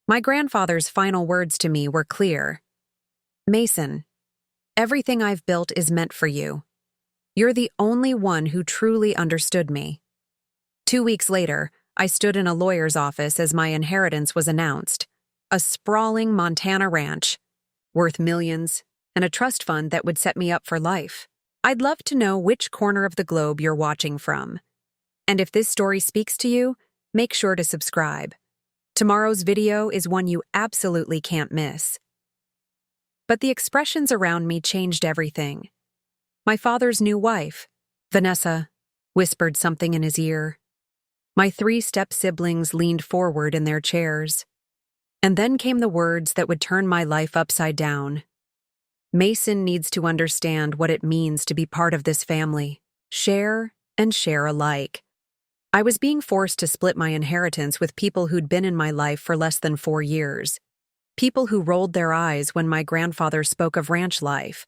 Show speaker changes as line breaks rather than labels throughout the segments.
My grandfather's final words to me were clear. Mason, everything I've built is meant for you. You're the only one who truly understood me. 2 weeks later, I stood in a lawyer's office as my inheritance was announced. A sprawling Montana ranch, worth millions, and a trust fund that would set me up for life. I'd love to know which corner of the globe you're watching from. And if this story speaks to you, make sure to subscribe. Tomorrow's video is one you absolutely can't miss. But the expressions around me changed everything. My father's new wife, Vanessa, whispered something in his ear. My 3 step-siblings leaned forward in their chairs. And then came the words that would turn my life upside down. Mason needs to understand what it means to be part of this family. Share and share alike. I was being forced to split my inheritance with people who'd been in my life for less than 4 years. People who rolled their eyes when my grandfather spoke of ranch life.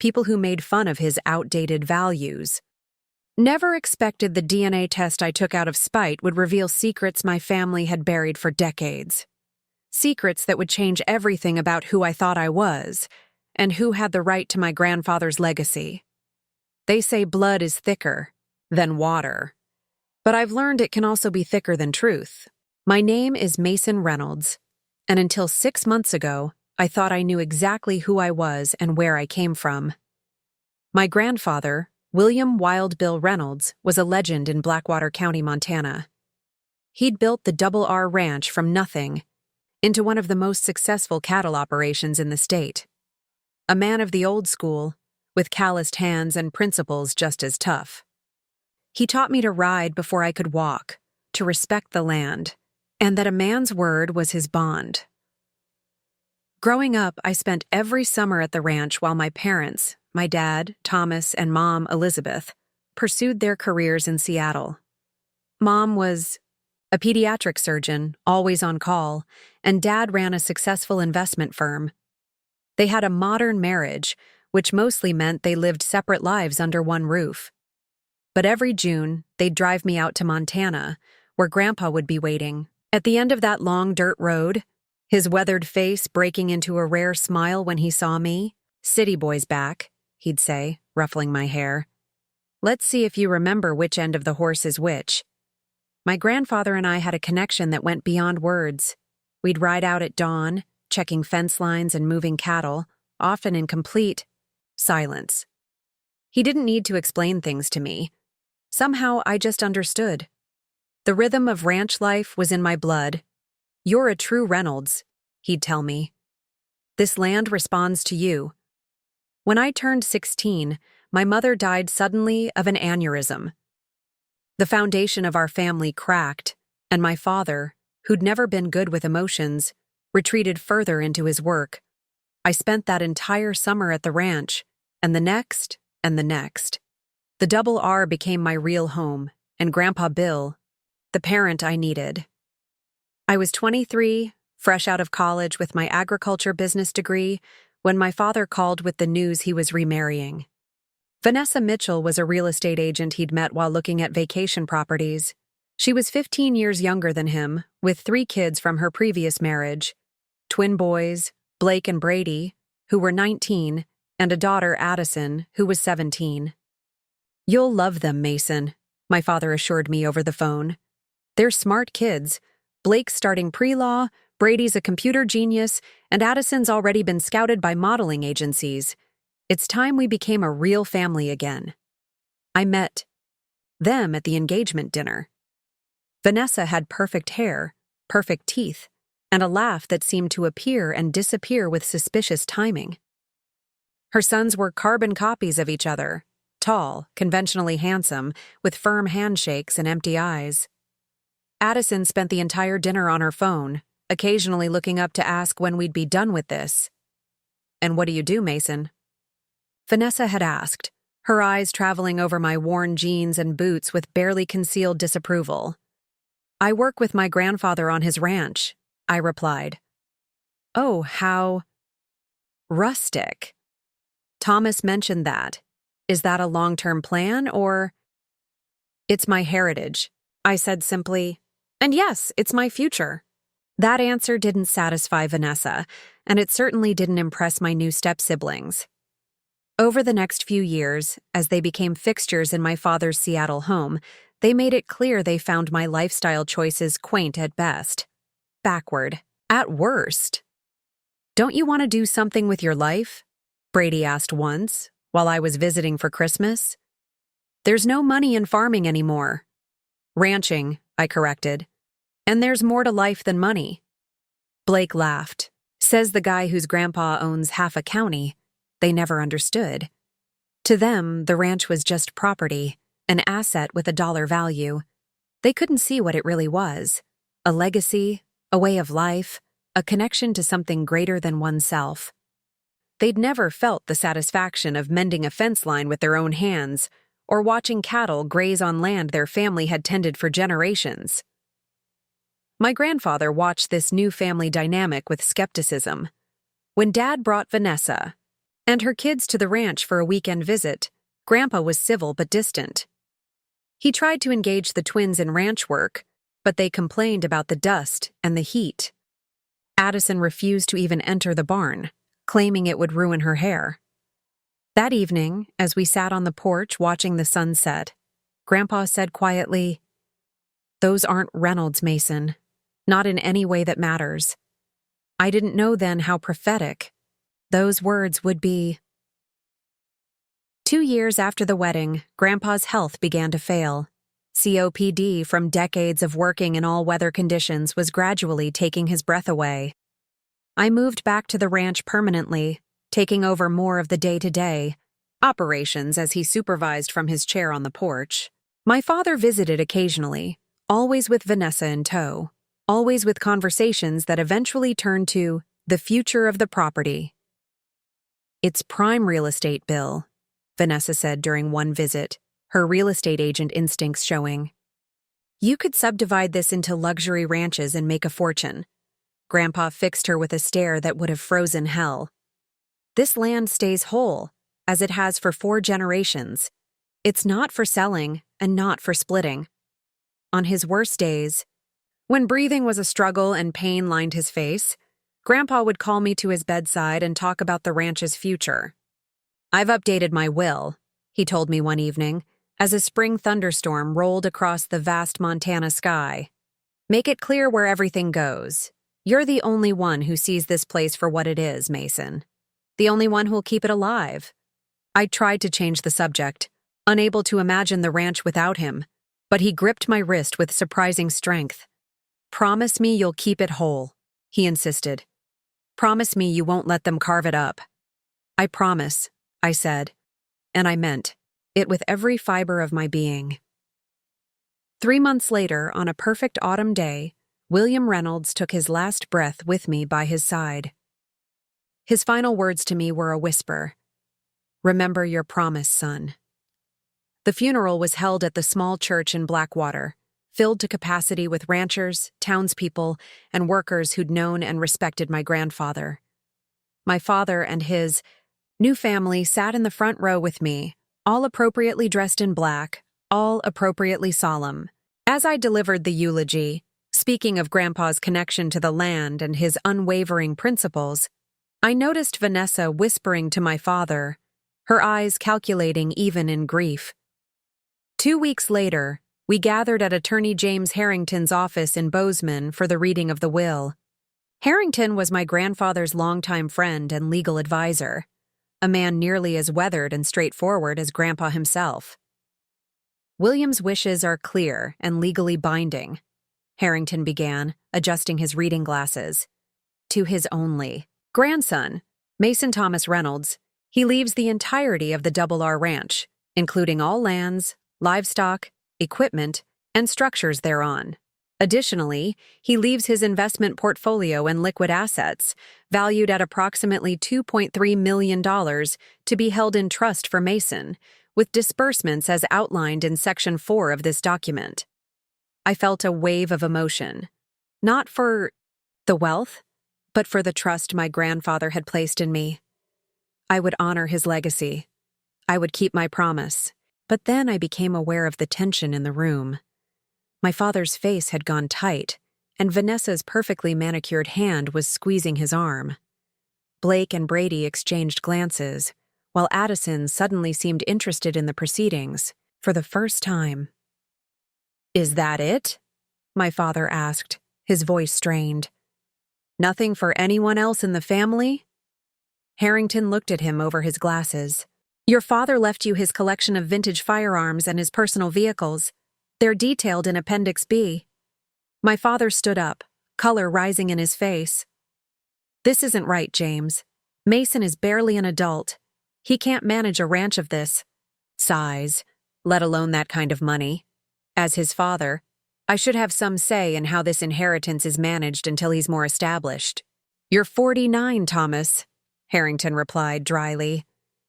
People who made fun of his outdated values. Never expected the DNA test I took out of spite would reveal secrets my family had buried for decades. Secrets that would change everything about who I thought I was, and who had the right to my grandfather's legacy. They say blood is thicker than water. But I've learned it can also be thicker than truth. My name is Mason Reynolds, and until 6 months ago, I thought I knew exactly who I was and where I came from. My grandfather, William Wild Bill Reynolds, was a legend in Blackwater County, Montana. He'd built the Double R Ranch from nothing into one of the most successful cattle operations in the state. A man of the old school, with calloused hands and principles just as tough. He taught me to ride before I could walk, to respect the land, and that a man's word was his bond. Growing up, I spent every summer at the ranch while my parents, my dad, Thomas, and Mom, Elizabeth, pursued their careers in Seattle. Mom was a pediatric surgeon, always on call, and Dad ran a successful investment firm. They had a modern marriage, which mostly meant they lived separate lives under one roof. But every June, they'd drive me out to Montana, where Grandpa would be waiting. At the end of that long dirt road, his weathered face breaking into a rare smile when he saw me, "City boy's back," he'd say, ruffling my hair. "Let's see if you remember which end of the horse is which." My grandfather and I had a connection that went beyond words. We'd ride out at dawn, checking fence lines and moving cattle, often in complete silence. He didn't need to explain things to me. Somehow I just understood. The rhythm of ranch life was in my blood. "You're a true Reynolds," he'd tell me. "This land responds to you." When I turned 16, my mother died suddenly of an aneurysm. The foundation of our family cracked, and my father, who'd never been good with emotions, retreated further into his work. I spent that entire summer at the ranch, and the next, and the next. The Double R became my real home, and Grandpa Bill, the parent I needed. I was 23, fresh out of college with my agriculture business degree, when my father called with the news he was remarrying. Vanessa Mitchell was a real estate agent he'd met while looking at vacation properties. She was 15 years younger than him, with 3 kids from her previous marriage. Twin boys, Blake and Brady, who were 19, and a daughter, Addison, who was 17. "You'll love them, Mason," my father assured me over the phone. "They're smart kids. Blake's starting pre-law, Brady's a computer genius, and Addison's already been scouted by modeling agencies. It's time we became a real family again." I met them at the engagement dinner. Vanessa had perfect hair, perfect teeth, and a laugh that seemed to appear and disappear with suspicious timing. Her sons were carbon copies of each other, tall, conventionally handsome, with firm handshakes and empty eyes. Addison spent the entire dinner on her phone, occasionally looking up to ask when we'd be done with this. "And what do you do, Mason?" Vanessa had asked, her eyes traveling over my worn jeans and boots with barely concealed disapproval. "I work with my grandfather on his ranch," I replied. "Oh, how rustic." Thomas mentioned that. Is that a long-term plan, or? "It's my heritage," I said simply. "And yes, it's my future." That answer didn't satisfy Vanessa, and it certainly didn't impress my new step-siblings. Over the next few years, as they became fixtures in my father's Seattle home, they made it clear they found my lifestyle choices quaint at best, backward at worst. "Don't you want to do something with your life?" Brady asked once, while I was visiting for Christmas. "There's no money in farming anymore." "Ranching," I corrected. "And there's more to life than money." Blake laughed. Says the guy whose grandpa owns half a county. They never understood. To them, the ranch was just property, an asset with a dollar value. They couldn't see what it really was: a legacy, a way of life, a connection to something greater than oneself. They'd never felt the satisfaction of mending a fence line with their own hands, or watching cattle graze on land their family had tended for generations. My grandfather watched this new family dynamic with skepticism. When Dad brought Vanessa and her kids to the ranch for a weekend visit, Grandpa was civil but distant. He tried to engage the twins in ranch work, but they complained about the dust and the heat. Addison refused to even enter the barn, claiming it would ruin her hair. That evening, as we sat on the porch watching the sun set, Grandpa said quietly, "Those aren't Reynolds, Mason. Not in any way that matters." I didn't know then how prophetic those words would be. 2 years after the wedding, Grandpa's health began to fail. COPD from decades of working in all-weather conditions was gradually taking his breath away. I moved back to the ranch permanently, taking over more of the day-to-day operations as he supervised from his chair on the porch. My father visited occasionally, always with Vanessa in tow, always with conversations that eventually turned to the future of the property. "It's prime real estate, Bill," Vanessa said during one visit, her real estate agent instincts showing. "You could subdivide this into luxury ranches and make a fortune." Grandpa fixed her with a stare that would have frozen hell. "This land stays whole, as it has for 4 generations. It's not for selling and not for splitting." On his worst days, when breathing was a struggle and pain lined his face, Grandpa would call me to his bedside and talk about the ranch's future. "I've updated my will," he told me one evening, as a spring thunderstorm rolled across the vast Montana sky. "Make it clear where everything goes. You're the only one who sees this place for what it is, Mason. The only one who'll keep it alive." I tried to change the subject, unable to imagine the ranch without him, but he gripped my wrist with surprising strength. "Promise me you'll keep it whole," he insisted. "Promise me you won't let them carve it up." "I promise," I said, and I meant it with every fiber of my being. 3 months later, on a perfect autumn day, William Reynolds took his last breath with me by his side. His final words to me were a whisper: "Remember your promise, son." The funeral was held at the small church in Blackwater, filled to capacity with ranchers, townspeople, and workers who'd known and respected my grandfather. My father and his new family sat in the front row with me, all appropriately dressed in black, all appropriately solemn. As I delivered the eulogy, speaking of Grandpa's connection to the land and his unwavering principles, I noticed Vanessa whispering to my father, her eyes calculating even in grief. 2 weeks later, we gathered at Attorney James Harrington's office in Bozeman for the reading of the will. Harrington was my grandfather's longtime friend and legal advisor, a man nearly as weathered and straightforward as Grandpa himself. "William's wishes are clear and legally binding," Harrington began, adjusting his reading glasses. "To his only grandson, Mason Thomas Reynolds, he leaves the entirety of the Double R Ranch, including all lands, livestock, equipment, and structures thereon. Additionally, he leaves his investment portfolio and liquid assets, valued at approximately $2.3 million, to be held in trust for Mason, with disbursements as outlined in Section 4 of this document." I felt a wave of emotion, not for the wealth, but for the trust my grandfather had placed in me. I would honor his legacy. I would keep my promise. But then I became aware of the tension in the room. My father's face had gone tight, and Vanessa's perfectly manicured hand was squeezing his arm. Blake and Brady exchanged glances, while Addison suddenly seemed interested in the proceedings, for the first time. "Is that it?" my father asked, his voice strained. "Nothing for anyone else in the family?" Harrington looked at him over his glasses. "Your father left you his collection of vintage firearms and his personal vehicles. They're detailed in Appendix B." My father stood up, color rising in his face. "This isn't right, James. Mason is barely an adult. He can't manage a ranch of this size, let alone that kind of money. As his father, I should have some say in how this inheritance is managed until he's more established." "You're 49, Thomas," Harrington replied dryly.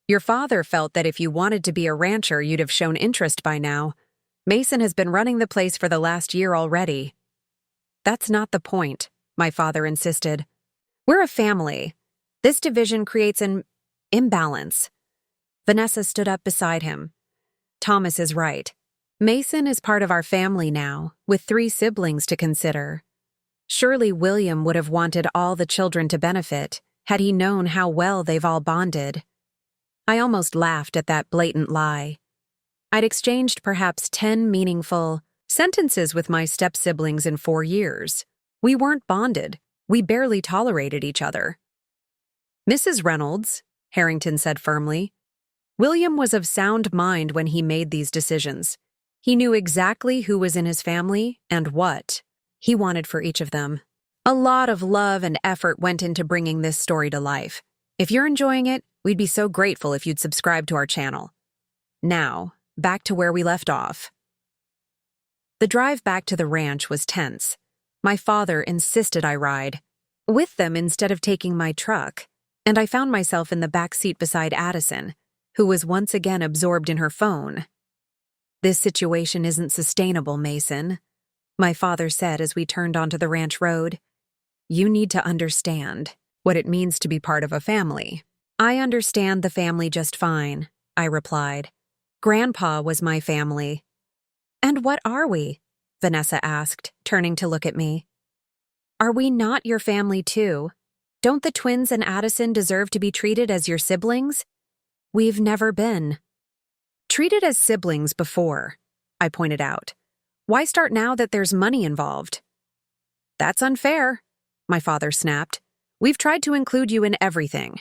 "Your father felt that if you wanted to be a rancher, you'd have shown interest by now. Mason has been running the place for the last year already." "That's not the point," my father insisted. "We're a family. This division creates an imbalance." Vanessa stood up beside him. "Thomas is right. Mason is part of our family now, with 3 siblings to consider. Surely William would have wanted all the children to benefit, had he known how well they've all bonded." I almost laughed at that blatant lie. I'd exchanged perhaps 10 meaningful sentences with my step-siblings in 4 years. We weren't bonded. We barely tolerated each other. "Mrs. Reynolds," Harrington said firmly, "William was of sound mind when he made these decisions. He knew exactly who was in his family and what he wanted for each of them. A lot of love and effort went into bringing this story to life. If you're enjoying it, we'd be so grateful if you'd subscribe to our channel. Now, back to where we left off." The drive back to the ranch was tense. My father insisted I ride with them instead of taking my truck, and I found myself in the back seat beside Addison, who was once again absorbed in her phone. "This situation isn't sustainable, Mason," my father said as we turned onto the ranch road. "You need to understand what it means to be part of a family." "I understand the family just fine," I replied. "Grandpa was my family." "And what are we?" Vanessa asked, turning to look at me. "Are we not your family too? Don't the twins and Addison deserve to be treated as your siblings?" "We've never been treated as siblings before," I pointed out. "Why start now that there's money involved?" "That's unfair," my father snapped. "We've tried to include you in everything."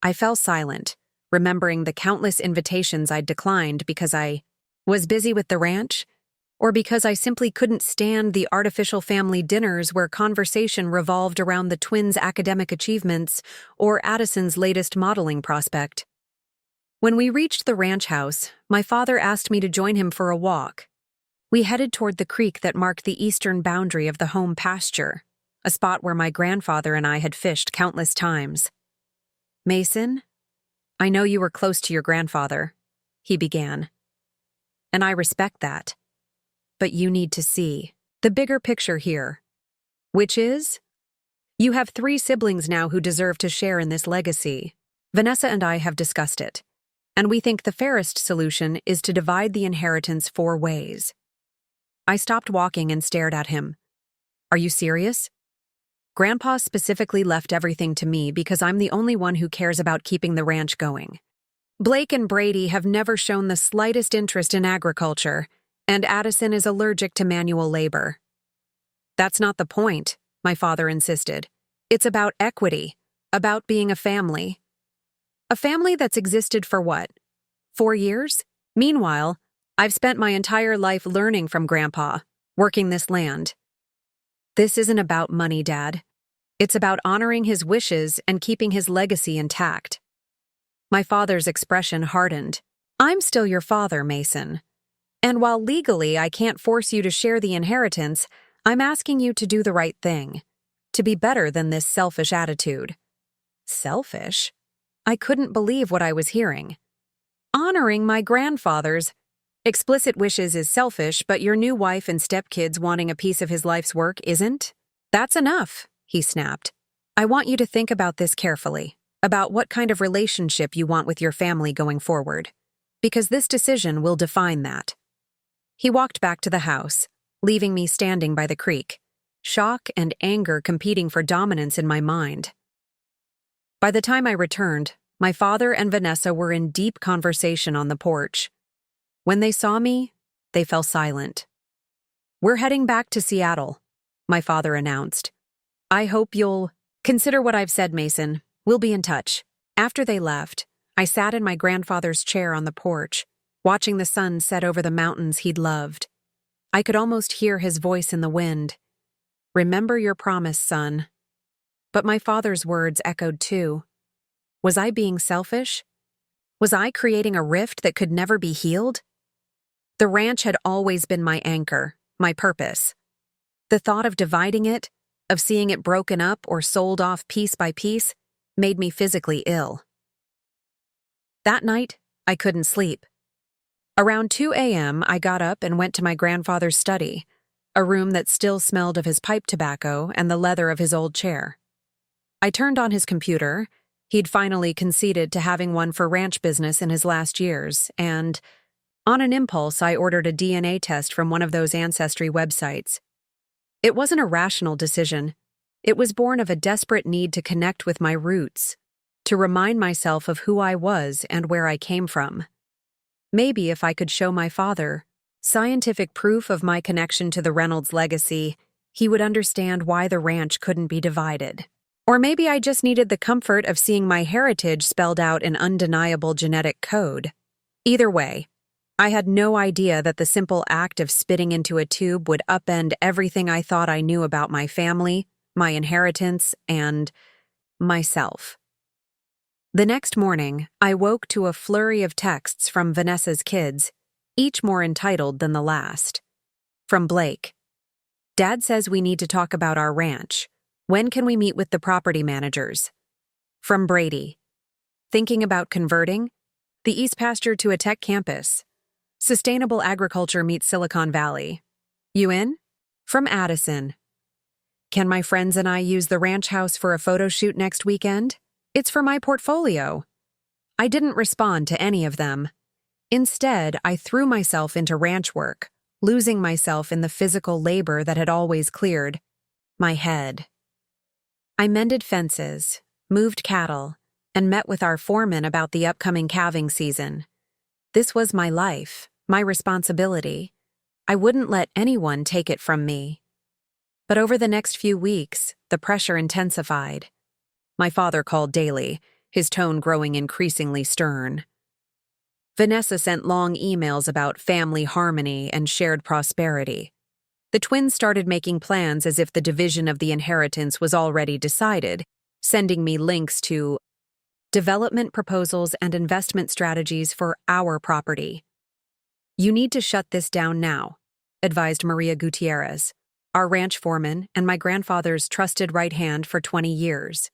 I fell silent, remembering the countless invitations I'd declined because I was busy with the ranch, or because I simply couldn't stand the artificial family dinners where conversation revolved around the twins' academic achievements or Addison's latest modeling prospect. When we reached the ranch house, my father asked me to join him for a walk. We headed toward the creek that marked the eastern boundary of the home pasture, a spot where my grandfather and I had fished countless times. "Mason, I know you were close to your grandfather," he began. "And I respect that. But you need to see the bigger picture here. Which is? You have 3 siblings now who deserve to share in this legacy. Vanessa and I have discussed it, and we think the fairest solution is to divide the inheritance 4 ways." I stopped walking and stared at him. "Are you serious? Grandpa specifically left everything to me because I'm the only one who cares about keeping the ranch going. Blake and Brady have never shown the slightest interest in agriculture, and Addison is allergic to manual labor." "That's not the point," my father insisted. "It's about equity, about being a family. A family that's existed for what? 4 years? Meanwhile, I've spent my entire life learning from Grandpa, working this land. This isn't about money, Dad. It's about honoring his wishes and keeping his legacy intact." My father's expression hardened. "I'm still your father, Mason. And while legally I can't force you to share the inheritance, I'm asking you to do the right thing, to be better than this selfish attitude." Selfish? I couldn't believe what I was hearing. Honoring my grandfather's explicit wishes is selfish, but your new wife and stepkids wanting a piece of his life's work isn't? "That's enough," he snapped. "I want you to think about this carefully, about what kind of relationship you want with your family going forward, because this decision will define that." He walked back to the house, leaving me standing by the creek. shock and anger competing for dominance in my mind. By the time I returned, my father and Vanessa were in deep conversation on the porch. When they saw me, they fell silent. "We're heading back to Seattle," my father announced. "I hope you'll consider what I've said, Mason. We'll be in touch." After they left, I sat in my grandfather's chair on the porch, watching the sun set over the mountains he'd loved. I could almost hear his voice in the wind. "Remember your promise, son." But my father's words echoed too. Was I being selfish? Was I creating a rift that could never be healed? The ranch had always been my anchor, my purpose. The thought of dividing it, of seeing it broken up or sold off piece by piece, made me physically ill. That night, I couldn't sleep. Around 2 a.m., I got up and went to my grandfather's study, a room that still smelled of his pipe tobacco and the leather of his old chair. I turned on his computer. He'd finally conceded to having one for ranch business in his last years, and on an impulse, I ordered a DNA test from one of those ancestry websites. It wasn't a rational decision. It was born of a desperate need to connect with my roots, to remind myself of who I was and where I came from. Maybe if I could show my father scientific proof of my connection to the Reynolds legacy, he would understand why the ranch couldn't be divided. Or maybe I just needed the comfort of seeing my heritage spelled out in undeniable genetic code. Either way, I had no idea that the simple act of spitting into a tube would upend everything I thought I knew about my family, my inheritance, and myself. The next morning, I woke to a flurry of texts from Vanessa's kids, each more entitled than the last. From Blake: "Dad says we need to talk about our ranch. When can we meet with the property managers?" From Brady: "Thinking about converting the East Pasture to a tech campus. Sustainable agriculture meets Silicon Valley. You in?" From Addison: "Can my friends and I use the ranch house for a photo shoot next weekend? It's for my portfolio." I didn't respond to any of them. Instead, I threw myself into ranch work, losing myself in the physical labor that had always cleared my head. I mended fences, moved cattle, and met with our foreman about the upcoming calving season. This was my life, my responsibility. I wouldn't let anyone take it from me. But over the next few weeks, the pressure intensified. My father called daily, his tone growing increasingly stern. Vanessa sent long emails about family harmony and shared prosperity. The twins started making plans as if the division of the inheritance was already decided, sending me links to development proposals and investment strategies for our property. "You need to shut this down now," advised Maria Gutierrez, our ranch foreman and my grandfather's trusted right hand for 20 years.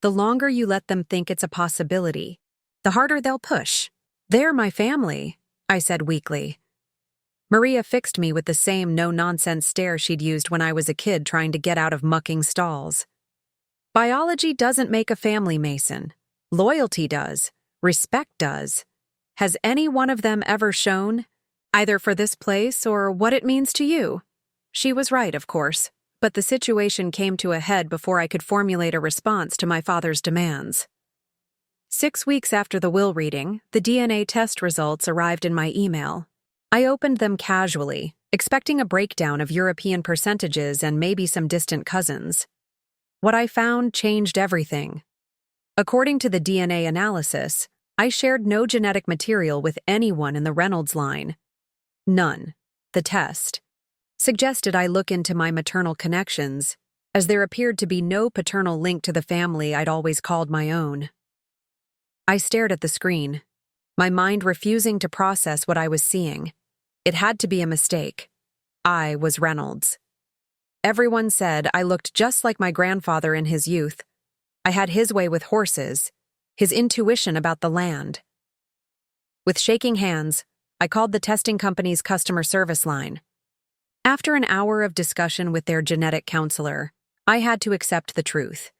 "The longer you let them think it's a possibility, the harder they'll push. They're my family," I said weakly. Maria fixed me with the same no-nonsense stare she'd used when I was a kid trying to get out of mucking stalls. "Biology doesn't make a family, Mason. Loyalty does. Respect does. Has any one of them ever shown, either for this place or what it means to you?" She was right, of course, but the situation came to a head before I could formulate a response to my father's demands. 6 weeks after the will reading, the DNA test results arrived in my email. I opened them casually, expecting a breakdown of European percentages and maybe some distant cousins. What I found changed everything. According to the DNA analysis, I shared no genetic material with anyone in the Reynolds line. None. The test suggested I look into my maternal connections, as there appeared to be no paternal link to the family I'd always called my own. I stared at the screen, my mind refusing to process what I was seeing. It had to be a mistake. I was Reynolds. Everyone said I looked just like my grandfather in his youth. I had his way with horses, his intuition about the land. With shaking hands, I called the testing company's customer service line. After an hour of discussion with their genetic counselor, I had to accept the truth.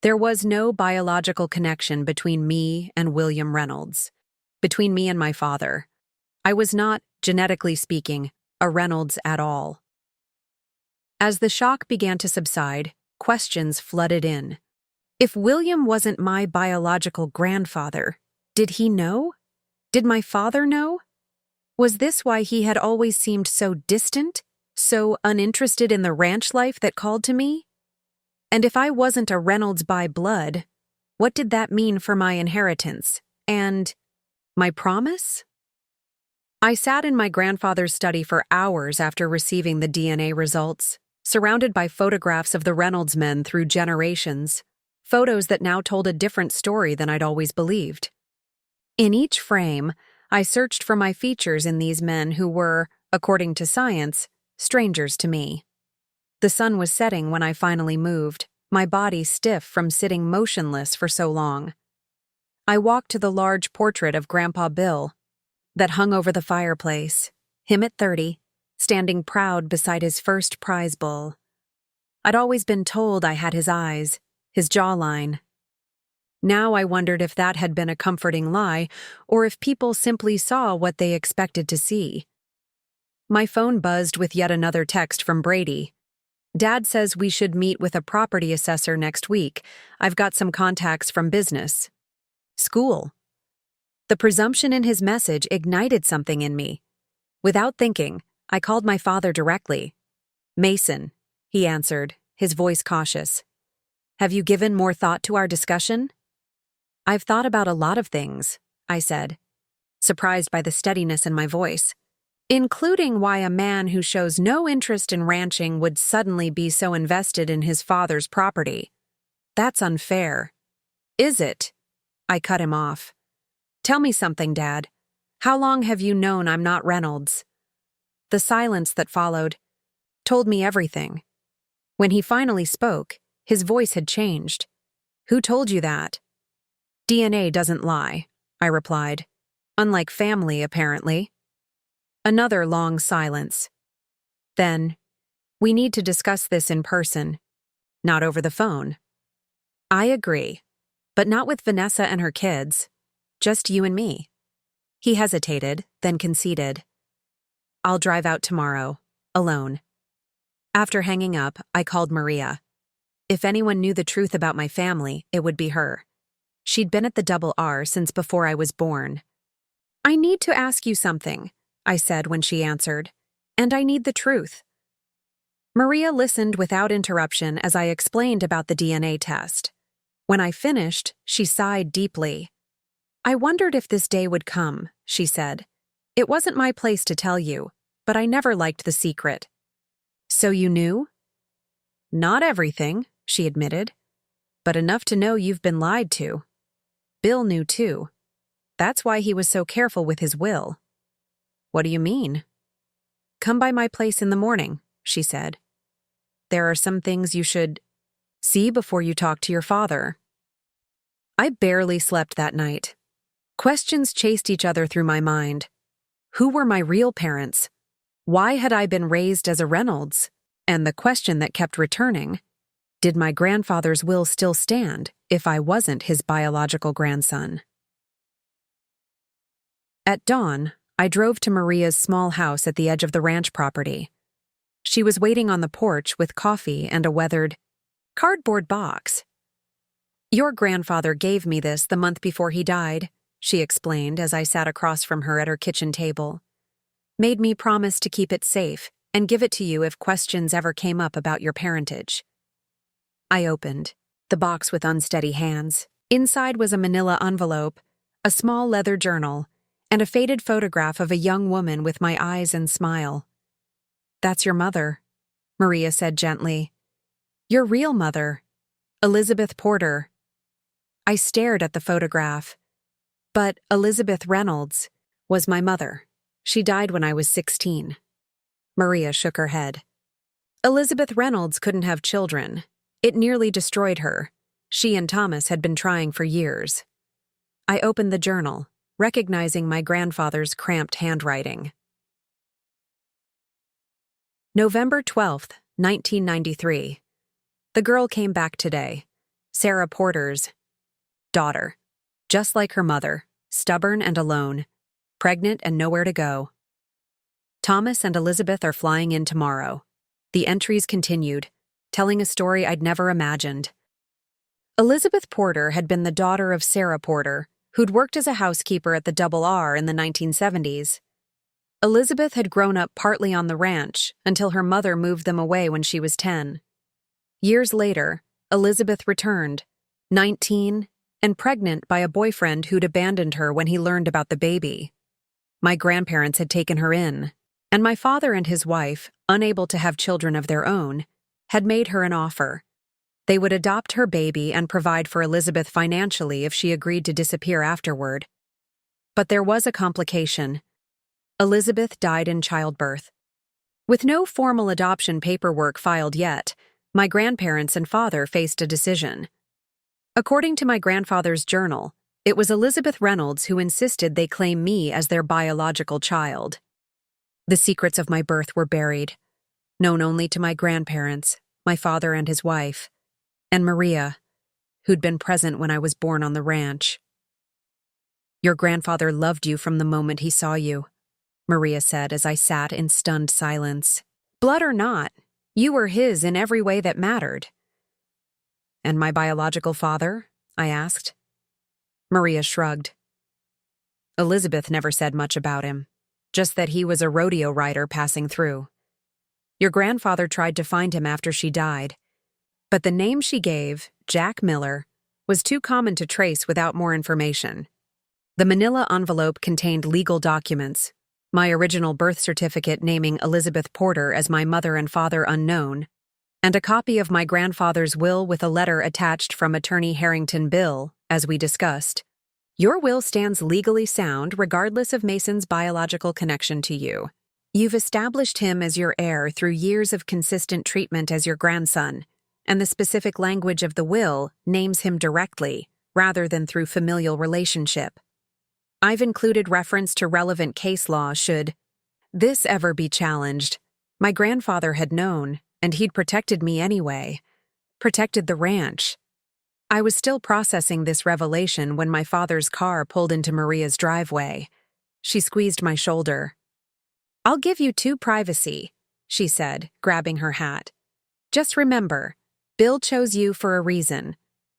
There was no biological connection between me and William Reynolds, between me and my father. I was not, genetically speaking, a Reynolds at all. As the shock began to subside, questions flooded in. If William wasn't my biological grandfather, did he know? Did my father know? Was this why he had always seemed so distant, so uninterested in the ranch life that called to me? And if I wasn't a Reynolds by blood, what did that mean for my inheritance? And my promise? I sat in my grandfather's study for hours after receiving the DNA results, surrounded by photographs of the Reynolds men through generations, photos that now told a different story than I'd always believed. In each frame, I searched for my features in these men who were, according to science, strangers to me. The sun was setting when I finally moved, my body stiff from sitting motionless for so long. I walked to the large portrait of Grandpa Bill that hung over the fireplace, him at 30, standing proud beside his first prize bull. I'd always been told I had his eyes, his jawline. Now I wondered if that had been a comforting lie, or if people simply saw what they expected to see. My phone buzzed with yet another text from Brady. Dad says we should meet with a property assessor next week. I've got some contacts from business. School. The presumption in his message ignited something in me. Without thinking, I called my father directly. "Mason," he answered, his voice cautious. "Have you given more thought to our discussion?" "I've thought about a lot of things," I said, surprised by the steadiness in my voice, including why a man who shows no interest in ranching would suddenly be so invested in his father's property. That's unfair. Is it? I cut him off. "Tell me something, Dad. How long have you known I'm not Reynolds?" The silence that followed told me everything. When he finally spoke, his voice had changed. "Who told you that?" "DNA doesn't lie," I replied. "Unlike family, apparently." Another long silence. Then, "We need to discuss this in person, not over the phone." "I agree, but not with Vanessa and her kids. Just you and me." He hesitated, then conceded. "I'll drive out tomorrow, alone." After hanging up, I called Maria. If anyone knew the truth about my family, it would be her. She'd been at the Double R since before I was born. "I need to ask you something," I said when she answered, "and I need the truth." Maria listened without interruption as I explained about the DNA test. When I finished, she sighed deeply. "I wondered if this day would come," she said. "It wasn't my place to tell you, but I never liked the secret." "So you knew?" "Not everything," she admitted, "but enough to know you've been lied to. Bill knew too. That's why he was so careful with his will." "What do you mean?" "Come by my place in the morning," she said. "There are some things you should see before you talk to your father." I barely slept that night. Questions chased each other through my mind. Who were my real parents? Why had I been raised as a Reynolds? And the question that kept returning, did my grandfather's will still stand if I wasn't his biological grandson? At dawn, I drove to Maria's small house at the edge of the ranch property. She was waiting on the porch with coffee and a weathered cardboard box. "Your grandfather gave me this the month before he died," she explained as I sat across from her at her kitchen table. "Made me promise to keep it safe and give it to you if questions ever came up about your parentage." I opened the box with unsteady hands. Inside was a manila envelope, a small leather journal, and a faded photograph of a young woman with my eyes and smile. "That's your mother," Maria said gently. "Your real mother, Elizabeth Porter." I stared at the photograph. But Elizabeth Reynolds was my mother. She died when I was 16. Maria shook her head. "Elizabeth Reynolds couldn't have children. It nearly destroyed her. She and Thomas had been trying for years." I opened the journal, recognizing my grandfather's cramped handwriting. November 12th, 1993. The girl came back today. Sarah Porter's daughter. Just like her mother, stubborn and alone, pregnant and nowhere to go. "Thomas and Elizabeth are flying in tomorrow. The entries continued, telling a story I'd never imagined. Elizabeth Porter had been the daughter of Sarah Porter, who'd worked as a housekeeper at the Double R in the 1970s. Elizabeth had grown up partly on the ranch until her mother moved them away when she was 10. Years later, Elizabeth returned, 19, and pregnant by a boyfriend who'd abandoned her when he learned about the baby. My grandparents had taken her in, and my father and his wife, unable to have children of their own, had made her an offer. They would adopt her baby and provide for Elizabeth financially if she agreed to disappear afterward. But there was a complication. Elizabeth died in childbirth. With no formal adoption paperwork filed yet, my grandparents and father faced a decision. According to my grandfather's journal, it was Elizabeth Reynolds who insisted they claim me as their biological child. The secrets of my birth were buried, known only to my grandparents, my father and his wife, and Maria, who'd been present when I was born on the ranch. "Your grandfather loved you from the moment he saw you," Maria said as I sat in stunned silence. "Blood or not, you were his in every way that mattered." "And my biological father?" I asked. Maria shrugged. "Elizabeth never said much about him, just that he was a rodeo rider passing through. Your grandfather tried to find him after she died, but the name she gave, Jack Miller, was too common to trace without more information. The manila envelope contained legal documents, my original birth certificate naming Elizabeth Porter as my mother and father unknown, and a copy of my grandfather's will with a letter attached from Attorney Harrington Bill, as we discussed. Your will stands legally sound regardless of Mason's biological connection to you. You've established him as your heir through years of consistent treatment as your grandson, and the specific language of the will names him directly, rather than through familial relationship. I've included reference to relevant case law should this ever be challenged. My grandfather had known, and he'd protected me anyway. Protected the ranch. I was still processing this revelation when my father's car pulled into Maria's driveway. She squeezed my shoulder. "I'll give you 2 privacy," she said, grabbing her hat. "Just remember, Bill chose you for a reason.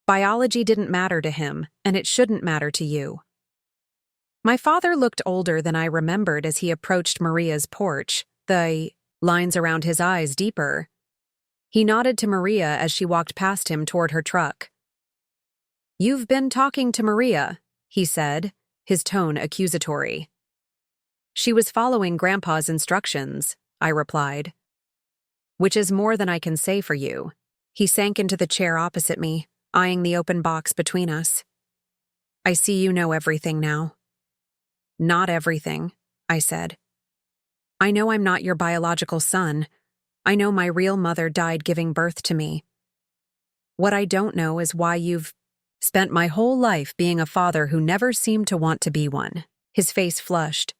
Biology didn't matter to him, and it shouldn't matter to you." My father looked older than I remembered as he approached Maria's porch, the lines around his eyes deeper. He nodded to Maria as she walked past him toward her truck. "You've been talking to Maria," he said, his tone accusatory. "She was following Grandpa's instructions," I replied. "Which is more than I can say for you." He sank into the chair opposite me, eyeing the open box between us. "I see you know everything now." "Not everything," I said. "I know I'm not your biological son. I know my real mother died giving birth to me. What I don't know is why you've spent my whole life being a father who never seemed to want to be one." His face flushed.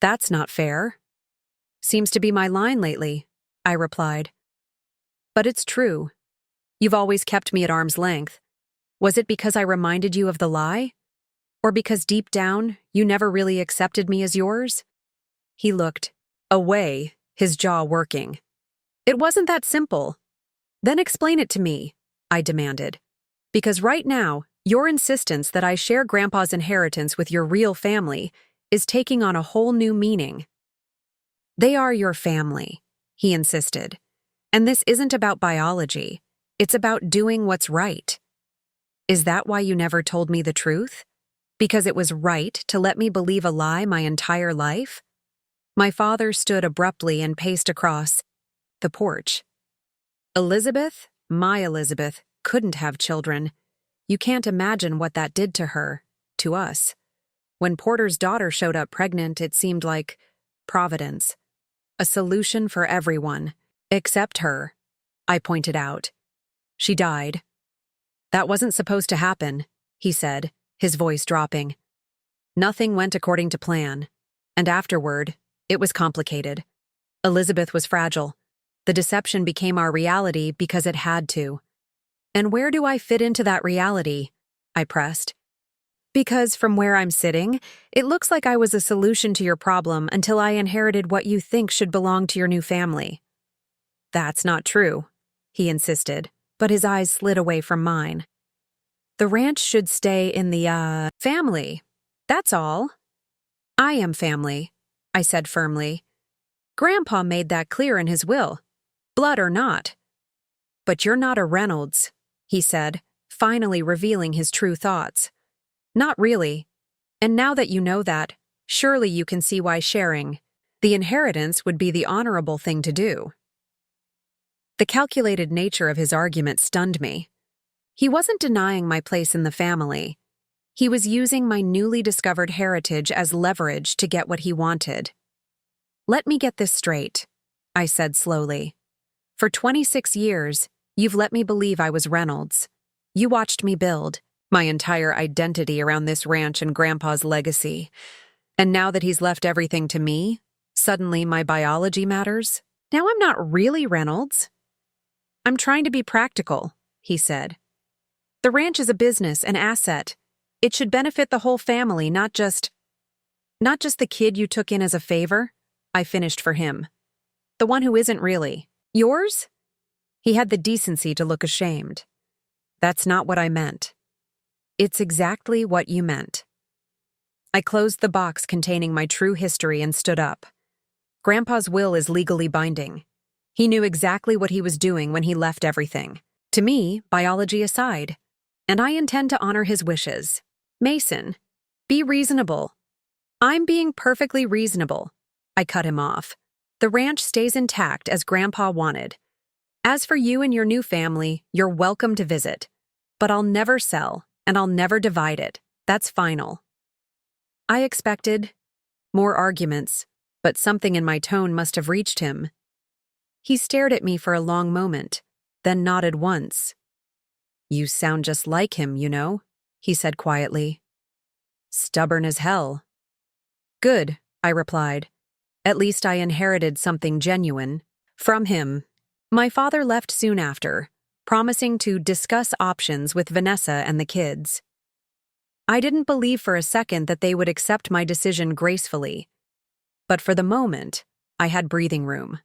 "That's not fair." "Seems to be my line lately," I replied. "But it's true. You've always kept me at arm's length. Was it because I reminded you of the lie? Or because deep down, you never really accepted me as yours?" He looked away, his jaw working. "It wasn't that simple." "Then explain it to me," I demanded. "Because right now, your insistence that I share Grandpa's inheritance with your real family is taking on a whole new meaning." "They are your family," he insisted. "And this isn't about biology. It's about doing what's right." "Is that why you never told me the truth? Because it was right to let me believe a lie my entire life?" My father stood abruptly and paced across the porch. "Elizabeth, my Elizabeth, couldn't have children. You can't imagine what that did to her, to us. When Porter's daughter showed up pregnant, it seemed like Providence. A solution for everyone, except her," I pointed out. "She died." "That wasn't supposed to happen," he said, his voice dropping. "Nothing went according to plan. And afterward, it was complicated. Elizabeth was fragile. The deception became our reality because it had to." "And where do I fit into that reality?" I pressed. "Because from where I'm sitting, it looks like I was a solution to your problem until I inherited what you think should belong to your new family." That's not true, he insisted, but his eyes slid away from mine. The ranch should stay in the, family. That's all. I am family, I said firmly. Grandpa made that clear in his will, blood or not. But you're not a Reynolds, he said, finally revealing his true thoughts. Not really. And now that you know that, surely you can see why sharing the inheritance would be the honorable thing to do. The calculated nature of his argument stunned me. He wasn't denying my place in the family. He was using my newly discovered heritage as leverage to get what he wanted. Let me get this straight, I said slowly. For 26 years, you've let me believe I was Reynolds. You watched me build my entire identity around this ranch and Grandpa's legacy. And now that he's left everything to me, suddenly my biology matters? Now I'm not really Reynolds. I'm trying to be practical, he said. The ranch is a business, an asset. It should benefit the whole family, not just the kid you took in as a favor, I finished for him. The one who isn't really. Yours? He had the decency to look ashamed. That's not what I meant. It's exactly what you meant. I closed the box containing my true history and stood up. Grandpa's will is legally binding. He knew exactly what he was doing when he left everything. To me, biology aside. And I intend to honor his wishes. Mason, be reasonable. I'm being perfectly reasonable. I cut him off. The ranch stays intact as Grandpa wanted. As for you and your new family, you're welcome to visit. But I'll never sell, and I'll never divide it. That's final. I expected more arguments, but something in my tone must have reached him. He stared at me for a long moment, then nodded once. You sound just like him, you know, he said quietly. Stubborn as hell. Good, I replied. At least I inherited something genuine from him. My father left soon after, promising to discuss options with Vanessa and the kids. I didn't believe for a second that they would accept my decision gracefully. But for the moment, I had breathing room.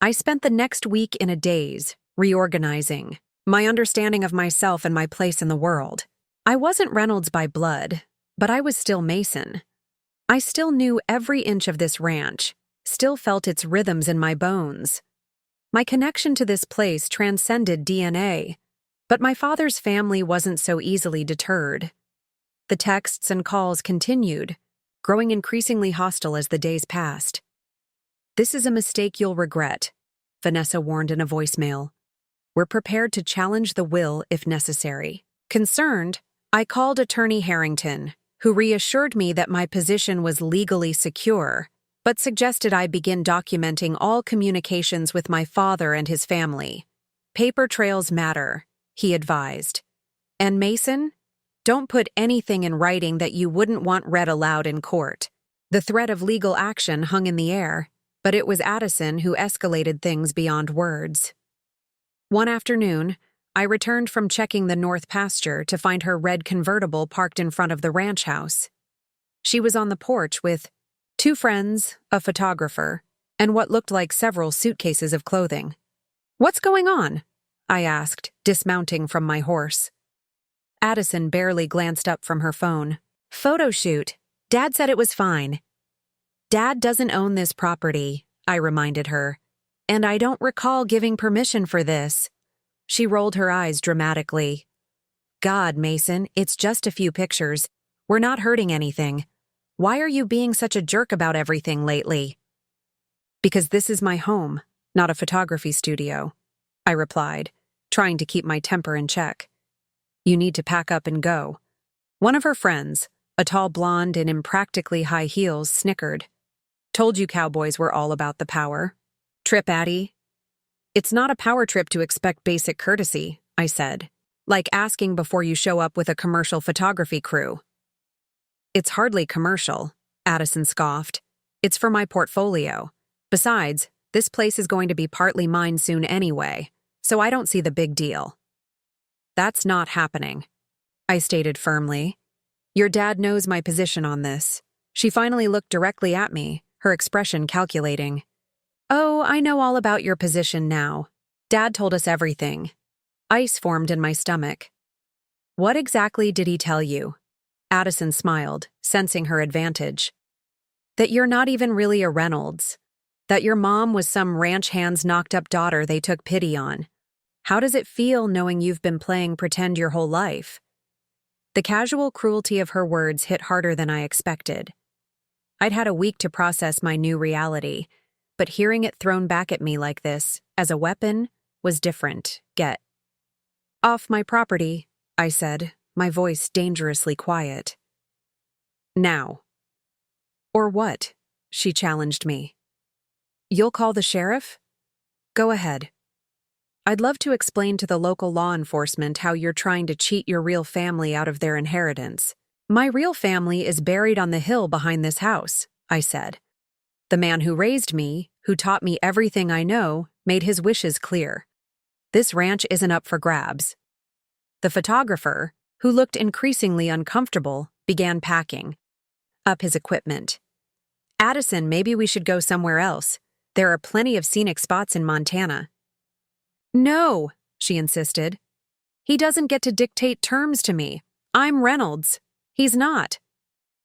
I spent the next week in a daze, reorganizing my understanding of myself and my place in the world. I wasn't Reynolds by blood, but I was still Mason. I still knew every inch of this ranch, still felt its rhythms in my bones. My connection to this place transcended DNA, but my father's family wasn't so easily deterred. The texts and calls continued, growing increasingly hostile as the days passed. This is a mistake you'll regret, Vanessa warned in a voicemail. We're prepared to challenge the will if necessary. Concerned, I called Attorney Harrington, who reassured me that my position was legally secure, but suggested I begin documenting all communications with my father and his family. Paper trails matter, he advised. And Mason, don't put anything in writing that you wouldn't want read aloud in court. The threat of legal action hung in the air, but it was Addison who escalated things beyond words. One afternoon, I returned from checking the north pasture to find her red convertible parked in front of the ranch house. She was on the porch with 2 friends, a photographer, and what looked like several suitcases of clothing. What's going on? I asked, dismounting from my horse. Addison barely glanced up from her phone. Photo shoot. Dad said it was fine. Dad doesn't own this property, I reminded her. And I don't recall giving permission for this. She rolled her eyes dramatically. God, Mason, it's just a few pictures. We're not hurting anything. Why are you being such a jerk about everything lately? Because this is my home, not a photography studio, I replied, trying to keep my temper in check. You need to pack up and go. One of her friends, a tall blonde in impractically high heels, snickered. Told you cowboys were all about the power. Trip, Addie? It's not a power trip to expect basic courtesy, I said, like asking before you show up with a commercial photography crew. It's hardly commercial, Addison scoffed. It's for my portfolio. Besides, this place is going to be partly mine soon anyway, so I don't see the big deal. That's not happening, I stated firmly. Your dad knows my position on this. She finally looked directly at me, her expression calculating. Oh, I know all about your position now. Dad told us everything. Ice formed in my stomach. What exactly did he tell you? Addison smiled, sensing her advantage. That you're not even really a Reynolds. That your mom was some ranch hand's knocked-up daughter they took pity on. How does it feel knowing you've been playing pretend your whole life? The casual cruelty of her words hit harder than I expected. I'd had a week to process my new reality, but hearing it thrown back at me like this, as a weapon, was different. Get off my property, I said, my voice dangerously quiet. Now. Or what? She challenged me. You'll call the sheriff? Go ahead. I'd love to explain to the local law enforcement how you're trying to cheat your real family out of their inheritance. My real family is buried on the hill behind this house, I said. The man who raised me, who taught me everything I know, made his wishes clear. This ranch isn't up for grabs. The photographer, who looked increasingly uncomfortable, began packing up his equipment. Addison, maybe we should go somewhere else. There are plenty of scenic spots in Montana. No, she insisted. He doesn't get to dictate terms to me. I'm Reynolds. He's not.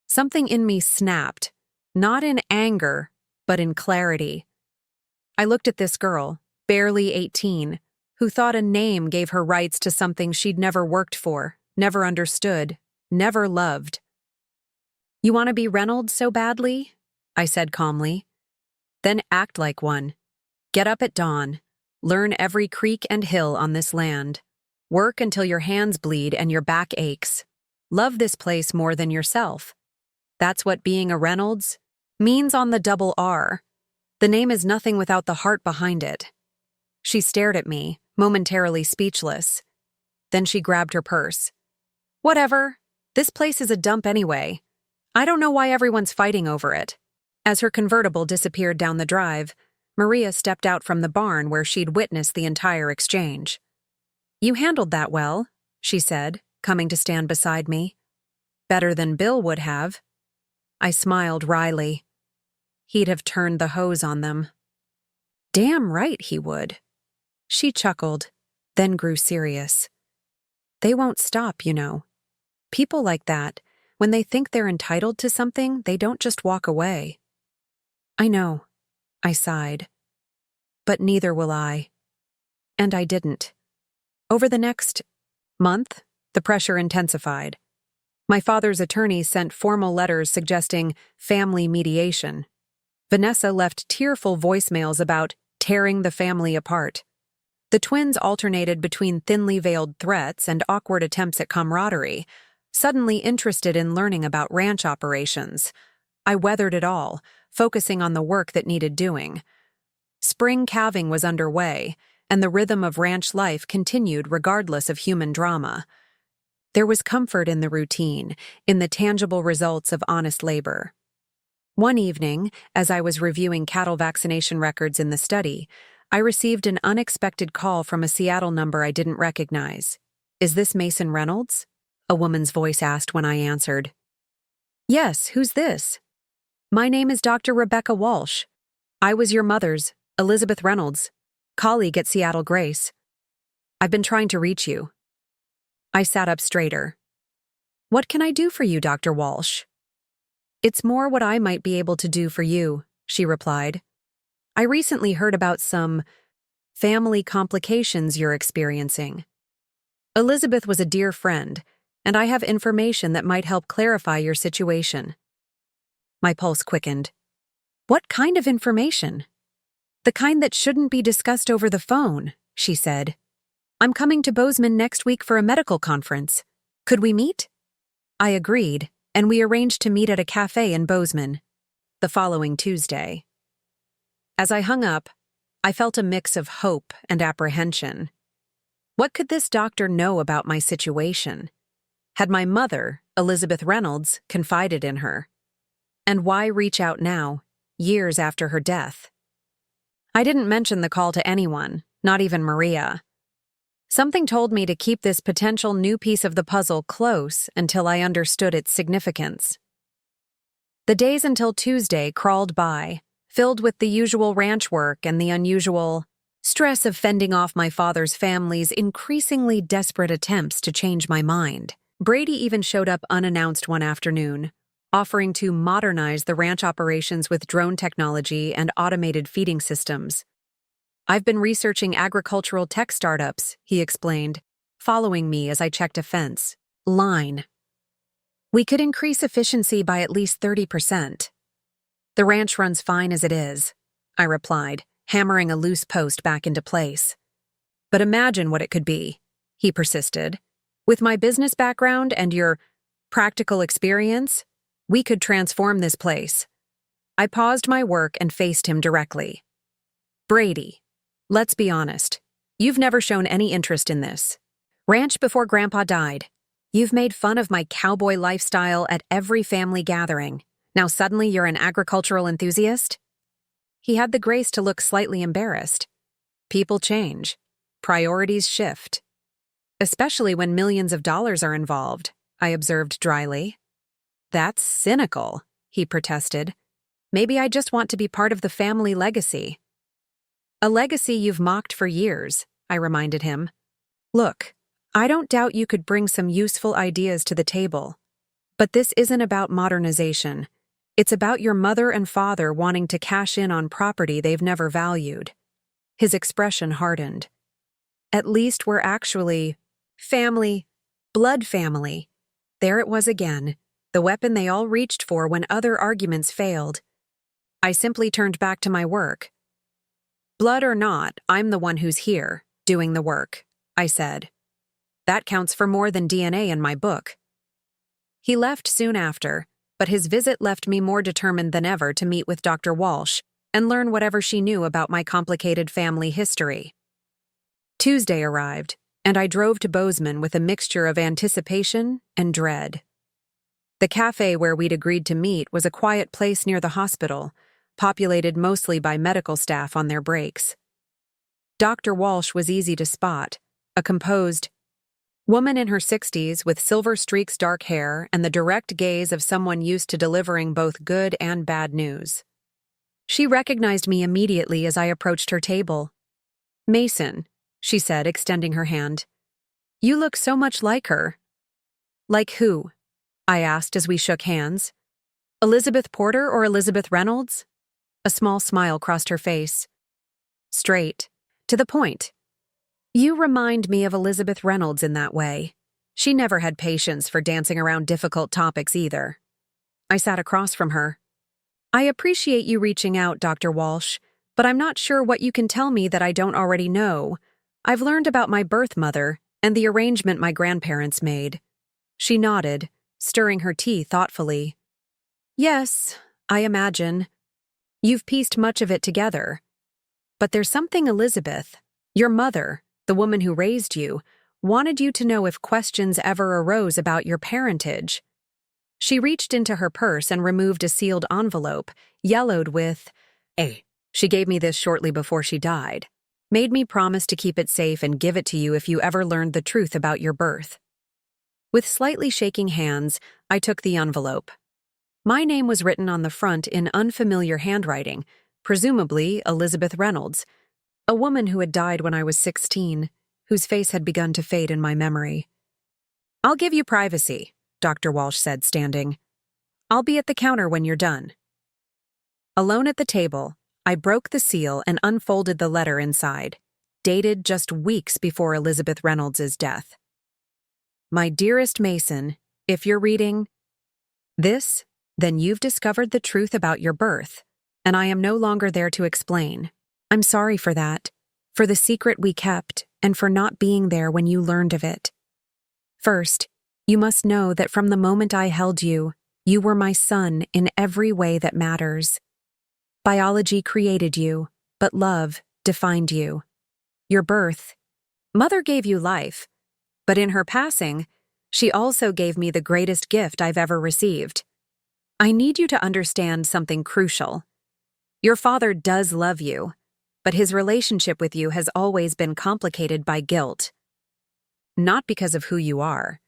Something in me snapped, not in anger, but in clarity. I looked at this girl, barely 18, who thought a name gave her rights to something she'd never worked for, never understood, never loved. You want to be Reynolds so badly? I said calmly. Then act like one. Get up at dawn. Learn every creek and hill on this land. Work until your hands bleed and your back aches. Love this place more than yourself. That's what being a Reynolds means on the double R. The name is nothing without the heart behind it. She stared at me, momentarily speechless. Then she grabbed her purse. Whatever. This place is a dump anyway. I don't know why everyone's fighting over it. As her convertible disappeared down the drive, Maria stepped out from the barn where she'd witnessed the entire exchange. You handled that well, she said, coming to stand beside me. Better than Bill would have. I smiled wryly. He'd have turned the hose on them. Damn right he would. She chuckled, then grew serious. They won't stop, you know. People like that, when they think they're entitled to something, they don't just walk away. I know, I sighed. But neither will I. And I didn't. Over the next month, the pressure intensified. My father's attorney sent formal letters suggesting family mediation. Vanessa left tearful voicemails about tearing the family apart. The twins alternated between thinly veiled threats and awkward attempts at camaraderie, suddenly interested in learning about ranch operations. I weathered it all, focusing on the work that needed doing. Spring calving was underway, and the rhythm of ranch life continued regardless of human drama. There was comfort in the routine, in the tangible results of honest labor. One evening, as I was reviewing cattle vaccination records in the study, I received an unexpected call from a Seattle number I didn't recognize. Is this Mason Reynolds? A woman's voice asked when I answered. Yes, who's this? My name is Dr. Rebecca Walsh. I was your mother's, Elizabeth Reynolds, colleague at Seattle Grace. I've been trying to reach you. I sat up straighter. What can I do for you, Dr. Walsh? It's more what I might be able to do for you, she replied. I recently heard about some family complications you're experiencing. Elizabeth was a dear friend, and I have information that might help clarify your situation. My pulse quickened. What kind of information? The kind that shouldn't be discussed over the phone, she said. I'm coming to Bozeman next week for a medical conference. Could we meet? I agreed, and we arranged to meet at a cafe in Bozeman the following Tuesday. As I hung up, I felt a mix of hope and apprehension. What could this doctor know about my situation? Had my mother, Elizabeth Reynolds, confided in her? And why reach out now, years after her death? I didn't mention the call to anyone, not even Maria. Something told me to keep this potential new piece of the puzzle close until I understood its significance. The days until Tuesday crawled by, filled with the usual ranch work and the unusual stress of fending off my father's family's increasingly desperate attempts to change my mind. Brady even showed up unannounced one afternoon, offering to modernize the ranch operations with drone technology and automated feeding systems. "I've been researching agricultural tech startups," he explained, following me as I checked a fence line. "We could increase efficiency by at least 30%. "The ranch runs fine as it is," I replied, hammering a loose post back into place. "But imagine what it could be," he persisted. "With my business background and your practical experience, we could transform this place." I paused my work and faced him directly. "Brady, let's be honest. You've never shown any interest in this. Ranch before Grandpa died. You've made fun of my cowboy lifestyle at every family gathering. Now suddenly you're an agricultural enthusiast?" He had the grace to look slightly embarrassed. People change. Priorities shift. "Especially when millions of dollars are involved," I observed dryly. "That's cynical," he protested. "Maybe I just want to be part of the family legacy." "A legacy you've mocked for years," I reminded him. "Look, I don't doubt you could bring some useful ideas to the table. But this isn't about modernization. It's about your mother and father wanting to cash in on property they've never valued." His expression hardened. "At least we're actually family, blood family." There it was again, the weapon they all reached for when other arguments failed. I simply turned back to my work. "Blood or not, I'm the one who's here, doing the work," I said. "That counts for more than DNA in my book." He left soon after, but his visit left me more determined than ever to meet with Dr. Walsh and learn whatever she knew about my complicated family history. Tuesday arrived, and I drove to Bozeman with a mixture of anticipation and dread. The cafe where we'd agreed to meet was a quiet place near the hospital, populated mostly by medical staff on their breaks. Dr. Walsh was easy to spot, a composed woman in her 60s with silver streaks dark hair and the direct gaze of someone used to delivering both good and bad news. She recognized me immediately as I approached her table. "Mason," she said, extending her hand. "You look so much like her." "Like who?" I asked as we shook hands. "Elizabeth Porter or Elizabeth Reynolds?" A small smile crossed her face. "Straight. To the point. You remind me of Elizabeth Reynolds in that way. She never had patience for dancing around difficult topics either." I sat across from her. "I appreciate you reaching out, Dr. Walsh, but I'm not sure what you can tell me that I don't already know. I've learned about my birth mother and the arrangement my grandparents made." She nodded, stirring her tea thoughtfully. "Yes, I imagine. You've pieced much of it together. But there's something Elizabeth, your mother, the woman who raised you, wanted you to know if questions ever arose about your parentage." She reached into her purse and removed a sealed envelope, yellowed with A. She gave me this shortly before she died. "Made me promise to keep it safe and give it to you if you ever learned the truth about your birth." With slightly shaking hands, I took the envelope. My name was written on the front in unfamiliar handwriting, presumably Elizabeth Reynolds, a woman who had died when I was 16, whose face had begun to fade in my memory. "I'll give you privacy," Dr. Walsh said, standing. "I'll be at the counter when you're done." Alone at the table, I broke the seal and unfolded the letter inside, dated just weeks before Elizabeth Reynolds' death. "My dearest Mason, if you're reading this, then you've discovered the truth about your birth, and I am no longer there to explain. I'm sorry for that, for the secret we kept, and for not being there when you learned of it. First, you must know that from the moment I held you, you were my son in every way that matters. Biology created you, but love defined you. Your birth, Mother gave you life, but in her passing, she also gave me the greatest gift I've ever received. I need you to understand something crucial. Your father does love you, but his relationship with you has always been complicated by guilt. Not because of who you are,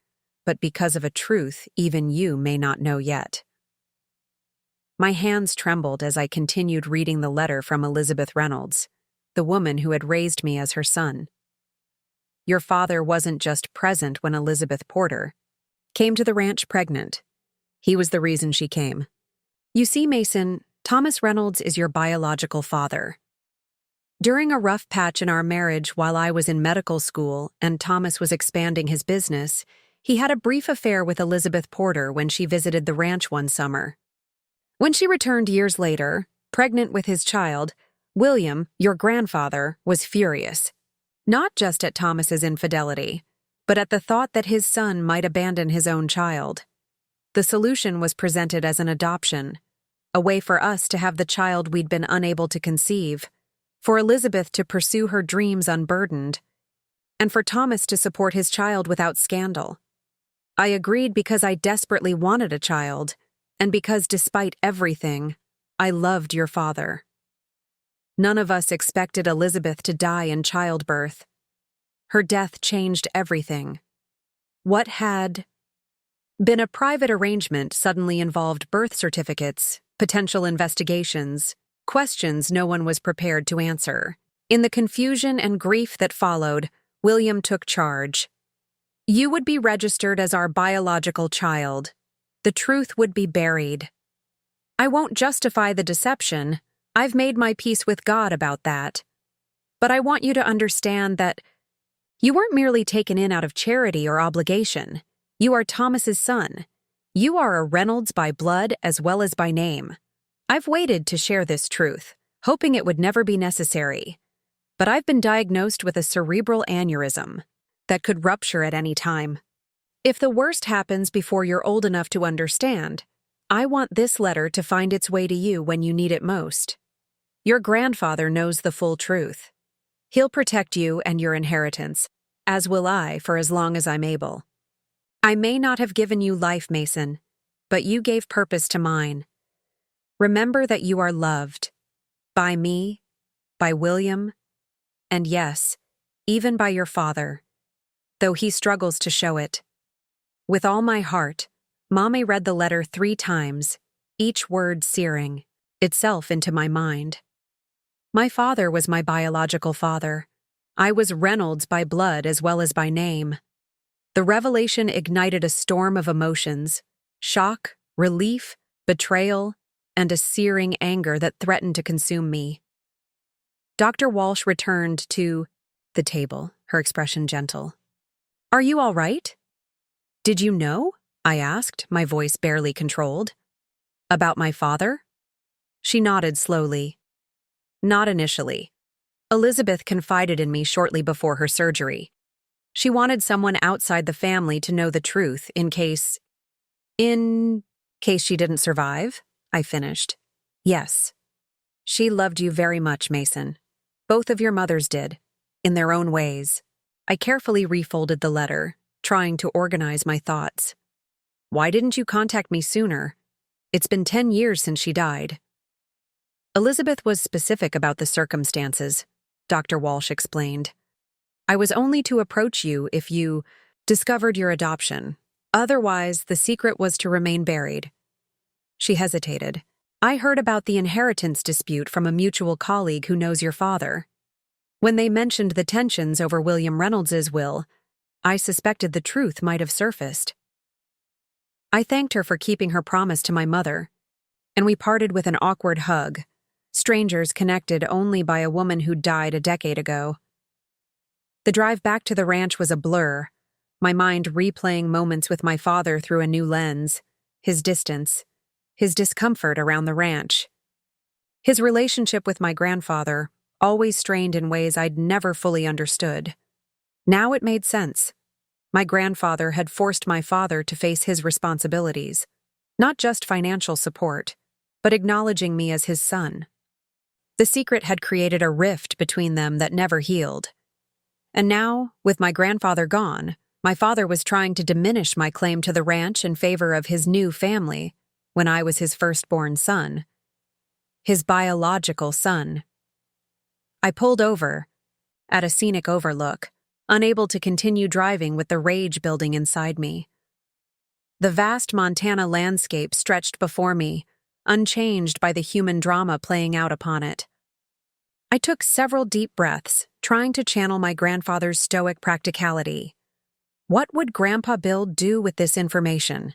but because of a truth even you may not know yet." My hands trembled as I continued reading the letter from Elizabeth Reynolds, the woman who had raised me as her son. Your father wasn't just present when Elizabeth Porter came to the ranch pregnant. He was the reason she came. You see, Mason, Thomas Reynolds is your biological father. During a rough patch in our marriage while I was in medical school and Thomas was expanding his business, he had a brief affair with Elizabeth Porter when she visited the ranch one summer. When she returned years later, pregnant with his child, William, your grandfather, was furious. Not just at Thomas's infidelity, but at the thought that his son might abandon his own child. The solution was presented as an adoption, a way for us to have the child we'd been unable to conceive, for Elizabeth to pursue her dreams unburdened, and for Thomas to support his child without scandal. I agreed because I desperately wanted a child, and because despite everything, I loved your father. None of us expected Elizabeth to die in childbirth. Her death changed everything. What had been a private arrangement suddenly involved birth certificates, potential investigations, questions no one was prepared to answer. In the confusion and grief that followed, William took charge. You would be registered as our biological child. The truth would be buried. I won't justify the deception. I've made my peace with God about that. But I want you to understand that you weren't merely taken in out of charity or obligation. You are Thomas's son. You are a Reynolds by blood as well as by name. I've waited to share this truth, hoping it would never be necessary. But I've been diagnosed with a cerebral aneurysm that could rupture at any time. If the worst happens before you're old enough to understand, I want this letter to find its way to you when you need it most. Your grandfather knows the full truth. He'll protect you and your inheritance, as will I for as long as I'm able. I may not have given you life, Mason, but you gave purpose to mine. Remember that you are loved. By me, by William, and yes, even by your father, though he struggles to show it. With all my heart, Mommy read the letter 3 times, each word searing itself into my mind. My father was my biological father. I was Reynolds by blood as well as by name. The revelation ignited a storm of emotions, shock, relief, betrayal, and a searing anger that threatened to consume me. Dr. Walsh returned to the table, her expression gentle. Are you all right? Did you know? I asked, my voice barely controlled. About my father? She nodded slowly. Not initially. Elizabeth confided in me shortly before her surgery. She wanted someone outside the family to know the truth in case she didn't survive, I finished. Yes. She loved you very much, Mason. Both of your mothers did, in their own ways. I carefully refolded the letter, trying to organize my thoughts. Why didn't you contact me sooner? It's been 10 years since she died. Elizabeth was specific about the circumstances, Dr. Walsh explained. I was only to approach you if you discovered your adoption. Otherwise, the secret was to remain buried. She hesitated. I heard about the inheritance dispute from a mutual colleague who knows your father. When they mentioned the tensions over William Reynolds's will, I suspected the truth might have surfaced. I thanked her for keeping her promise to my mother, and we parted with an awkward hug, strangers connected only by a woman who died a decade ago. The drive back to the ranch was a blur, my mind replaying moments with my father through a new lens, his distance, his discomfort around the ranch. His relationship with my grandfather, always strained in ways I'd never fully understood. Now it made sense. My grandfather had forced my father to face his responsibilities, not just financial support, but acknowledging me as his son. The secret had created a rift between them that never healed. And now, with my grandfather gone, my father was trying to diminish my claim to the ranch in favor of his new family when I was his firstborn son. His biological son. I pulled over at a scenic overlook, unable to continue driving with the rage building inside me. The vast Montana landscape stretched before me, unchanged by the human drama playing out upon it. I took several deep breaths, trying to channel my grandfather's stoic practicality. What would Grandpa Bill do with this information?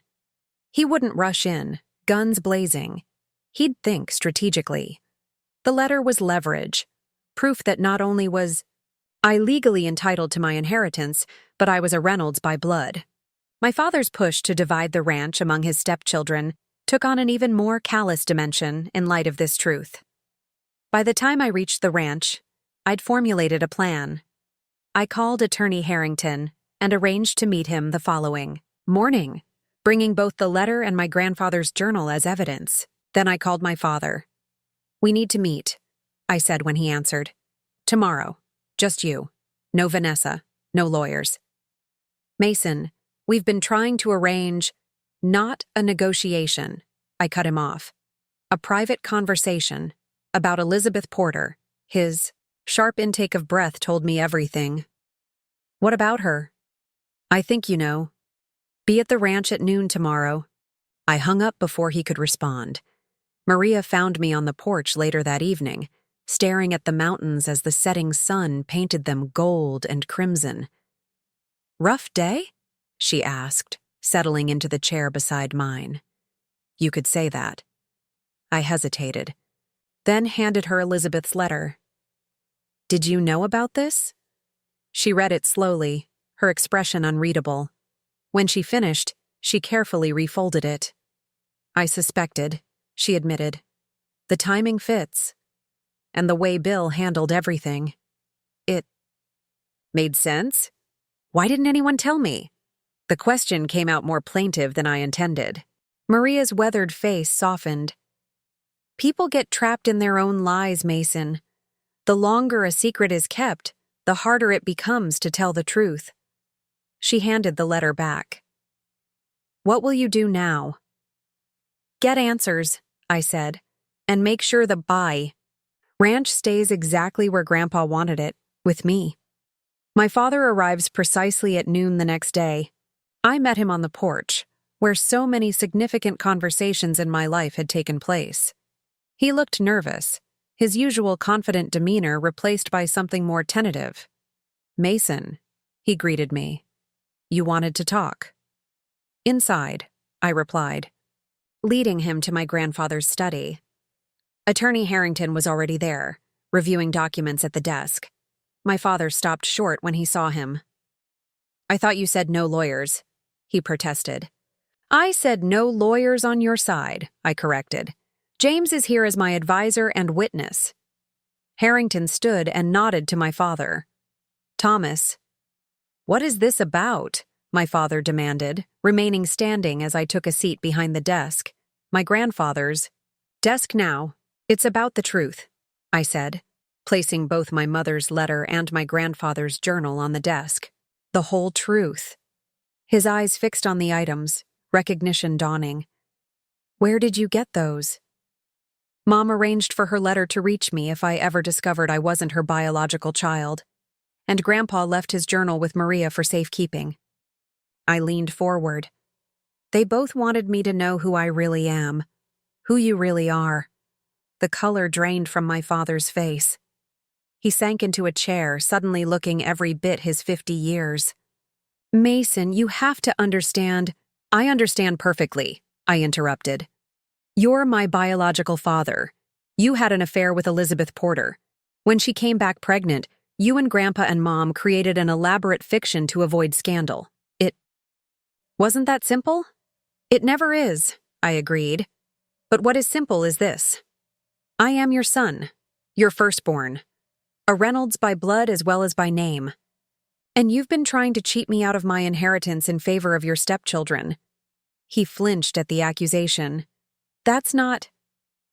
He wouldn't rush in, guns blazing. He'd think strategically. The letter was leverage, proof that not only was I legally entitled to my inheritance, but I was a Reynolds by blood. My father's push to divide the ranch among his stepchildren took on an even more callous dimension in light of this truth. By the time I reached the ranch, I'd formulated a plan. I called Attorney Harrington and arranged to meet him the following morning, bringing both the letter and my grandfather's journal as evidence. Then I called my father. "We need to meet," I said when he answered. "Tomorrow. Just you. No Vanessa. No lawyers." "Mason, we've been trying to arrange—" "Not a negotiation," I cut him off. "A private conversation about Elizabeth Porter." His sharp intake of breath told me everything. "What about her?" "I think you know. Be at the ranch at noon tomorrow." I hung up before he could respond. Maria found me on the porch later that evening, staring at the mountains as the setting sun painted them gold and crimson. "Rough day?" she asked, settling into the chair beside mine. "You could say that." I hesitated, then handed her Elizabeth's letter. "Did you know about this?" She read it slowly, her expression unreadable. When she finished, she carefully refolded it. "I suspected," she admitted. "The timing fits. And the way Bill handled everything. It made sense? Why didn't anyone tell me?" The question came out more plaintive than I intended. Maria's weathered face softened. "People get trapped in their own lies, Mason. The longer a secret is kept, the harder it becomes to tell the truth." She handed the letter back. "What will you do now?" "Get answers," I said, "and make sure the ranch stays exactly where Grandpa wanted it, with me." My father arrives precisely at noon the next day. I met him on the porch, where so many significant conversations in my life had taken place. He looked nervous, his usual confident demeanor replaced by something more tentative. "Mason," he greeted me. "You wanted to talk." "Inside," I replied, leading him to my grandfather's study. Attorney Harrington was already there, reviewing documents at the desk. My father stopped short when he saw him. "I thought you said no lawyers," he protested. "I said no lawyers on your side," I corrected. "James is here as my advisor and witness." Harrington stood and nodded to my father. "Thomas." "What is this about?" my father demanded, remaining standing as I took a seat behind the desk. My grandfather's desk now. "It's about the truth," I said, placing both my mother's letter and my grandfather's journal on the desk. "The whole truth." His eyes fixed on the items, recognition dawning. "Where did you get those?" "Mom arranged for her letter to reach me if I ever discovered I wasn't her biological child. And Grandpa left his journal with Maria for safekeeping." I leaned forward. "They both wanted me to know who I really am, who you really are." The color drained from my father's face. He sank into a chair, suddenly looking every bit his 50 years. "Mason, you have to understand." "I understand perfectly," I interrupted. "You're my biological father. You had an affair with Elizabeth Porter. When she came back pregnant, you and Grandpa and Mom created an elaborate fiction to avoid scandal. It wasn't that simple?" "It never is," I agreed. "But what is simple is this. I am your son, your firstborn, a Reynolds by blood as well as by name. And you've been trying to cheat me out of my inheritance in favor of your stepchildren." He flinched at the accusation. "That's not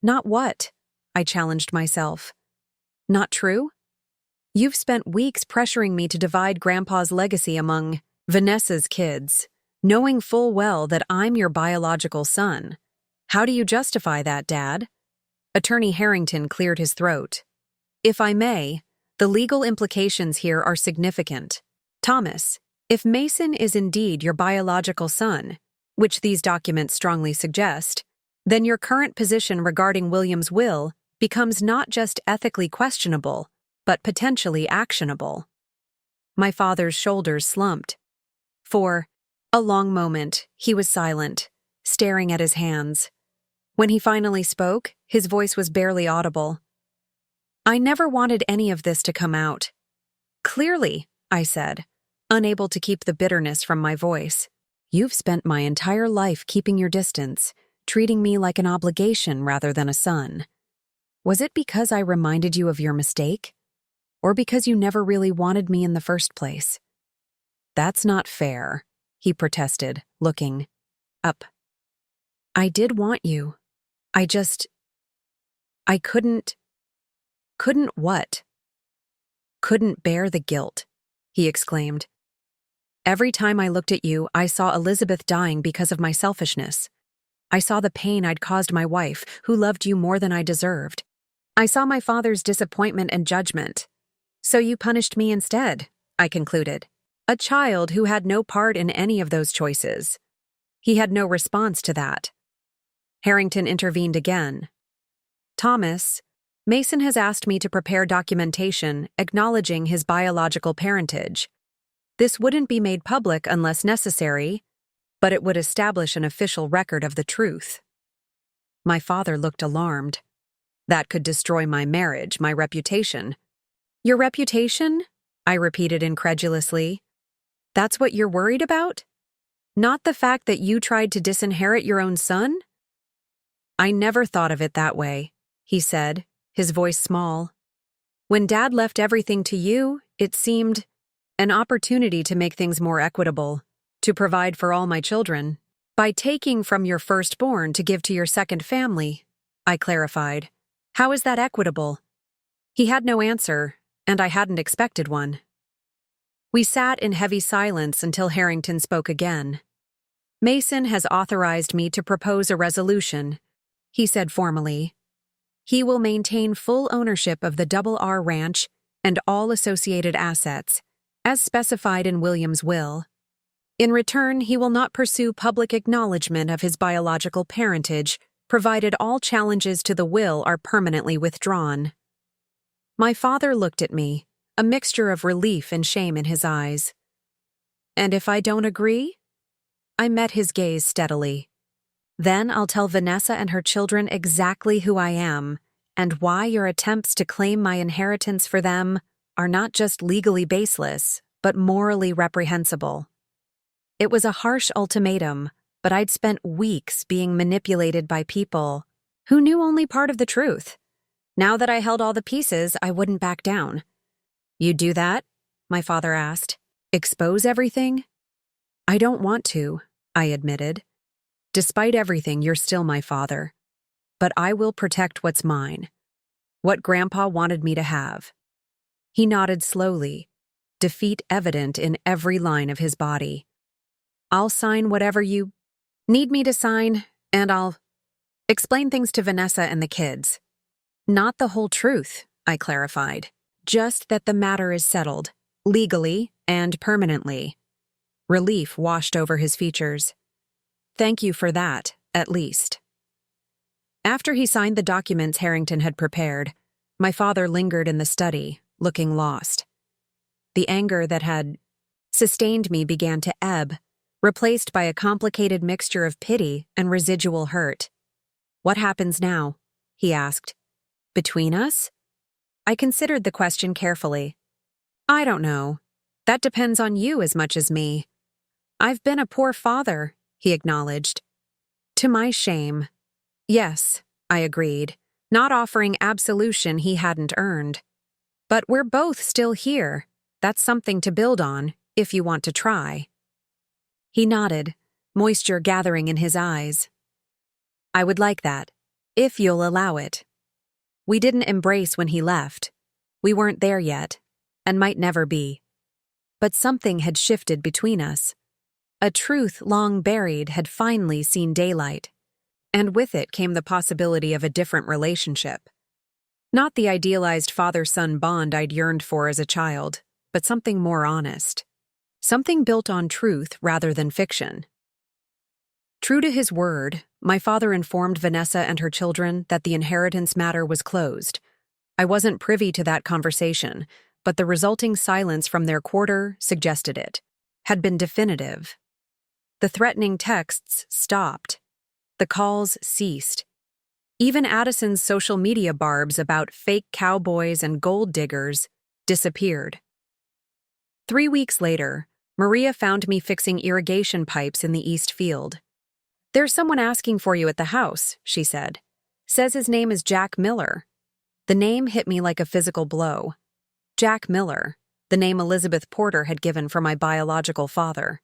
what?" I challenged myself. "Not true? You've spent weeks pressuring me to divide Grandpa's legacy among Vanessa's kids, knowing full well that I'm your biological son. How do you justify that, Dad?" Attorney Harrington cleared his throat. "If I may, the legal implications here are significant. Thomas, if Mason is indeed your biological son, which these documents strongly suggest, then your current position regarding William's will becomes not just ethically questionable, but potentially actionable. My father's shoulders slumped. For a long moment, he was silent, staring at his hands. When he finally spoke, his voice was barely audible. I never wanted any of this to come out. Clearly, I said, unable to keep the bitterness from my voice. You've spent my entire life keeping your distance, treating me like an obligation rather than a son. Was it because I reminded you of your mistake? Or because you never really wanted me in the first place? That's not fair, he protested, looking up. I did want you. I couldn't what? Couldn't bear the guilt, he exclaimed. Every time I looked at you, I saw Elizabeth dying because of my selfishness. I saw the pain I'd caused my wife, who loved you more than I deserved. I saw my father's disappointment and judgment. So you punished me instead, I concluded. A child who had no part in any of those choices. He had no response to that. Harrington intervened again. Thomas, Mason has asked me to prepare documentation acknowledging his biological parentage. This wouldn't be made public unless necessary, but it would establish an official record of the truth. My father looked alarmed. That could destroy my marriage, my reputation. Your reputation? I repeated incredulously. That's what you're worried about? Not the fact that you tried to disinherit your own son? I never thought of it that way, he said, his voice small. When Dad left everything to you, it seemed an opportunity to make things more equitable, to provide for all my children. By taking from your firstborn to give to your second family, I clarified. How is that equitable? He had no answer, and I hadn't expected one. We sat in heavy silence until Harrington spoke again. Mason has authorized me to propose a resolution, he said formally. He will maintain full ownership of the Double R Ranch and all associated assets, as specified in William's will. In return, he will not pursue public acknowledgement of his biological parentage, provided all challenges to the will are permanently withdrawn. My father looked at me, a mixture of relief and shame in his eyes. And if I don't agree? I met his gaze steadily. Then I'll tell Vanessa and her children exactly who I am, and why your attempts to claim my inheritance for them are not just legally baseless, but morally reprehensible. It was a harsh ultimatum, but I'd spent weeks being manipulated by people who knew only part of the truth. Now that I held all the pieces, I wouldn't back down. You'd do that? My father asked. Expose everything? I don't want to, I admitted. Despite everything, you're still my father. But I will protect what's mine. What Grandpa wanted me to have. He nodded slowly, defeat evident in every line of his body. I'll sign whatever you need me to sign, and I'll explain things to Vanessa and the kids. Not the whole truth, I clarified. Just that the matter is settled, legally and permanently. Relief washed over his features. Thank you for that, at least. After he signed the documents Harrington had prepared, my father lingered in the study, looking lost. The anger that had sustained me began to ebb, replaced by a complicated mixture of pity and residual hurt. What happens now? He asked. Between us? I considered the question carefully. I don't know. That depends on you as much as me. I've been a poor father, he acknowledged. To my shame. Yes, I agreed, not offering absolution he hadn't earned. But we're both still here. That's something to build on, if you want to try. He nodded, moisture gathering in his eyes. I would like that, if you'll allow it. We didn't embrace when he left. We weren't there yet, and might never be. But something had shifted between us. A truth long buried had finally seen daylight, and with it came the possibility of a different relationship. Not the idealized father-son bond I'd yearned for as a child, but something more honest. Something built on truth rather than fiction. True to his word, my father informed Vanessa and her children that the inheritance matter was closed. I wasn't privy to that conversation, but the resulting silence from their quarter suggested it had been definitive. The threatening texts stopped. The calls ceased. Even Addison's social media barbs about fake cowboys and gold diggers disappeared. 3 weeks later, Maria found me fixing irrigation pipes in the East Field. "There's someone asking for you at the house," she said. "Says his name is Jack Miller." The name hit me like a physical blow. Jack Miller, the name Elizabeth Porter had given for my biological father.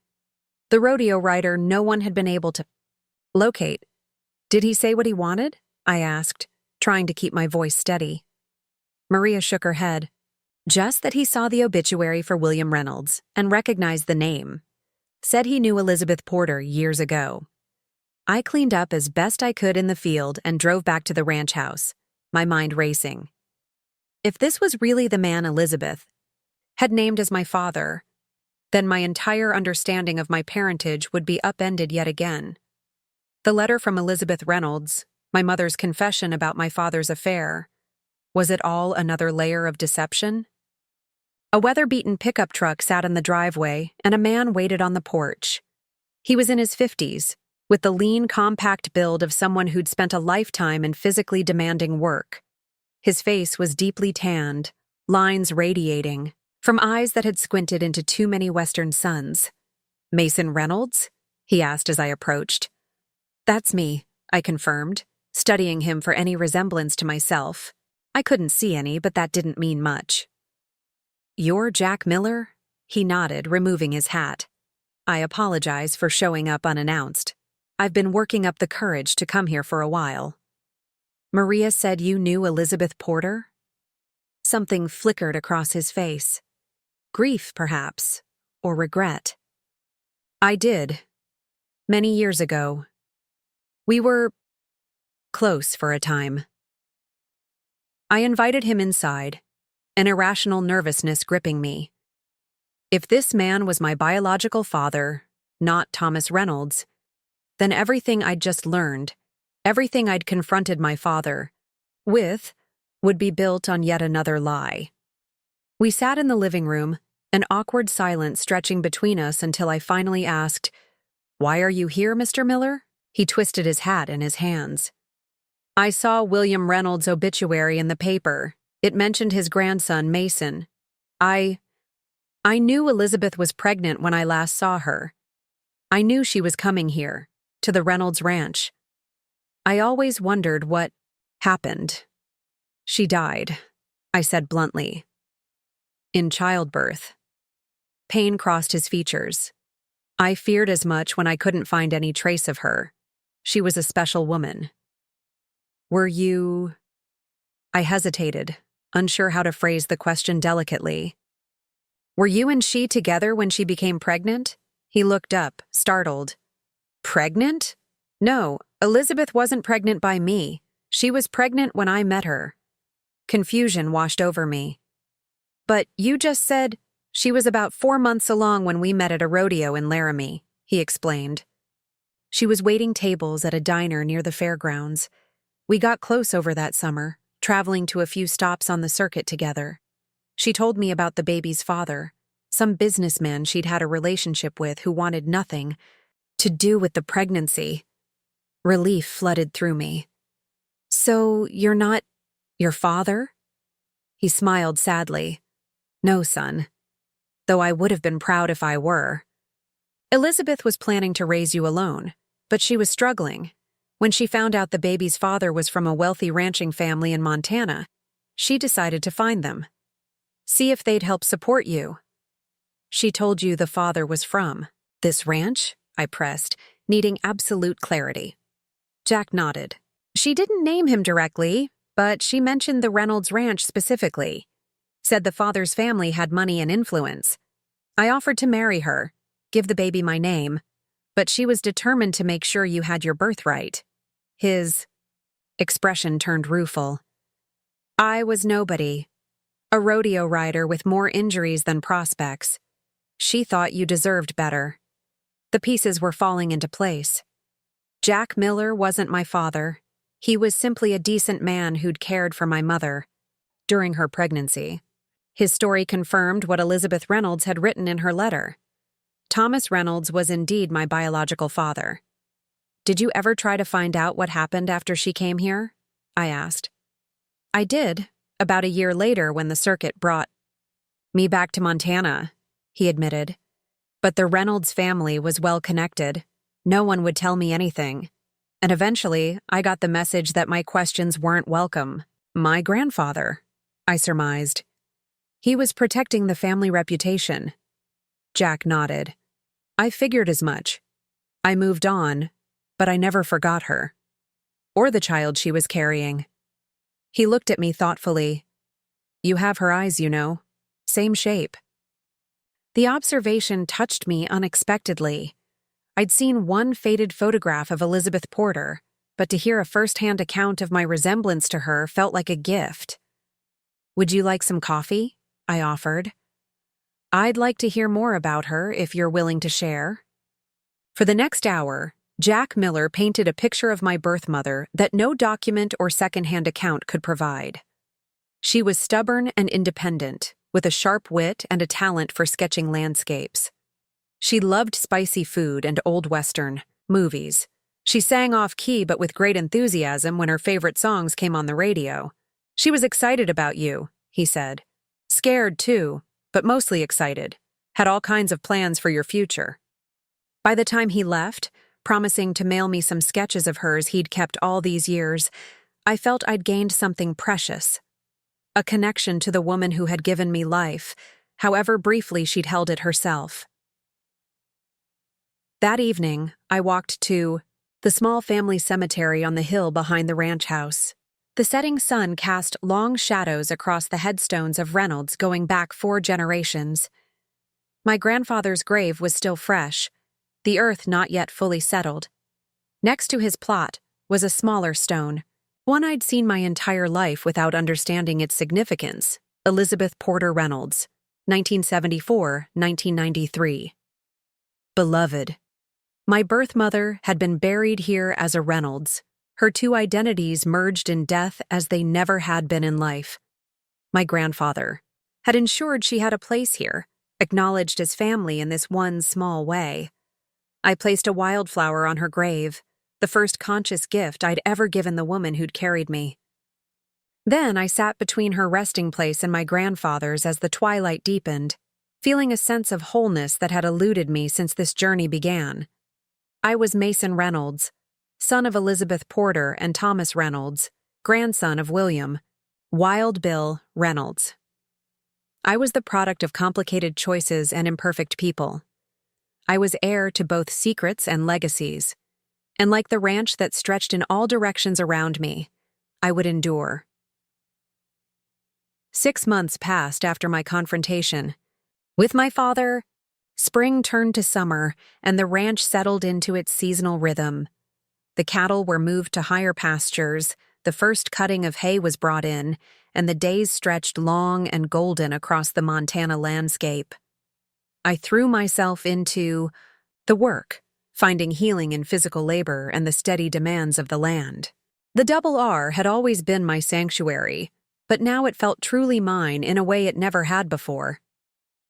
The rodeo rider no one had been able to locate. "Did he say what he wanted?" I asked, trying to keep my voice steady. Maria shook her head. "Just that he saw the obituary for William Reynolds and recognized the name. Said he knew Elizabeth Porter years ago." I cleaned up as best I could in the field and drove back to the ranch house, my mind racing. If this was really the man Elizabeth had named as my father, then my entire understanding of my parentage would be upended yet again. The letter from Elizabeth Reynolds, my mother's confession about my father's affair, was it all another layer of deception? A weather-beaten pickup truck sat in the driveway, and a man waited on the porch. He was in his 50s, with the lean, compact build of someone who'd spent a lifetime in physically demanding work. His face was deeply tanned, lines radiating, from eyes that had squinted into too many Western suns. "Mason Reynolds?" he asked as I approached. "That's me," I confirmed, studying him for any resemblance to myself. I couldn't see any, but that didn't mean much. "You're Jack Miller?" He nodded, removing his hat. "I apologize for showing up unannounced. I've been working up the courage to come here for a while." "Maria said you knew Elizabeth Porter?" Something flickered across his face. Grief, perhaps, or regret. "I did. Many years ago. We were close for a time." I invited him inside, an irrational nervousness gripping me. If this man was my biological father, not Thomas Reynolds, then everything I'd just learned, everything I'd confronted my father with, would be built on yet another lie. We sat in the living room, an awkward silence stretching between us until I finally asked, "Why are you here, Mr. Miller?" He twisted his hat in his hands. "I saw William Reynolds' obituary in the paper. It mentioned his grandson, Mason. I knew Elizabeth was pregnant when I last saw her. I knew she was coming here, to the Reynolds Ranch. I always wondered what happened." "She died," I said bluntly. "In childbirth." Pain crossed his features. "I feared as much when I couldn't find any trace of her. She was a special woman." "Were you—" I hesitated, unsure how to phrase the question delicately. "Were you and she together when she became pregnant?" He looked up, startled. "Pregnant? No, Elizabeth wasn't pregnant by me. She was pregnant when I met her." Confusion washed over me. "But you just said—" "She was about 4 months along when we met at a rodeo in Laramie," he explained. "She was waiting tables at a diner near the fairgrounds. We got close over that summer, traveling to a few stops on the circuit together. She told me about the baby's father, some businessman she'd had a relationship with who wanted nothing to do with the pregnancy." Relief flooded through me. "So you're not your father?" He smiled sadly. "No, son. Though I would have been proud if I were. Elizabeth was planning to raise you alone, but she was struggling. When she found out the baby's father was from a wealthy ranching family in Montana, she decided to find them. See if they'd help support you." "She told you the father was from this ranch?" I pressed, needing absolute clarity. Jack nodded. "She didn't name him directly, but she mentioned the Reynolds Ranch specifically. Said the father's family had money and influence. I offered to marry her, give the baby my name, but she was determined to make sure you had your birthright." His expression turned rueful. "I was nobody. A rodeo rider with more injuries than prospects. She thought you deserved better. The pieces were falling into place." Jack Miller wasn't my father. He was simply a decent man who'd cared for my mother during her pregnancy. His story confirmed what Elizabeth Reynolds had written in her letter. Thomas Reynolds was indeed my biological father. Did you ever try to find out what happened after she came here? I asked. I did, about a year later when the circuit brought me back to Montana, he admitted. But the Reynolds family was well connected. No one would tell me anything. And eventually, I got the message that my questions weren't welcome. My grandfather, I surmised. He was protecting the family reputation. Jack nodded. I figured as much. I moved on, but I never forgot her. Or the child she was carrying. He looked at me thoughtfully. You have her eyes, you know. Same shape. The observation touched me unexpectedly. I'd seen one faded photograph of Elizabeth Porter, but to hear a first-hand account of my resemblance to her felt like a gift. Would you like some coffee? I offered. I'd like to hear more about her if you're willing to share. For the next hour, Jack Miller painted a picture of my birth mother that no document or second-hand account could provide. She was stubborn and independent, with a sharp wit and a talent for sketching landscapes. She loved spicy food and old Western movies. She sang off-key but with great enthusiasm when her favorite songs came on the radio. She was excited about you, he said. Scared, too, but mostly excited. Had all kinds of plans for your future. By the time he left, promising to mail me some sketches of hers he'd kept all these years, I felt I'd gained something precious. A connection to the woman who had given me life, however briefly she'd held it herself. That evening, I walked to the small family cemetery on the hill behind the ranch house. The setting sun cast long shadows across the headstones of Reynolds going back 4 generations. My grandfather's grave was still fresh, the earth not yet fully settled. Next to his plot was a smaller stone, one I'd seen my entire life without understanding its significance. Elizabeth Porter Reynolds, 1974-1993. Beloved. My birth mother had been buried here as a Reynolds, her 2 identities merged in death as they never had been in life. My grandfather had ensured she had a place here, acknowledged as family in this one small way. I placed a wildflower on her grave, the first conscious gift I'd ever given the woman who'd carried me. Then I sat between her resting place and my grandfather's as the twilight deepened, feeling a sense of wholeness that had eluded me since this journey began. I was Mason Reynolds, son of Elizabeth Porter and Thomas Reynolds, grandson of William, Wild Bill Reynolds. I was the product of complicated choices and imperfect people. I was heir to both secrets and legacies, and like the ranch that stretched in all directions around me, I would endure. 6 months passed after my confrontation. With my father, spring turned to summer, and the ranch settled into its seasonal rhythm. The cattle were moved to higher pastures, the first cutting of hay was brought in, and the days stretched long and golden across the Montana landscape. I threw myself into the work, finding healing in physical labor and the steady demands of the land. The Double R had always been my sanctuary, but now it felt truly mine in a way it never had before.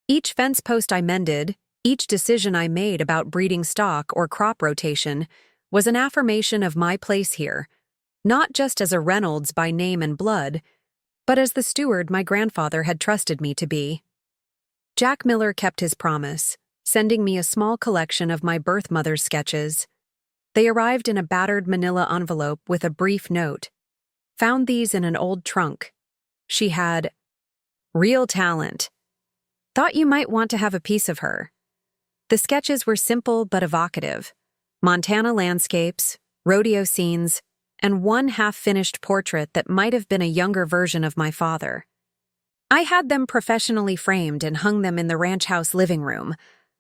Each fence post I mended, each decision I made about breeding stock or crop rotation, was an affirmation of my place here, not just as a Reynolds by name and blood, but as the steward my grandfather had trusted me to be. Jack Miller kept his promise, sending me a small collection of my birth mother's sketches. They arrived in a battered manila envelope with a brief note. Found these in an old trunk. She had real talent. Thought you might want to have a piece of her. The sketches were simple but evocative. Montana landscapes, rodeo scenes, and one half-finished portrait that might have been a younger version of my father. I had them professionally framed and hung them in the ranch house living room,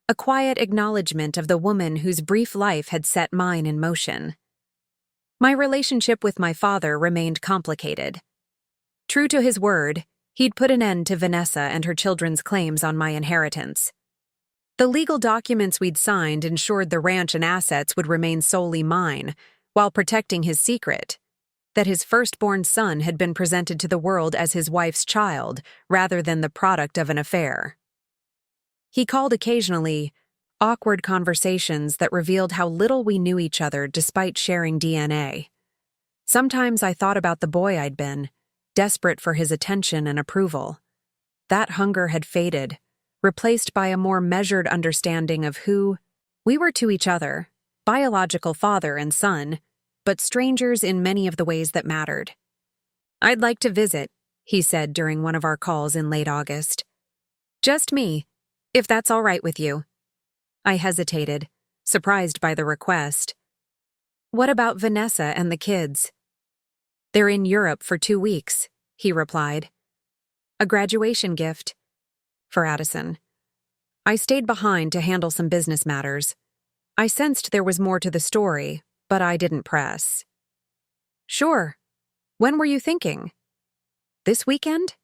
a quiet acknowledgement of the woman whose brief life had set mine in motion. My relationship with my father remained complicated. True to his word, he'd put an end to Vanessa and her children's claims on my inheritance. The legal documents we'd signed ensured the ranch and assets would remain solely mine, while protecting his secret, that his firstborn son had been presented to the world as his wife's child rather than the product of an affair. He called occasionally, awkward conversations that revealed how little we knew each other despite sharing DNA. Sometimes I thought about the boy I'd been, desperate for his attention and approval. That hunger had faded, replaced by a more measured understanding of who we were to each other, biological father and son, but strangers in many of the ways that mattered. "I'd like to visit," he said during one of our calls in late August. "Just me, if that's all right with you." I hesitated, surprised by the request. "What about Vanessa and the kids?" "They're in Europe for 2 weeks," he replied. "A graduation gift for Addison." I stayed behind to handle some business matters. I sensed there was more to the story, but I didn't press. "Sure. When were you thinking? This weekend?"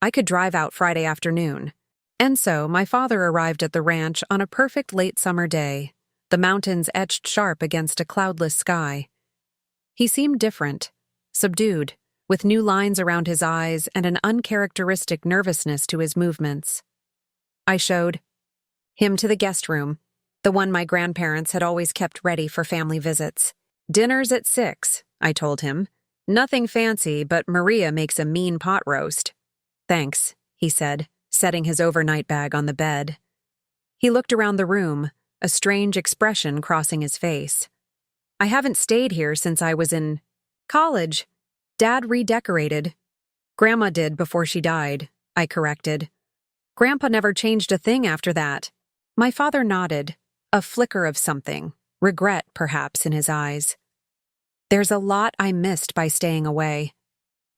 I could drive out Friday afternoon. And so my father arrived at the ranch on a perfect late summer day, the mountains etched sharp against a cloudless sky. He seemed different, subdued, with new lines around his eyes and an uncharacteristic nervousness to his movements. I showed him to the guest room, the one my grandparents had always kept ready for family visits. "Dinner's at 6, I told him. "Nothing fancy, but Maria makes a mean pot roast." "Thanks," he said, setting his overnight bag on the bed. He looked around the room, a strange expression crossing his face. "I haven't stayed here since I was in college. Dad redecorated." "Grandma did before she died," I corrected. "Grandpa never changed a thing after that." My father nodded, a flicker of something, regret perhaps in his eyes. "There's a lot I missed by staying away."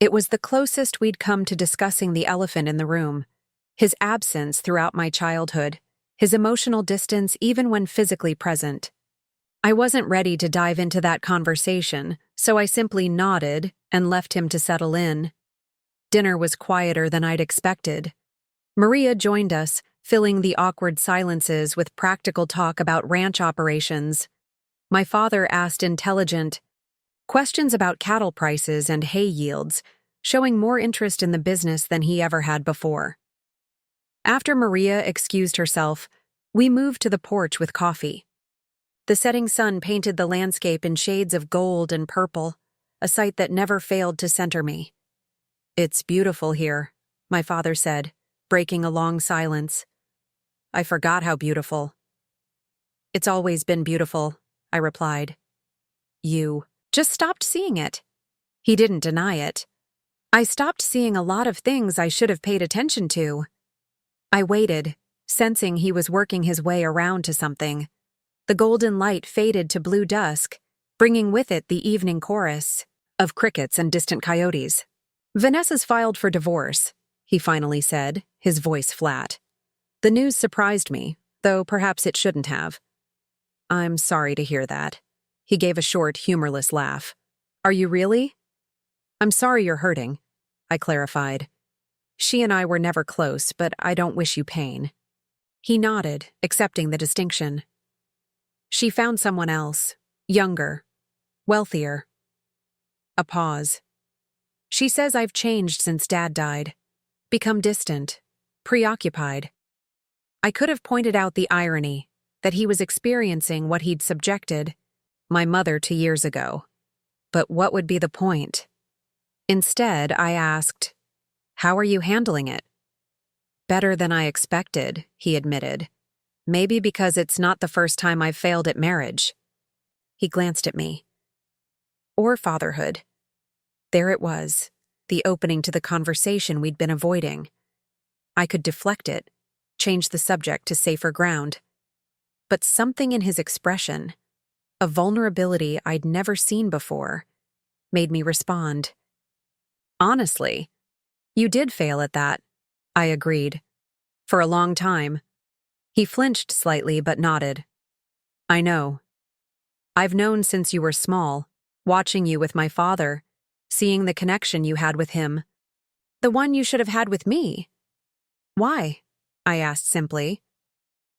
It was the closest we'd come to discussing the elephant in the room, his absence throughout my childhood, his emotional distance even when physically present. I wasn't ready to dive into that conversation, so I simply nodded and left him to settle in. Dinner was quieter than I'd expected. Maria joined us, filling the awkward silences with practical talk about ranch operations. My father asked intelligent questions about cattle prices and hay yields, showing more interest in the business than he ever had before. After Maria excused herself, we moved to the porch with coffee. The setting sun painted the landscape in shades of gold and purple, a sight that never failed to center me. "It's beautiful here," my father said, breaking a long silence. "I forgot how beautiful." "It's always been beautiful," I replied. "You just stopped seeing it." He didn't deny it. "I stopped seeing a lot of things I should have paid attention to." I waited, sensing he was working his way around to something. The golden light faded to blue dusk, bringing with it the evening chorus of crickets and distant coyotes. "Vanessa's filed for divorce," he finally said, his voice flat. The news surprised me, though perhaps it shouldn't have. "I'm sorry to hear that." He gave a short, humorless laugh. "Are you really?" "I'm sorry you're hurting," I clarified. "She and I were never close, but I don't wish you pain." He nodded, accepting the distinction. "She found someone else, younger, wealthier." A pause. "She says I've changed since Dad died, become distant, preoccupied." I could have pointed out the irony, that he was experiencing what he'd subjected my mother to years ago. But what would be the point? Instead, I asked, "How are you handling it?" "Better than I expected," he admitted. "Maybe because it's not the first time I've failed at marriage." He glanced at me. Or fatherhood. There it was, the opening to the conversation we'd been avoiding. I could deflect it, change the subject to safer ground. But something in his expression, a vulnerability I'd never seen before, made me respond. "Honestly, you did fail at that," I agreed. "For a long time." He flinched slightly but nodded. "I know. I've known since you were small, watching you with my father, seeing the connection you had with him. The one you should have had with me." "Why?" I asked simply.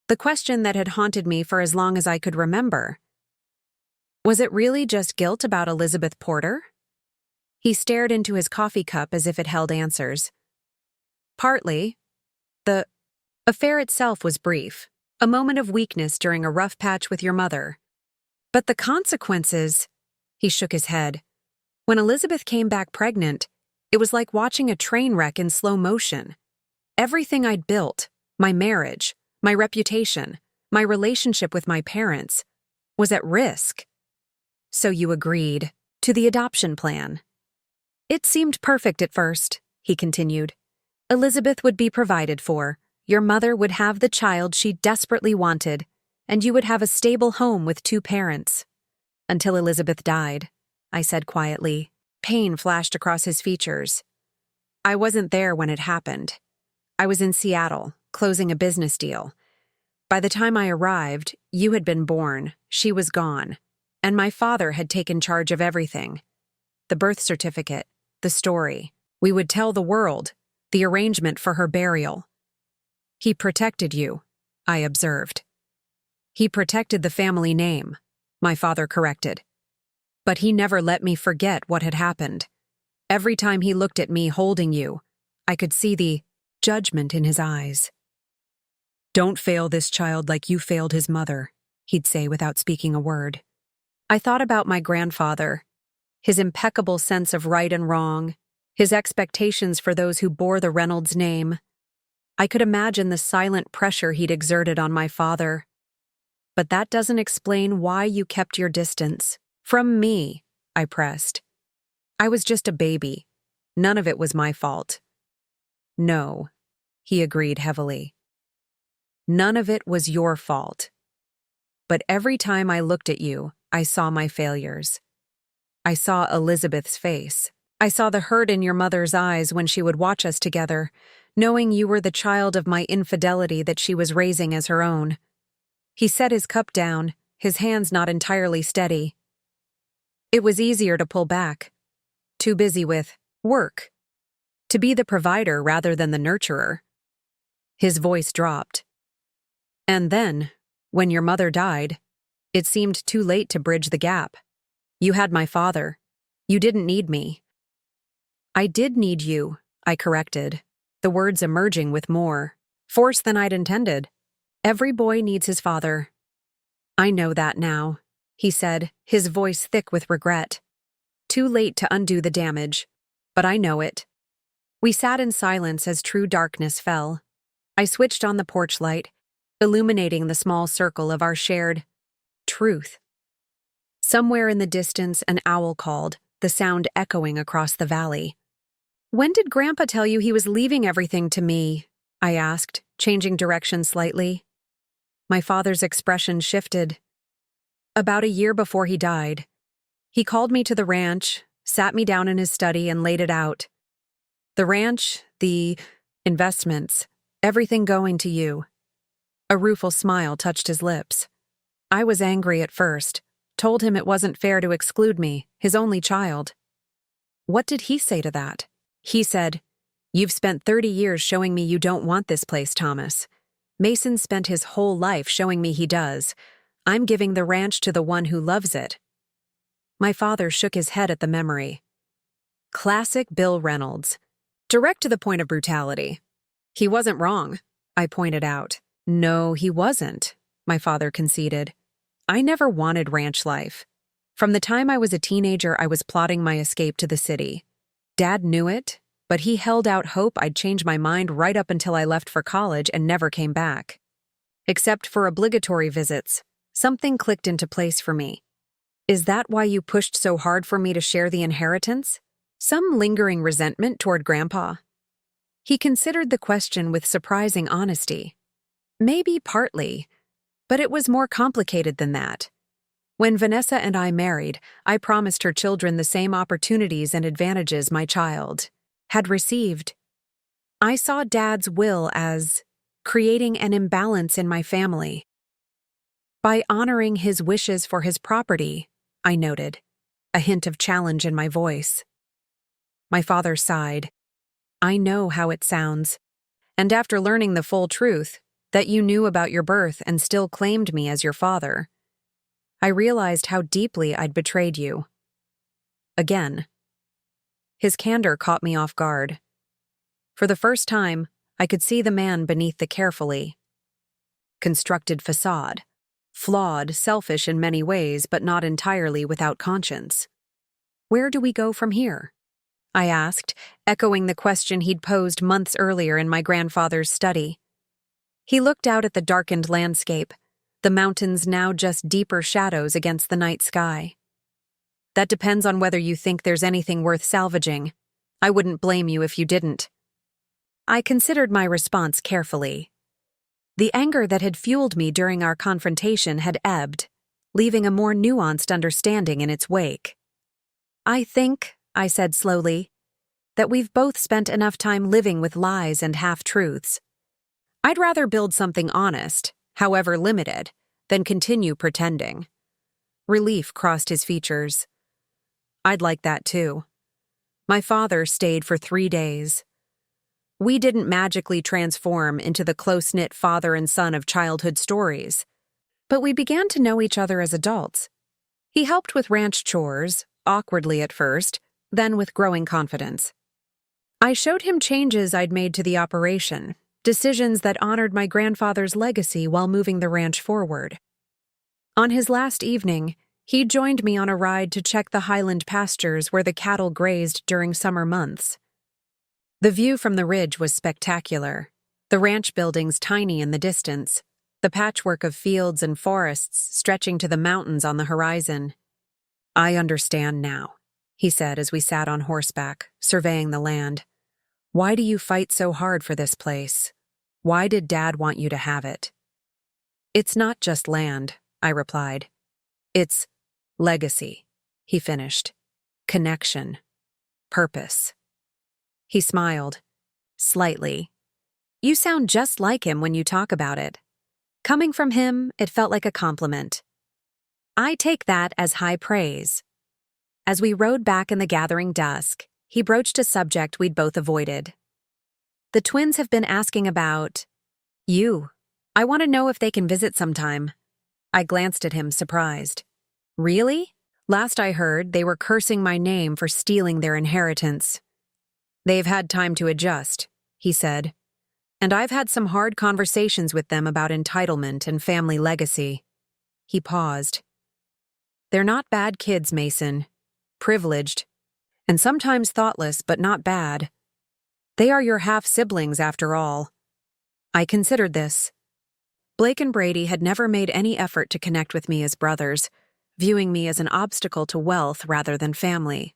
The question that had haunted me for as long as I could remember. Was it really just guilt about Elizabeth Porter? He stared into his coffee cup as if it held answers. Partly. The affair itself was brief, a moment of weakness during a rough patch with your mother. But the consequences, he shook his head. When Elizabeth came back pregnant, it was like watching a train wreck in slow motion. Everything I'd built, my marriage, my reputation, my relationship with my parents, was at risk. So you agreed to the adoption plan. It seemed perfect at first, he continued. Elizabeth would be provided for, your mother would have the child she desperately wanted, and you would have a stable home with 2 parents. Until Elizabeth died, I said quietly. Pain flashed across his features. I wasn't there when it happened. I was in Seattle, closing a business deal. By the time I arrived, you had been born, she was gone, and my father had taken charge of everything. The birth certificate, the story. We would tell the world, the arrangement for her burial. He protected you, I observed. He protected the family name, my father corrected. But he never let me forget what had happened. Every time he looked at me holding you, I could see the judgment in his eyes. Don't fail this child like you failed his mother, he'd say without speaking a word. I thought about my grandfather, his impeccable sense of right and wrong, his expectations for those who bore the Reynolds name. I could imagine the silent pressure he'd exerted on my father. But that doesn't explain why you kept your distance. From me, I pressed. I was just a baby. None of it was my fault. No, he agreed heavily. None of it was your fault. But every time I looked at you, I saw my failures. I saw Elizabeth's face. I saw the hurt in your mother's eyes when she would watch us together, knowing you were the child of my infidelity that she was raising as her own. He set his cup down, his hands not entirely steady. It was easier to pull back. Too busy with work. To be the provider rather than the nurturer. His voice dropped. And then, when your mother died, it seemed too late to bridge the gap. You had my father. You didn't need me. I did need you, I corrected, the words emerging with more force than I'd intended. Every boy needs his father. I know that now, he said, his voice thick with regret. Too late to undo the damage, but I know it. We sat in silence as true darkness fell. I switched on the porch light, illuminating the small circle of our shared truth. Somewhere in the distance, an owl called, the sound echoing across the valley. When did Grandpa tell you he was leaving everything to me? I asked, changing direction slightly. My father's expression shifted. About a year before he died. He called me to the ranch, sat me down in his study and laid it out. The ranch, the investments, everything going to you. A rueful smile touched his lips. I was angry at first, told him it wasn't fair to exclude me, his only child. What did he say to that? He said, "You've spent 30 years showing me you don't want this place, Thomas. Mason spent his whole life showing me he does. I'm giving the ranch to the one who loves it." My father shook his head at the memory. Classic Bill Reynolds. Direct to the point of brutality. He wasn't wrong, I pointed out. No, he wasn't, my father conceded. I never wanted ranch life. From the time I was a teenager, I was plotting my escape to the city. Dad knew it, but he held out hope I'd change my mind right up until I left for college and never came back. Except for obligatory visits, something clicked into place for me. Is that why you pushed so hard for me to share the inheritance? Some lingering resentment toward Grandpa? He considered the question with surprising honesty. Maybe partly, but it was more complicated than that. When Vanessa and I married, I promised her children the same opportunities and advantages my child had received. I saw Dad's will as creating an imbalance in my family. By honoring his wishes for his property, I noted, a hint of challenge in my voice. My father sighed. I know how it sounds. And after learning the full truth, that you knew about your birth and still claimed me as your father. I realized how deeply I'd betrayed you. Again. His candor caught me off guard. For the first time, I could see the man beneath the carefully constructed facade, flawed, selfish in many ways, but not entirely without conscience. Where do we go from here? I asked, echoing the question he'd posed months earlier in my grandfather's study. He looked out at the darkened landscape, the mountains now just deeper shadows against the night sky. That depends on whether you think there's anything worth salvaging. I wouldn't blame you if you didn't. I considered my response carefully. The anger that had fueled me during our confrontation had ebbed, leaving a more nuanced understanding in its wake. I think, I said slowly, that we've both spent enough time living with lies and half-truths. I'd rather build something honest, however limited, than continue pretending. Relief crossed his features. I'd like that too. My father stayed for 3 days. We didn't magically transform into the close-knit father and son of childhood stories, but we began to know each other as adults. He helped with ranch chores, awkwardly at first, then with growing confidence. I showed him changes I'd made to the operation, decisions that honored my grandfather's legacy while moving the ranch forward. On his last evening, he joined me on a ride to check the highland pastures where the cattle grazed during summer months. The view from the ridge was spectacular, the ranch buildings tiny in the distance, the patchwork of fields and forests stretching to the mountains on the horizon. I understand now, he said as we sat on horseback, surveying the land. Why do you fight so hard for this place? Why did Dad want you to have it? It's not just land, I replied. It's legacy, he finished. Connection. Purpose. He smiled. Slightly. You sound just like him when you talk about it. Coming from him, it felt like a compliment. I take that as high praise. As we rode back in the gathering dusk, he broached a subject we'd both avoided. The twins have been asking about you. I want to know if they can visit sometime. I glanced at him, surprised. Really? Last I heard, they were cursing my name for stealing their inheritance. They've had time to adjust, he said, and I've had some hard conversations with them about entitlement and family legacy. He paused. They're not bad kids, Mason. Privileged. And sometimes thoughtless, but not bad. They are your half-siblings, after all. I considered this. Blake and Brady had never made any effort to connect with me as brothers, viewing me as an obstacle to wealth rather than family.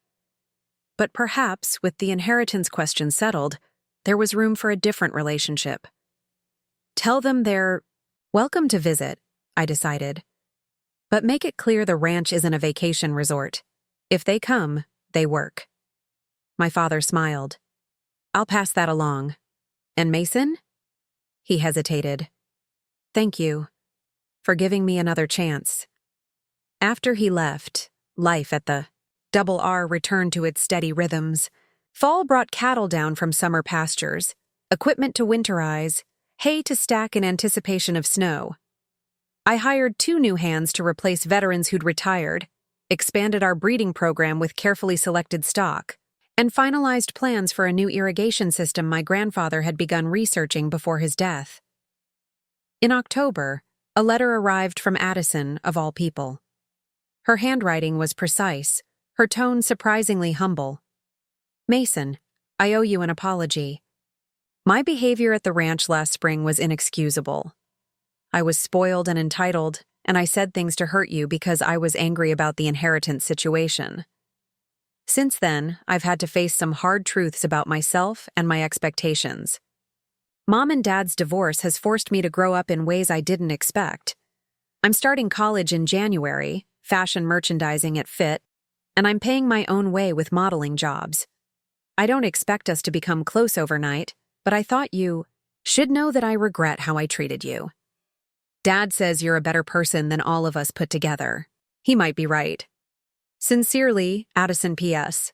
But perhaps, with the inheritance question settled, there was room for a different relationship. Tell them they're welcome to visit, I decided. But make it clear the ranch isn't a vacation resort. If they come, they work. My father smiled. I'll pass that along. And Mason? He hesitated. Thank you for giving me another chance. After he left, life at the R returned to its steady rhythms. Fall brought cattle down from summer pastures, equipment to winterize, hay to stack in anticipation of snow. I hired 2 new hands to replace veterans who'd retired, expanded our breeding program with carefully selected stock, and finalized plans for a new irrigation system my grandfather had begun researching before his death. In October, a letter arrived from Addison, of all people. Her handwriting was precise, her tone surprisingly humble. Mason, I owe you an apology. My behavior at the ranch last spring was inexcusable. I was spoiled and entitled, and I said things to hurt you because I was angry about the inheritance situation. Since then, I've had to face some hard truths about myself and my expectations. Mom and Dad's divorce has forced me to grow up in ways I didn't expect. I'm starting college in January, fashion merchandising at Fit, and I'm paying my own way with modeling jobs. I don't expect us to become close overnight, but I thought you should know that I regret how I treated you. Dad says you're a better person than all of us put together. He might be right. Sincerely, Addison P.S.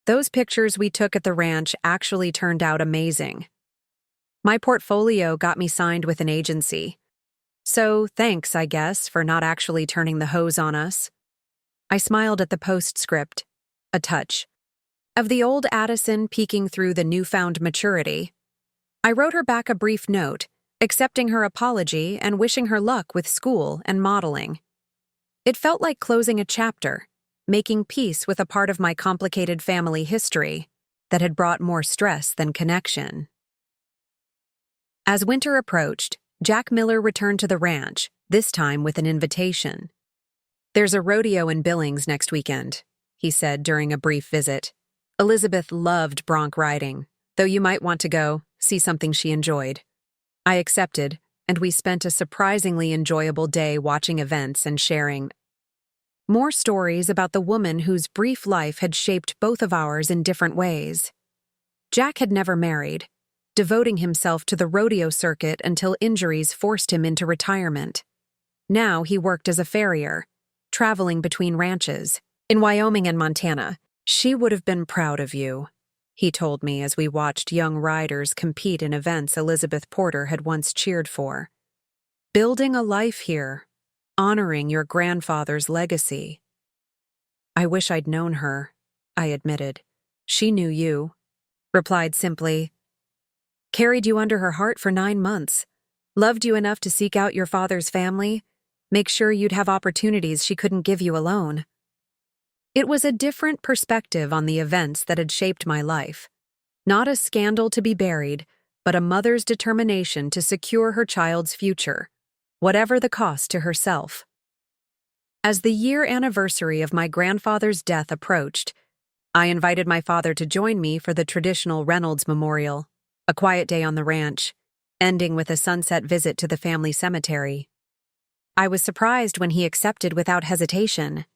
Those pictures we took at the ranch actually turned out amazing. My portfolio got me signed with an agency. So thanks, I guess, for not actually turning the hose on us. I smiled at the postscript, a touch of the old Addison peeking through the newfound maturity. I wrote her back a brief note, accepting her apology and wishing her luck with school and modeling. It felt like closing a chapter, making peace with a part of my complicated family history that had brought more stress than connection. As winter approached, Jack Miller returned to the ranch, this time with an invitation. "There's a rodeo in Billings next weekend," he said during a brief visit. "Elizabeth loved bronc riding, though you might want to go see something she enjoyed." I accepted, and we spent a surprisingly enjoyable day watching events and sharing more stories about the woman whose brief life had shaped both of ours in different ways. Jack had never married, devoting himself to the rodeo circuit until injuries forced him into retirement. Now he worked as a farrier, traveling between ranches. "In Wyoming and Montana, she would have been proud of you," he told me as we watched young riders compete in events Elizabeth Porter had once cheered for. "Building a life here, honoring your grandfather's legacy." "I wish I'd known her," I admitted. "She knew you," replied simply. "Carried you under her heart for 9 months, loved you enough to seek out your father's family, make sure you'd have opportunities she couldn't give you alone." It was a different perspective on the events that had shaped my life. Not a scandal to be buried, but a mother's determination to secure her child's future, whatever the cost to herself. As the year anniversary of my grandfather's death approached, I invited my father to join me for the traditional Reynolds Memorial, a quiet day on the ranch, ending with a sunset visit to the family cemetery. I was surprised when he accepted without hesitation.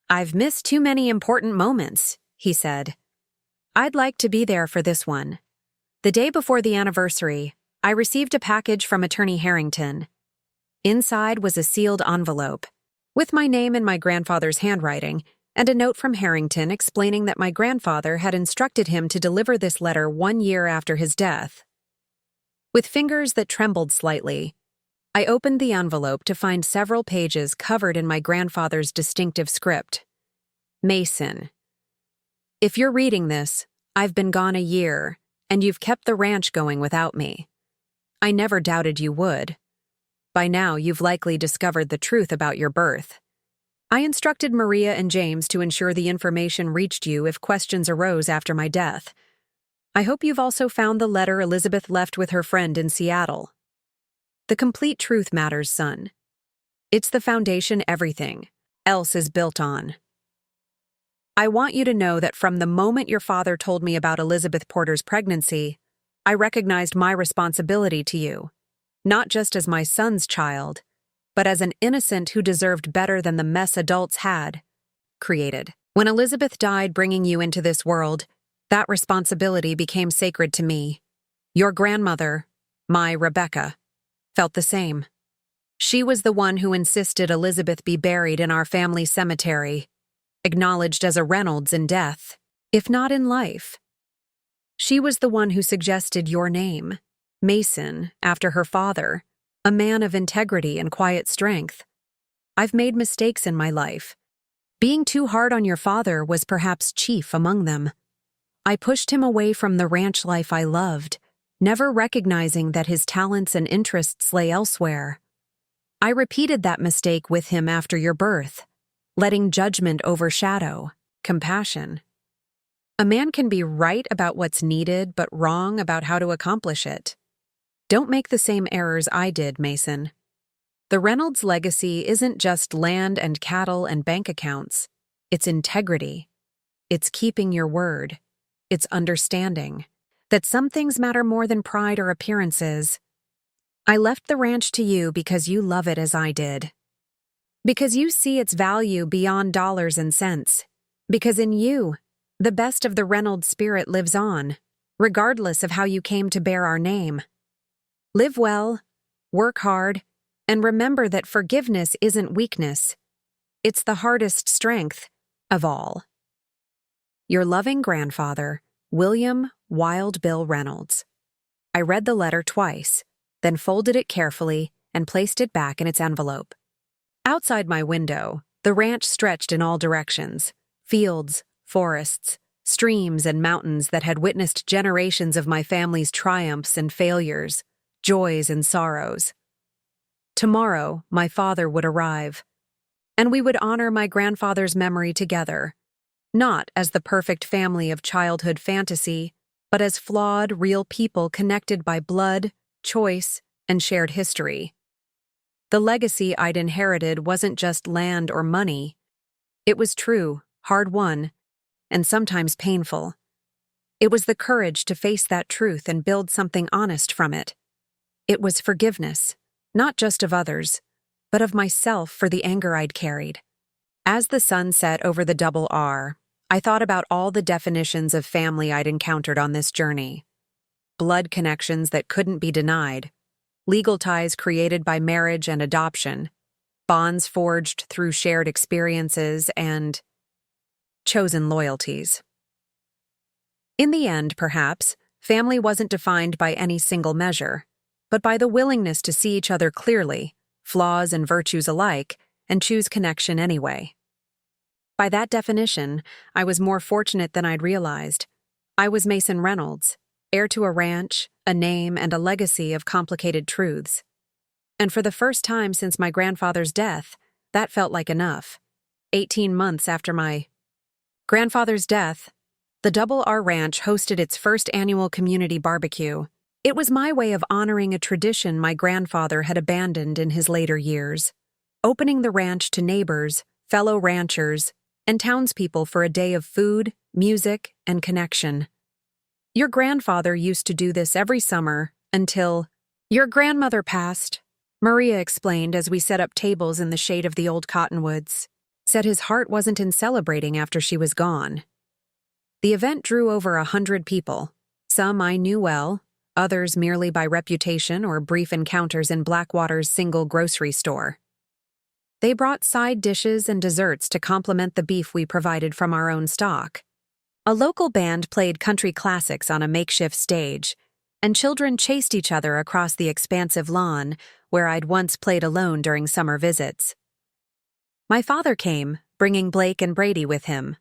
"I've missed too many important moments," he said. "I'd like to be there for this one." The day before the anniversary, I received a package from Attorney Harrington. Inside was a sealed envelope, with my name in my grandfather's handwriting, and a note from Harrington explaining that my grandfather had instructed him to deliver this letter 1 year after his death. With fingers that trembled slightly, I opened the envelope to find several pages covered in my grandfather's distinctive script. "Mason, if you're reading this, I've been gone a year, and you've kept the ranch going without me. I never doubted you would. By now, you've likely discovered the truth about your birth. I instructed Maria and James to ensure the information reached you if questions arose after my death. I hope you've also found the letter Elizabeth left with her friend in Seattle. The complete truth matters, son. It's the foundation everything else is built on. I want you to know that from the moment your father told me about Elizabeth Porter's pregnancy, I recognized my responsibility to you, not just as my son's child, but as an innocent who deserved better than the mess adults had created. When Elizabeth died bringing you into this world, that responsibility became sacred to me. Your grandmother, my Rebecca, felt the same. She was the one who insisted Elizabeth be buried in our family cemetery, acknowledged as a Reynolds in death, if not in life. She was the one who suggested your name, Mason, after her father, a man of integrity and quiet strength. I've made mistakes in my life. Being too hard on your father was perhaps chief among them. I pushed him away from the ranch life I loved, never recognizing that his talents and interests lay elsewhere. I repeated that mistake with him after your birth, letting judgment overshadow compassion. A man can be right about what's needed but wrong about how to accomplish it. Don't make the same errors I did, Mason. The Reynolds legacy isn't just land and cattle and bank accounts. It's integrity. It's keeping your word. It's understanding that some things matter more than pride or appearances. I left the ranch to you because you love it as I did. Because you see its value beyond dollars and cents. Because in you, the best of the Reynolds spirit lives on, regardless of how you came to bear our name. Live well, work hard, and remember that forgiveness isn't weakness. It's the hardest strength of all. Your loving grandfather, William Wild Bill Reynolds. I read the letter twice, then folded it carefully and placed it back in its envelope. Outside my window, the ranch stretched in all directions: fields, forests, streams, and mountains that had witnessed generations of my family's triumphs and failures, joys and sorrows. Tomorrow, my father would arrive, and we would honor my grandfather's memory together, not as the perfect family of childhood fantasy, but as flawed, real people connected by blood, choice, and shared history. The legacy I'd inherited wasn't just land or money. It was true, hard-won, and sometimes painful. It was the courage to face that truth and build something honest from it. It was forgiveness, not just of others, but of myself for the anger I'd carried. As the sun set over the Double R, I thought about all the definitions of family I'd encountered on this journey. Blood connections that couldn't be denied, legal ties created by marriage and adoption, bonds forged through shared experiences, and chosen loyalties. In the end, perhaps, family wasn't defined by any single measure, but by the willingness to see each other clearly, flaws and virtues alike, and choose connection anyway. By that definition, I was more fortunate than I'd realized. I was Mason Reynolds, heir to a ranch, a name, and a legacy of complicated truths. And for the first time since my grandfather's death, that felt like enough. 18 months after my grandfather's death, the Double R Ranch hosted its first annual community barbecue. It was my way of honoring a tradition my grandfather had abandoned in his later years, opening the ranch to neighbors, fellow ranchers, and townspeople for a day of food, music, and connection. Your grandfather used to do this every summer until your grandmother passed, Maria explained as we set up tables in the shade of the old cottonwoods. Said his heart wasn't in celebrating after she was gone. The event drew over 100 people. Some I knew well, others merely by reputation or brief encounters in Blackwater's single grocery store. They brought side dishes and desserts to complement the beef we provided from our own stock. A local band played country classics on a makeshift stage, and children chased each other across the expansive lawn where I'd once played alone during summer visits. My father came, bringing Blake and Brady with him.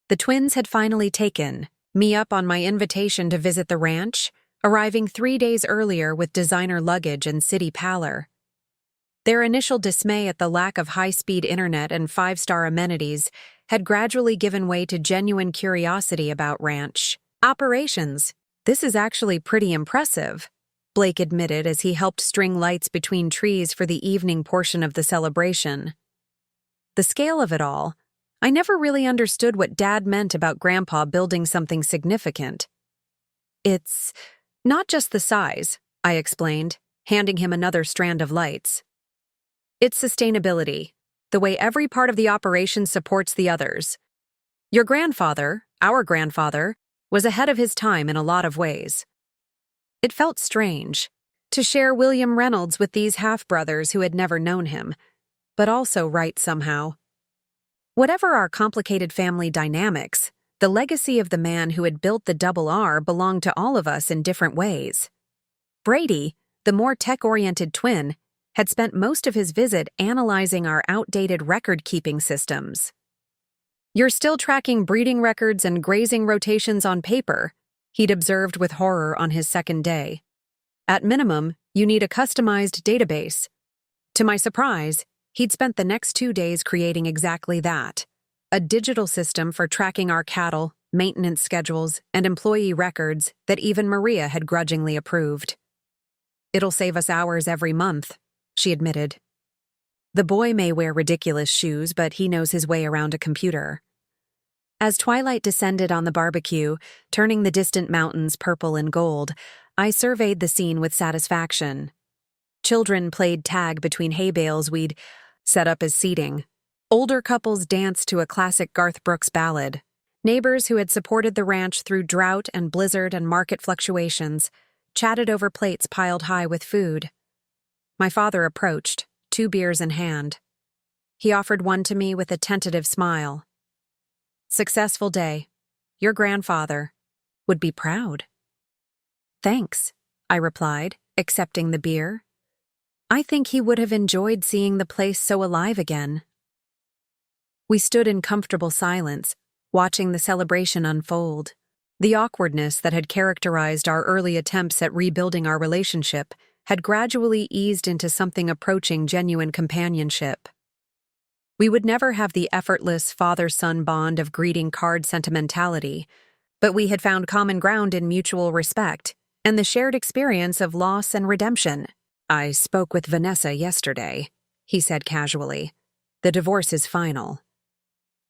The twins had finally taken me up on my invitation to visit the ranch, arriving 3 days earlier with designer luggage and city pallor. Their initial dismay at the lack of high-speed internet and 5-star amenities had gradually given way to genuine curiosity about ranch operations. "This is actually pretty impressive," Blake admitted as he helped string lights between trees for the evening portion of the celebration. The scale of it all, I never really understood what Dad meant about Grandpa building something significant. "It's not just the size," I explained, handing him another strand of lights. "It's sustainability, the way every part of the operation supports the others. Your grandfather, our grandfather, was ahead of his time in a lot of ways." It felt strange to share William Reynolds with these half-brothers who had never known him, but also right somehow. Whatever our complicated family dynamics, the legacy of the man who had built the Double R belonged to all of us in different ways. Brady, the more tech-oriented twin, had spent most of his visit analyzing our outdated record-keeping systems. "You're still tracking breeding records and grazing rotations on paper," he'd observed with horror on his second day. "At minimum, you need a customized database." To my surprise, he'd spent the next 2 days creating exactly that, a digital system for tracking our cattle, maintenance schedules, and employee records that even Maria had grudgingly approved. "It'll save us hours every month," she admitted. "The boy may wear ridiculous shoes, but he knows his way around a computer." As twilight descended on the barbecue, turning the distant mountains purple and gold, I surveyed the scene with satisfaction. Children played tag between hay bales we'd set up as seating. Older couples danced to a classic Garth Brooks ballad. Neighbors who had supported the ranch through drought and blizzard and market fluctuations chatted over plates piled high with food. My father approached, 2 beers in hand. He offered one to me with a tentative smile. "Successful day. Your grandfather would be proud." "Thanks," I replied, accepting the beer. I think he would have enjoyed seeing the place so alive again. We stood in comfortable silence, watching the celebration unfold. The awkwardness that had characterized our early attempts at rebuilding our relationship had gradually eased into something approaching genuine companionship. We would never have the effortless father-son bond of greeting card sentimentality, but we had found common ground in mutual respect and the shared experience of loss and redemption. I spoke with Vanessa yesterday, he said casually. The divorce is final.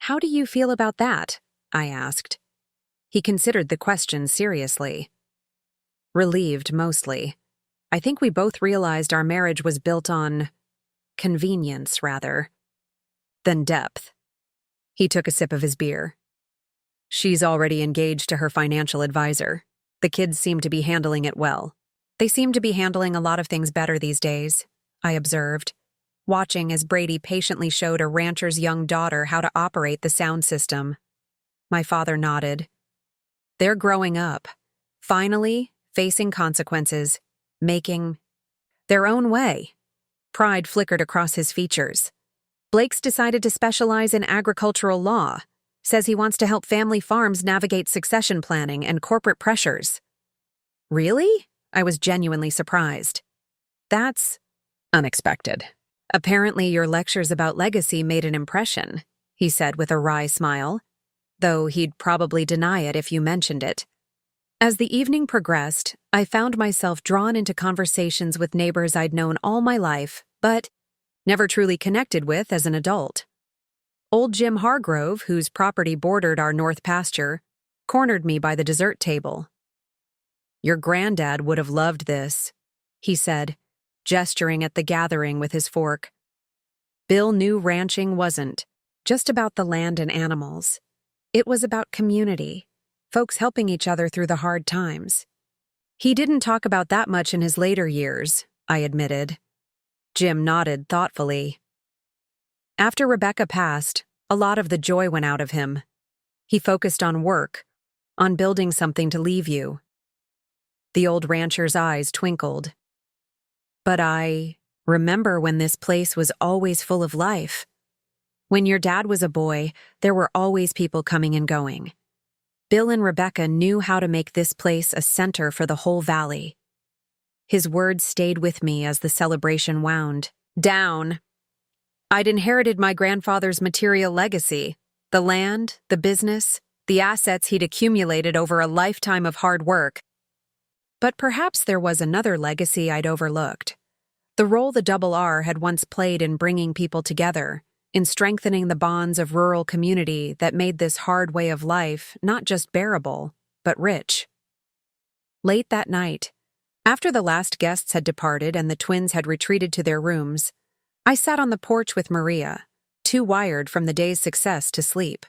How do you feel about that? I asked. He considered the question seriously. Relieved, mostly. I think we both realized our marriage was built on convenience, rather than depth. He took a sip of his beer. She's already engaged to her financial advisor. The kids seem to be handling it well. They seem to be handling a lot of things better these days, I observed, watching as Brady patiently showed a rancher's young daughter how to operate the sound system. My father nodded. They're growing up, finally facing consequences, making their own way. Pride flickered across his features. Blake's decided to specialize in agricultural law, says he wants to help family farms navigate succession planning and corporate pressures. Really? I was genuinely surprised. That's unexpected. Apparently your lectures about legacy made an impression, he said with a wry smile, though he'd probably deny it if you mentioned it. As the evening progressed, I found myself drawn into conversations with neighbors I'd known all my life, but never truly connected with as an adult. Old Jim Hargrove, whose property bordered our north pasture, cornered me by the dessert table. Your granddad would have loved this, he said, gesturing at the gathering with his fork. Bill knew ranching wasn't just about the land and animals. It was about community, folks helping each other through the hard times. He didn't talk about that much in his later years, I admitted. Jim nodded thoughtfully. After Rebecca passed, a lot of the joy went out of him. He focused on work, on building something to leave you. The old rancher's eyes twinkled. But I remember when this place was always full of life. When your dad was a boy, there were always people coming and going. Bill and Rebecca knew how to make this place a center for the whole valley. His words stayed with me as the celebration wound down. I'd inherited my grandfather's material legacy, the land, the business, the assets he'd accumulated over a lifetime of hard work. But perhaps there was another legacy I'd overlooked. The role the Double R had once played in bringing people together, in strengthening the bonds of rural community that made this hard way of life not just bearable, but rich. Late that night, after the last guests had departed and the twins had retreated to their rooms, I sat on the porch with Maria, too wired from the day's success to sleep.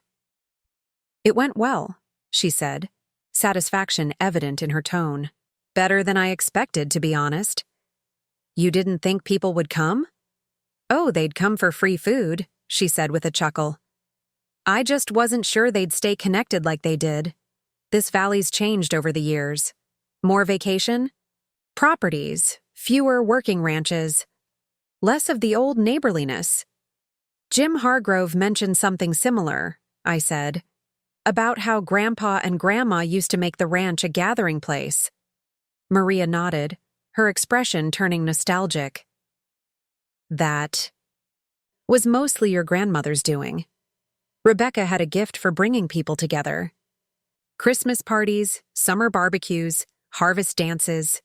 It went well, she said, satisfaction evident in her tone. Better than I expected, to be honest. You didn't think people would come? Oh, they'd come for free food, she said with a chuckle. I just wasn't sure they'd stay connected like they did. This valley's changed over the years. More vacation? Properties, fewer working ranches. Less of the old neighborliness. Jim Hargrove mentioned something similar, I said, about how Grandpa and Grandma used to make the ranch a gathering place. Maria nodded, her expression turning nostalgic. That was mostly your grandmother's doing. Rebecca had a gift for bringing people together. Christmas parties, summer barbecues, harvest dances.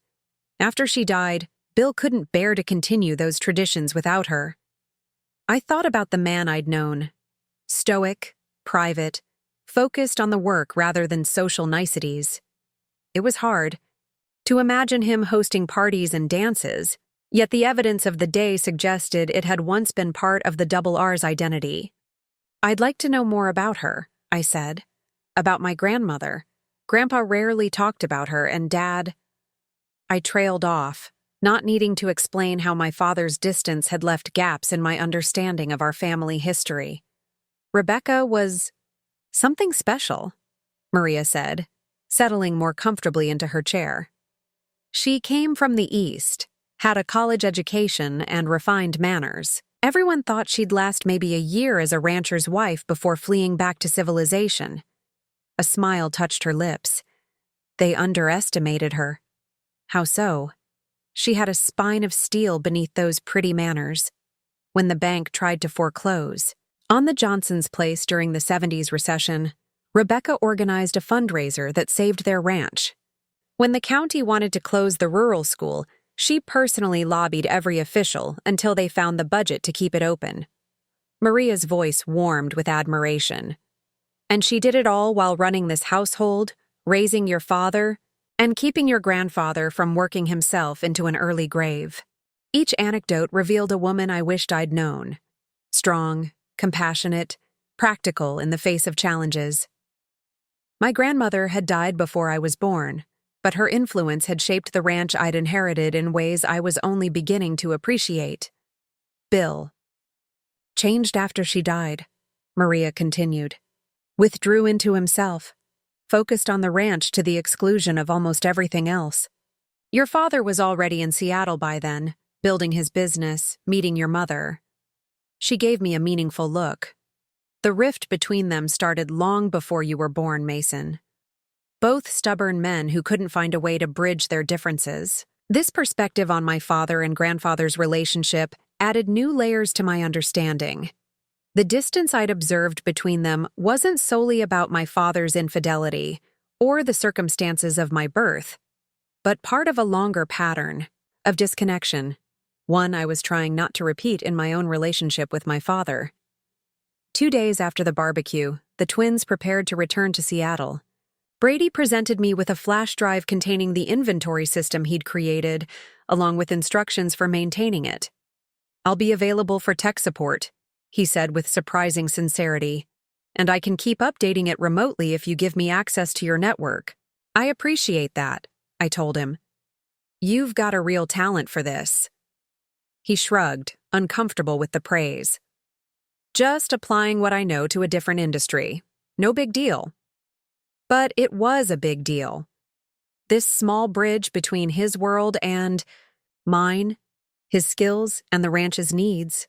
After she died, Bill couldn't bear to continue those traditions without her. I thought about the man I'd known. Stoic, private, focused on the work rather than social niceties. It was hard to imagine him hosting parties and dances, yet the evidence of the day suggested it had once been part of the Double R's identity. I'd like to know more about her, I said. About my grandmother. Grandpa rarely talked about her, and Dad... I trailed off, not needing to explain how my father's distance had left gaps in my understanding of our family history. Rebecca was something special, Maria said, settling more comfortably into her chair. She came from the East, had a college education and refined manners. Everyone thought she'd last maybe a year as a rancher's wife before fleeing back to civilization. A smile touched her lips. They underestimated her. How so? She had a spine of steel beneath those pretty manners. When the bank tried to foreclose, on the Johnsons' place during the 70s recession, Rebecca organized a fundraiser that saved their ranch. When the county wanted to close the rural school, she personally lobbied every official until they found the budget to keep it open. Maria's voice warmed with admiration. And she did it all while running this household, raising your father, and keeping your grandfather from working himself into an early grave. Each anecdote revealed a woman I wished I'd known. Strong, compassionate, practical in the face of challenges. My grandmother had died before I was born, but her influence had shaped the ranch I'd inherited in ways I was only beginning to appreciate. Bill changed after she died, Maria continued. Withdrew into himself, focused on the ranch to the exclusion of almost everything else. Your father was already in Seattle by then, building his business, meeting your mother. She gave me a meaningful look. The rift between them started long before you were born, Mason. Both stubborn men who couldn't find a way to bridge their differences. This perspective on my father and grandfather's relationship added new layers to my understanding. The distance I'd observed between them wasn't solely about my father's infidelity or the circumstances of my birth, but part of a longer pattern of disconnection, one I was trying not to repeat in my own relationship with my father. 2 days after the barbecue, the twins prepared to return to Seattle. Brady presented me with a flash drive containing the inventory system he'd created, along with instructions for maintaining it. I'll be available for tech support, he said with surprising sincerity, and I can keep updating it remotely if you give me access to your network. I appreciate that, I told him. You've got a real talent for this. He shrugged, uncomfortable with the praise. Just applying what I know to a different industry. No big deal. But it was a big deal. This small bridge between his world and mine, his skills and the ranch's needs.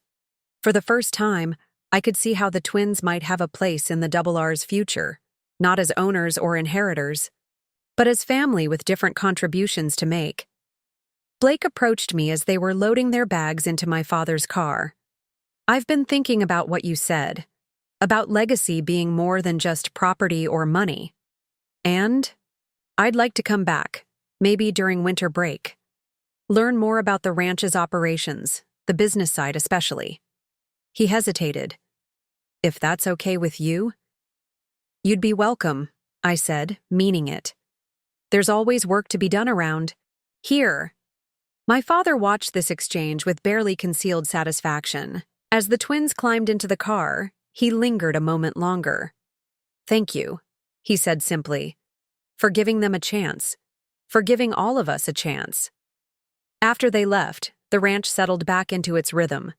For the first time, I could see how the twins might have a place in the Double R's future, not as owners or inheritors, but as family with different contributions to make. Blake approached me as they were loading their bags into my father's car. I've been thinking about what you said, about legacy being more than just property or money. And I'd like to come back, maybe during winter break. Learn more about the ranch's operations, the business side especially. He hesitated. If that's okay with you? You'd be welcome, I said, meaning it. There's always work to be done around here. My father watched this exchange with barely concealed satisfaction. As the twins climbed into the car, he lingered a moment longer. Thank you, he said simply, for giving them a chance, for giving all of us a chance. After they left, the ranch settled back into its rhythm.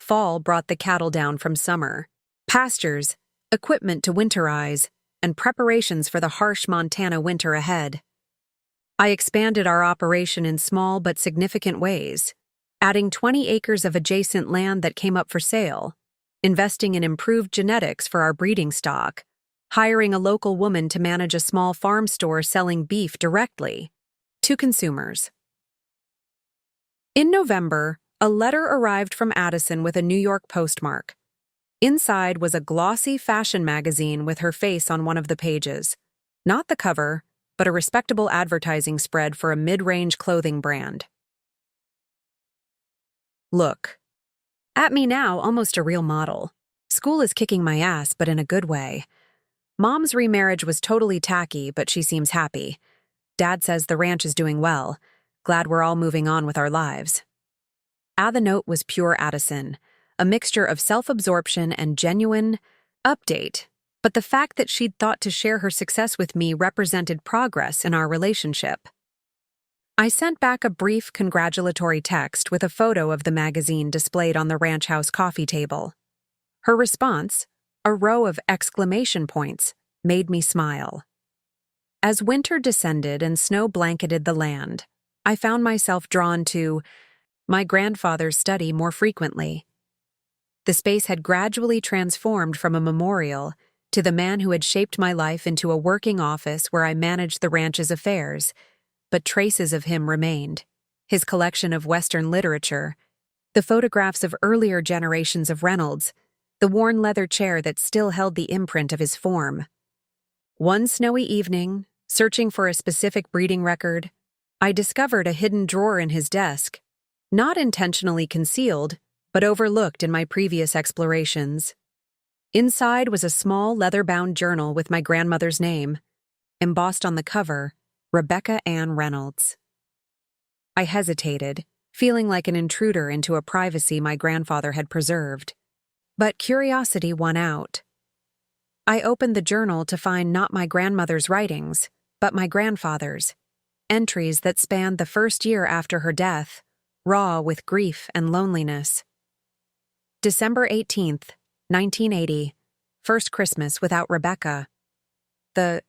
Fall brought the cattle down from summer, pastures, equipment to winterize, and preparations for the harsh Montana winter ahead. I expanded our operation in small but significant ways, adding 20 acres of adjacent land that came up for sale, investing in improved genetics for our breeding stock, hiring a local woman to manage a small farm store selling beef directly to consumers. In November, a letter arrived from Addison with a New York postmark. Inside was a glossy fashion magazine with her face on one of the pages. Not the cover, but a respectable advertising spread for a mid-range clothing brand. Look. At me now, almost a real model. School is kicking my ass, but in a good way. Mom's remarriage was totally tacky, but she seems happy. Dad says the ranch is doing well. Glad we're all moving on with our lives. The note was pure Addison, a mixture of self-absorption and genuine update, but the fact that she'd thought to share her success with me represented progress in our relationship. I sent back a brief congratulatory text with a photo of the magazine displayed on the ranch house coffee table. Her response, a row of exclamation points, made me smile. As winter descended and snow blanketed the land, I found myself drawn to my grandfather's study more frequently. The space had gradually transformed from a memorial to the man who had shaped my life into a working office where I managed the ranch's affairs, but traces of him remained. His collection of Western literature, the photographs of earlier generations of Reynolds, the worn leather chair that still held the imprint of his form. One snowy evening, searching for a specific breeding record, I discovered a hidden drawer in his desk, not intentionally concealed, but overlooked in my previous explorations. Inside was a small leather-bound journal with my grandmother's name, embossed on the cover, Rebecca Ann Reynolds. I hesitated, feeling like an intruder into a privacy my grandfather had preserved. But curiosity won out. I opened the journal to find not my grandmother's writings, but my grandfather's, entries that spanned the first year after her death, raw with grief and loneliness. December 18th, 1980, first Christmas without Rebecca. The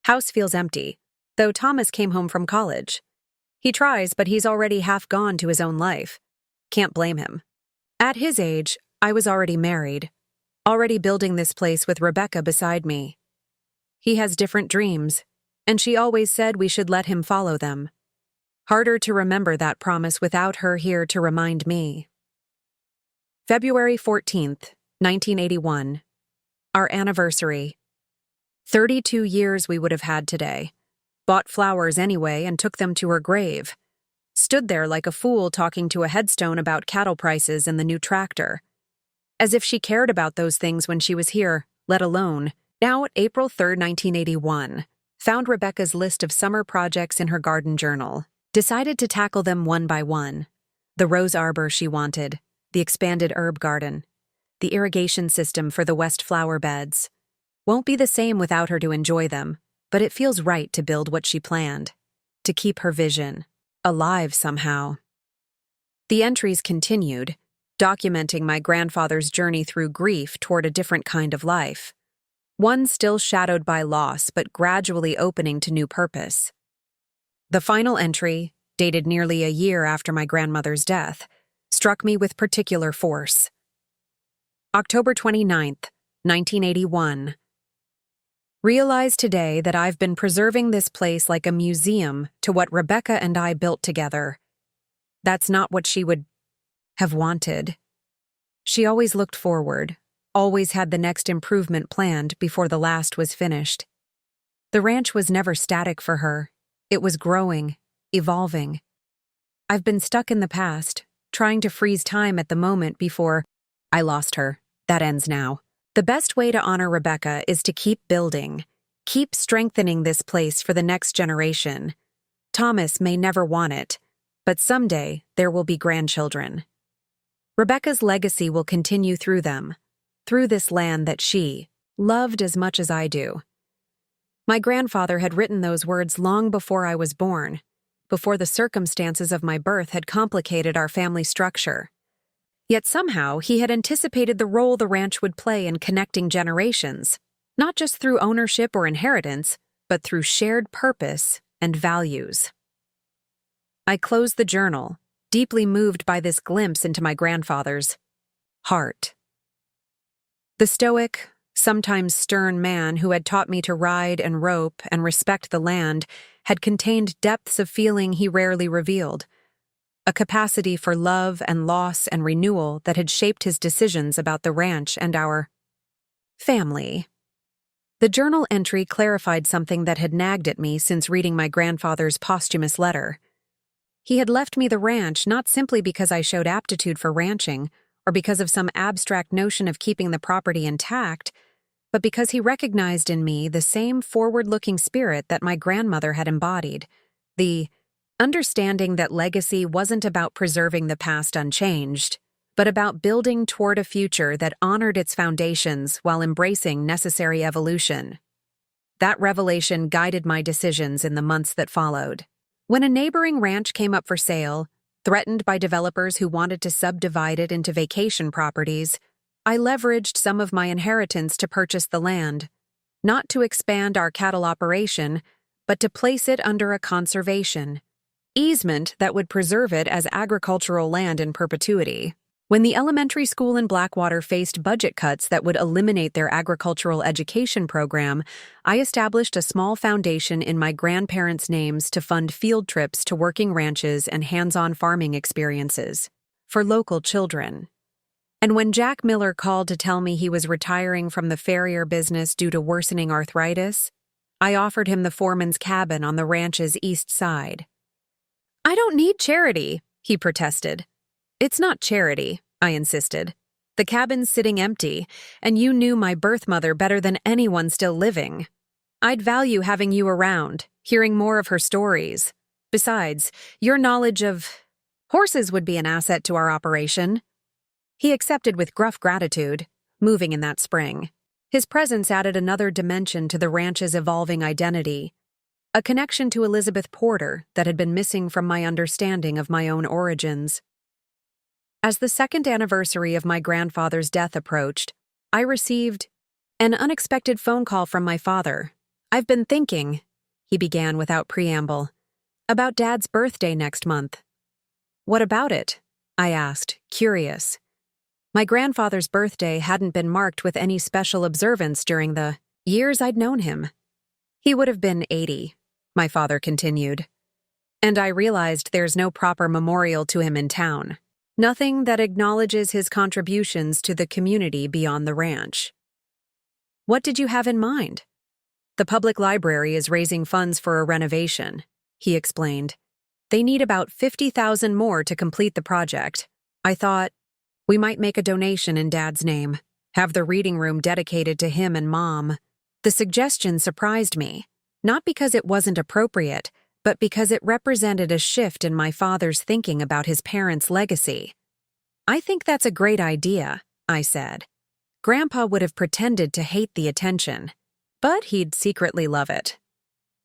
house feels empty, though Thomas came home from college. He tries, but he's already half gone to his own life. Can't blame him. At his age, I was already married, already building this place with Rebecca beside me. He has different dreams, and she always said we should let him follow them. Harder to remember that promise without her here to remind me. February 14th, 1981. Our anniversary. 32 years we would have had today. Bought flowers anyway and took them to her grave. Stood there like a fool talking to a headstone about cattle prices and the new tractor. As if she cared about those things when she was here, let alone. Now, April 3rd, 1981. Found Rebecca's list of summer projects in her garden journal. Decided to tackle them one by one. The rose arbor she wanted, the expanded herb garden, the irrigation system for the west flower beds. Won't be the same without her to enjoy them, but it feels right to build what she planned, to keep her vision alive somehow. The entries continued, documenting my grandfather's journey through grief toward a different kind of life. One still shadowed by loss, but gradually opening to new purpose. The final entry, dated nearly a year after my grandmother's death, struck me with particular force. October 29th, 1981. Realize today that I've been preserving this place like a museum to what Rebecca and I built together. That's not what she would have wanted. She always looked forward, always had the next improvement planned before the last was finished. The ranch was never static for her. It was growing, evolving. I've been stuck in the past, trying to freeze time at the moment before I lost her. That ends now. The best way to honor Rebecca is to keep building, keep strengthening this place for the next generation. Thomas may never want it, but someday there will be grandchildren. Rebecca's legacy will continue through them, through this land that she loved as much as I do. My grandfather had written those words long before I was born, before the circumstances of my birth had complicated our family structure. Yet somehow he had anticipated the role the ranch would play in connecting generations, not just through ownership or inheritance, but through shared purpose and values. I closed the journal, deeply moved by this glimpse into my grandfather's heart. The stoic, sometimes stern man who had taught me to ride and rope and respect the land had contained depths of feeling he rarely revealed, a capacity for love and loss and renewal that had shaped his decisions about the ranch and our family. The journal entry clarified something that had nagged at me since reading my grandfather's posthumous letter. He had left me the ranch not simply because I showed aptitude for ranching or because of some abstract notion of keeping the property intact, but because he recognized in me the same forward-looking spirit that my grandmother had embodied, the understanding that legacy wasn't about preserving the past unchanged, but about building toward a future that honored its foundations while embracing necessary evolution. That revelation guided my decisions in the months that followed. When a neighboring ranch came up for sale, threatened by developers who wanted to subdivide it into vacation properties, I leveraged some of my inheritance to purchase the land, not to expand our cattle operation, but to place it under a conservation, easement that would preserve it as agricultural land in perpetuity. When the elementary school in Blackwater faced budget cuts that would eliminate their agricultural education program, I established a small foundation in my grandparents' names to fund field trips to working ranches and hands-on farming experiences for local children. And when Jack Miller called to tell me he was retiring from the farrier business due to worsening arthritis, I offered him the foreman's cabin on the ranch's east side. "I don't need charity," he protested. "It's not charity," I insisted. "The cabin's sitting empty, and you knew my birth mother better than anyone still living. I'd value having you around, hearing more of her stories. Besides, your knowledge of horses would be an asset to our operation." He accepted with gruff gratitude, moving in that spring. His presence added another dimension to the ranch's evolving identity, a connection to Elizabeth Porter that had been missing from my understanding of my own origins. As the second anniversary of my grandfather's death approached, I received an unexpected phone call from my father. "I've been thinking," he began without preamble, "about Dad's birthday next month." "What about it?" I asked, curious. My grandfather's birthday hadn't been marked with any special observance during the years I'd known him. "He would have been 80, my father continued. "And I realized there's no proper memorial to him in town. Nothing that acknowledges his contributions to the community beyond the ranch." "What did you have in mind?" "The public library is raising funds for a renovation," he explained. "They need about 50,000 more to complete the project. I thought we might make a donation in Dad's name, have the reading room dedicated to him and Mom." The suggestion surprised me, not because it wasn't appropriate, but because it represented a shift in my father's thinking about his parents' legacy. "I think that's a great idea," I said. "Grandpa would have pretended to hate the attention, but he'd secretly love it."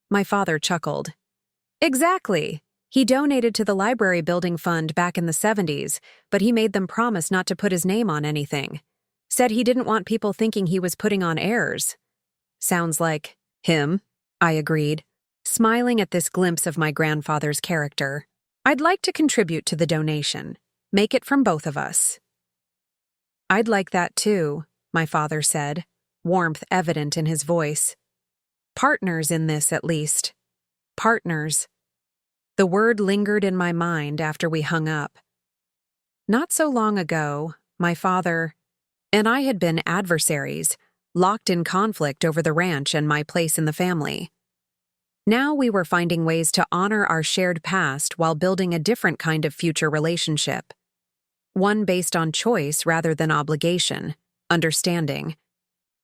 My father chuckled. "Exactly. He donated to the library building fund back in the 70s, but he made them promise not to put his name on anything. Said he didn't want people thinking he was putting on airs." "Sounds like him," I agreed, smiling at this glimpse of my grandfather's character. "I'd like to contribute to the donation. Make it from both of us." "I'd like that too," my father said, warmth evident in his voice. "Partners in this, at least. Partners." The word lingered in my mind after we hung up. Not so long ago, my father and I had been adversaries, locked in conflict over the ranch and my place in the family. Now we were finding ways to honor our shared past while building a different kind of future relationship. One based on choice rather than obligation, understanding,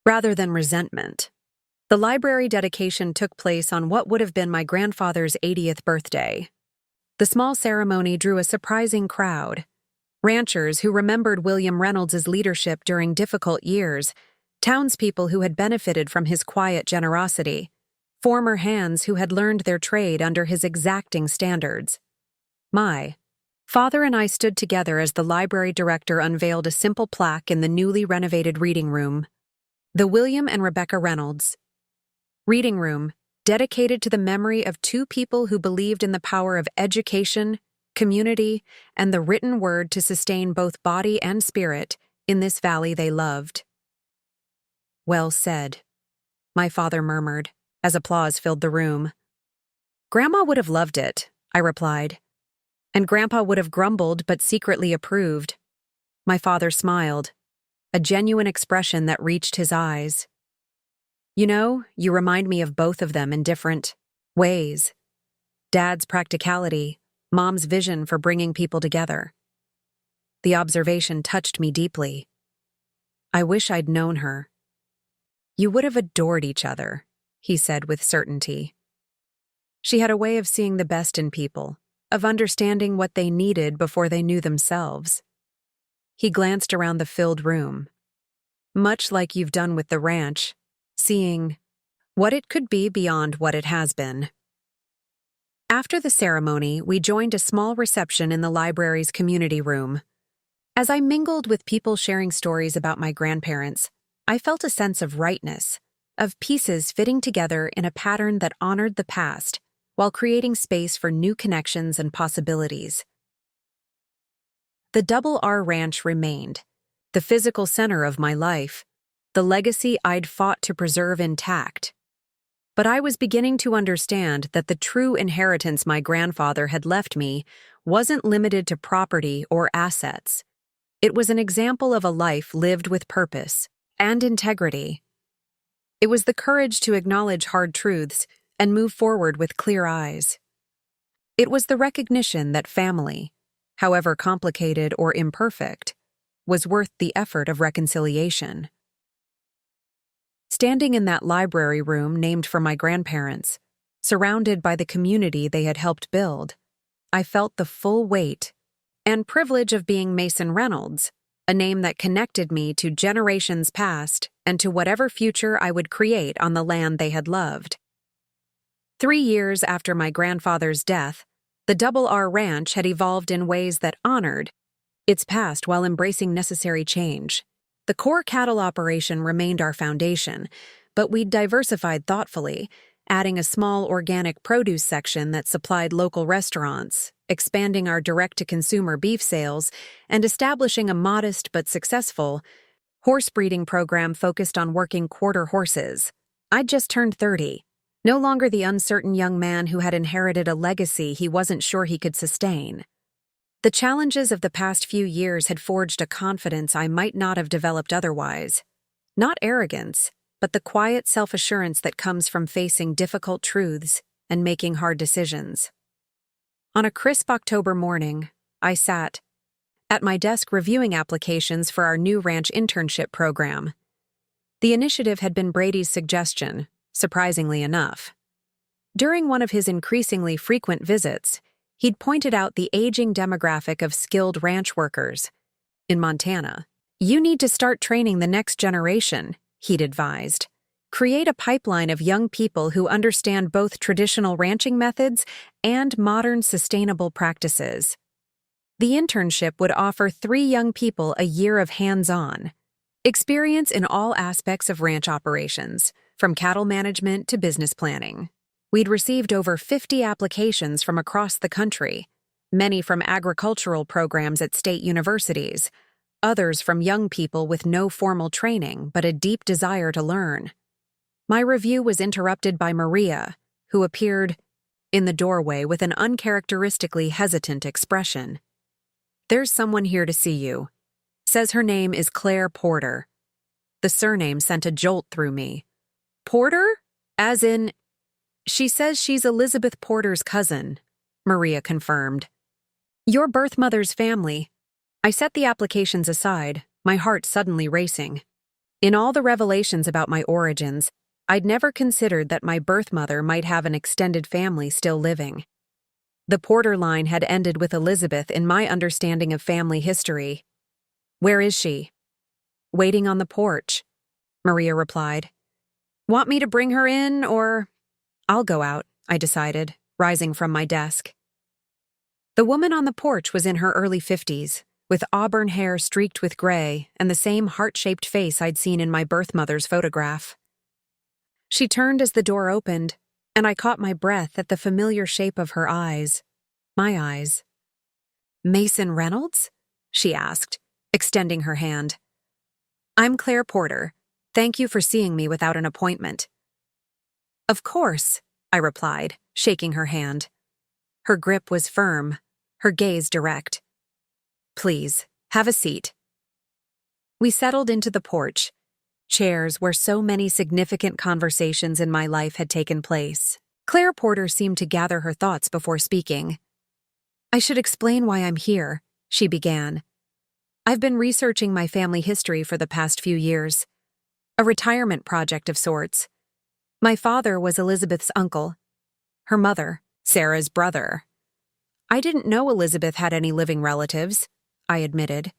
rather than resentment. The library dedication took place on what would have been my grandfather's 80th birthday. The small ceremony drew a surprising crowd. Ranchers who remembered William Reynolds' leadership during difficult years, townspeople who had benefited from his quiet generosity, former hands who had learned their trade under his exacting standards. My father and I stood together as the library director unveiled a simple plaque in the newly renovated reading room. The William and Rebecca Reynolds Reading Room, dedicated to the memory of two people who believed in the power of education, community, and the written word to sustain both body and spirit in this valley they loved. "Well said," my father murmured, as applause filled the room. "Grandma would have loved it," I replied. "And Grandpa would have grumbled but secretly approved." My father smiled, a genuine expression that reached his eyes. "You know, you remind me of both of them in different ways. Dad's practicality, Mom's vision for bringing people together." The observation touched me deeply. I wish I'd known her. "You would have adored each other," he said with certainty. She had a way of seeing the best in people, of understanding what they needed before they knew themselves. He glanced around the filled room. "Much like you've done with the ranch, seeing what it could be beyond what it has been." After the ceremony, we joined a small reception in the library's community room. As I mingled with people sharing stories about my grandparents, I felt a sense of rightness, of pieces fitting together in a pattern that honored the past while creating space for new connections and possibilities. The Double R Ranch remained, the physical center of my life, the legacy I'd fought to preserve intact. But I was beginning to understand that the true inheritance my grandfather had left me wasn't limited to property or assets. It was an example of a life lived with purpose and integrity. It was the courage to acknowledge hard truths and move forward with clear eyes. It was the recognition that family, however complicated or imperfect, was worth the effort of reconciliation. Standing in that library room named for my grandparents, surrounded by the community they had helped build, I felt the full weight and privilege of being Mason Reynolds, a name that connected me to generations past and to whatever future I would create on the land they had loved. 3 years after my grandfather's death, the Double R Ranch had evolved in ways that honored its past while embracing necessary change. The core cattle operation remained our foundation, but we'd diversified thoughtfully, adding a small organic produce section that supplied local restaurants, expanding our direct-to-consumer beef sales, and establishing a modest but successful horse breeding program focused on working quarter horses. I'd just turned 30, no longer the uncertain young man who had inherited a legacy he wasn't sure he could sustain. The challenges of the past few years had forged a confidence I might not have developed otherwise. Not arrogance, but the quiet self-assurance that comes from facing difficult truths and making hard decisions. On a crisp October morning, I sat at my desk reviewing applications for our new ranch internship program. The initiative had been Brady's suggestion, surprisingly enough. During one of his increasingly frequent visits, he'd pointed out the aging demographic of skilled ranch workers in Montana. "You need to start training the next generation," he'd advised. "Create a pipeline of young people who understand both traditional ranching methods and modern sustainable practices." The internship would offer 3 young people a year of hands-on experience in all aspects of ranch operations, from cattle management to business planning. We'd received over 50 applications from across the country, many from agricultural programs at state universities, others from young people with no formal training but a deep desire to learn. My review was interrupted by Maria, who appeared in the doorway with an uncharacteristically hesitant expression. "There's someone here to see you. Says her name is Claire Porter." The surname sent a jolt through me. "Porter? As in—" "She says she's Elizabeth Porter's cousin," Maria confirmed. "Your birth mother's family." I set the applications aside, my heart suddenly racing. In all the revelations about my origins, I'd never considered that my birth mother might have an extended family still living. The Porter line had ended with Elizabeth in my understanding of family history. "Where is she?" "Waiting on the porch," Maria replied. "Want me to bring her in, or—" "I'll go out," I decided, rising from my desk. The woman on the porch was in her early 50s, with auburn hair streaked with gray and the same heart-shaped face I'd seen in my birth mother's photograph. She turned as the door opened, and I caught my breath at the familiar shape of her eyes. My eyes. "Mason Reynolds?" she asked, extending her hand. "I'm Claire Porter. Thank you for seeing me without an appointment." "Of course," I replied, shaking her hand. Her grip was firm, her gaze direct. "Please, have a seat." We settled into the porch, chairs where so many significant conversations in my life had taken place. Claire Porter seemed to gather her thoughts before speaking. "I should explain why I'm here," she began. "I've been researching my family history for the past few years. A retirement project of sorts. My father was Elizabeth's uncle. Her mother, Sarah's brother. I didn't know Elizabeth had any living relatives," I admitted.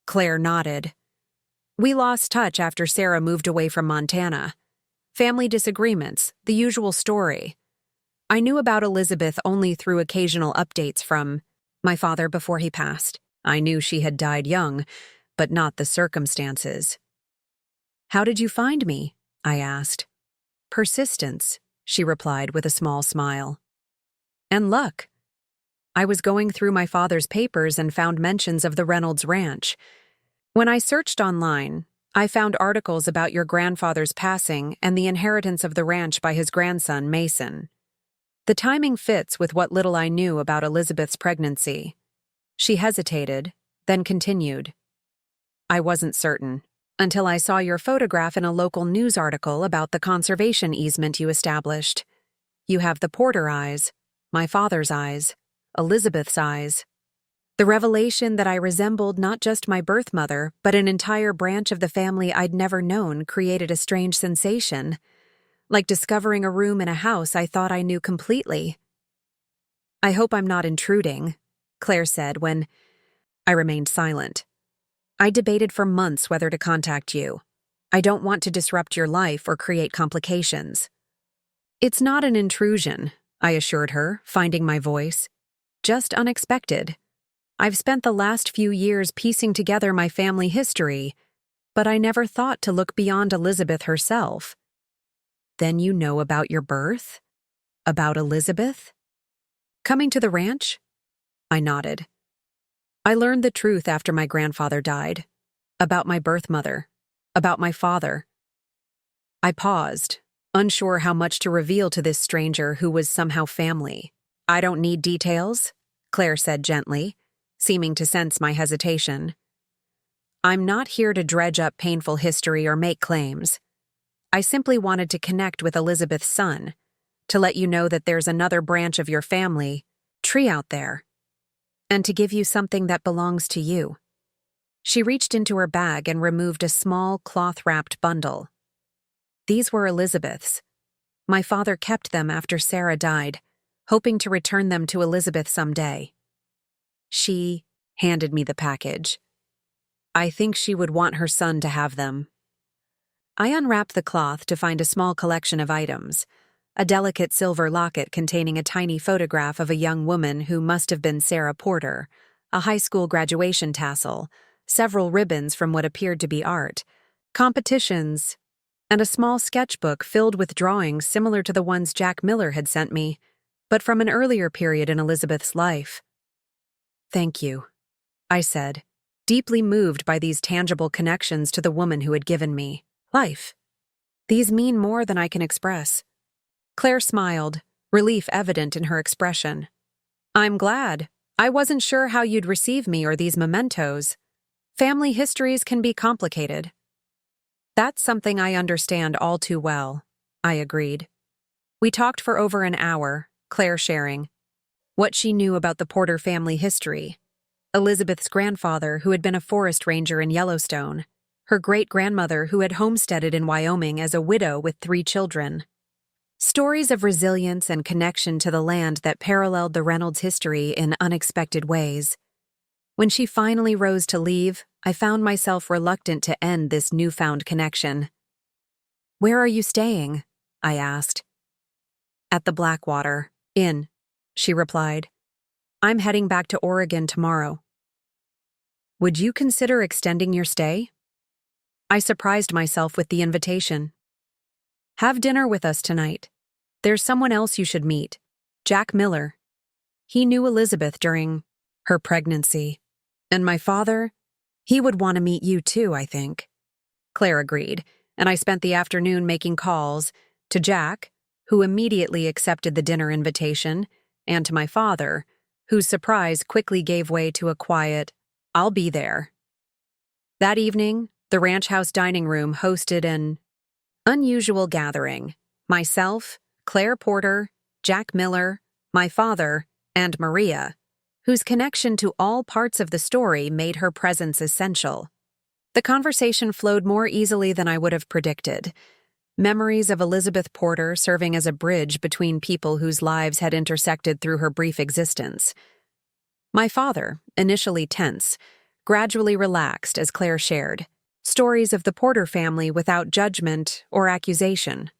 Claire nodded. "We lost touch after Sarah moved away from Montana. Family disagreements, the usual story. I knew about Elizabeth only through occasional updates from my father before he passed. I knew she had died young, but not the circumstances." "How did you find me?" I asked. "Persistence," she replied with a small smile. And luck. I was going through my father's papers and found mentions of the Reynolds Ranch. When I searched online, I found articles about your grandfather's passing and the inheritance of the ranch by his grandson, Mason. The timing fits with what little I knew about Elizabeth's pregnancy. She hesitated, then continued. I wasn't certain, until I saw your photograph in a local news article about the conservation easement you established. You have the Porter eyes, my father's eyes, Elizabeth's eyes. The revelation that I resembled not just my birth mother, but an entire branch of the family I'd never known created a strange sensation, like discovering a room in a house I thought I knew completely. I hope I'm not intruding, Claire said when I remained silent. I debated for months whether to contact you. I don't want to disrupt your life or create complications. It's not an intrusion, I assured her, finding my voice. Just unexpected. I've spent the last few years piecing together my family history, but I never thought to look beyond Elizabeth herself. Then you know about your birth? About Elizabeth? Coming to the ranch? I nodded. I learned the truth after my grandfather died. About my birth mother. About my father. I paused, unsure how much to reveal to this stranger who was somehow family. I don't need details, Claire said gently, seeming to sense my hesitation. I'm not here to dredge up painful history or make claims. I simply wanted to connect with Elizabeth's son, to let you know that there's another branch of your family, tree out there, and to give you something that belongs to you. She reached into her bag and removed a small cloth-wrapped bundle. These were Elizabeth's. My father kept them after Sarah died, hoping to return them to Elizabeth someday. She handed me the package. I think she would want her son to have them. I unwrapped the cloth to find a small collection of items, a delicate silver locket containing a tiny photograph of a young woman who must have been Sarah Porter, a high school graduation tassel, several ribbons from what appeared to be art, competitions, and a small sketchbook filled with drawings similar to the ones Jack Miller had sent me, but from an earlier period in Elizabeth's life. Thank you, I said, deeply moved by these tangible connections to the woman who had given me life. These mean more than I can express. Claire smiled, relief evident in her expression. I'm glad. I wasn't sure how you'd receive me or these mementos. Family histories can be complicated. That's something I understand all too well, I agreed. We talked for over an hour, Claire sharing what she knew about the Porter family history, Elizabeth's grandfather who had been a forest ranger in Yellowstone, her great-grandmother who had homesteaded in Wyoming as a widow with 3 children. Stories of resilience and connection to the land that paralleled the Reynolds history in unexpected ways. When she finally rose to leave, I found myself reluctant to end this newfound connection. Where are you staying? I asked. At the Blackwater Inn, she replied. I'm heading back to Oregon tomorrow. Would you consider extending your stay? I surprised myself with the invitation. Have dinner with us tonight. There's someone else you should meet, Jack Miller. He knew Elizabeth during her pregnancy. And my father, he would want to meet you too, I think. Claire agreed, and I spent the afternoon making calls to Jack, who immediately accepted the dinner invitation, and to my father, whose surprise quickly gave way to a quiet, I'll be there. That evening, the ranch house dining room hosted an unusual gathering. Myself, Claire Porter, Jack Miller, my father, and Maria, whose connection to all parts of the story made her presence essential. The conversation flowed more easily than I would have predicted. Memories of Elizabeth Porter serving as a bridge between people whose lives had intersected through her brief existence. My father, initially tense, gradually relaxed as Claire shared, stories of the Porter family without judgment or accusation.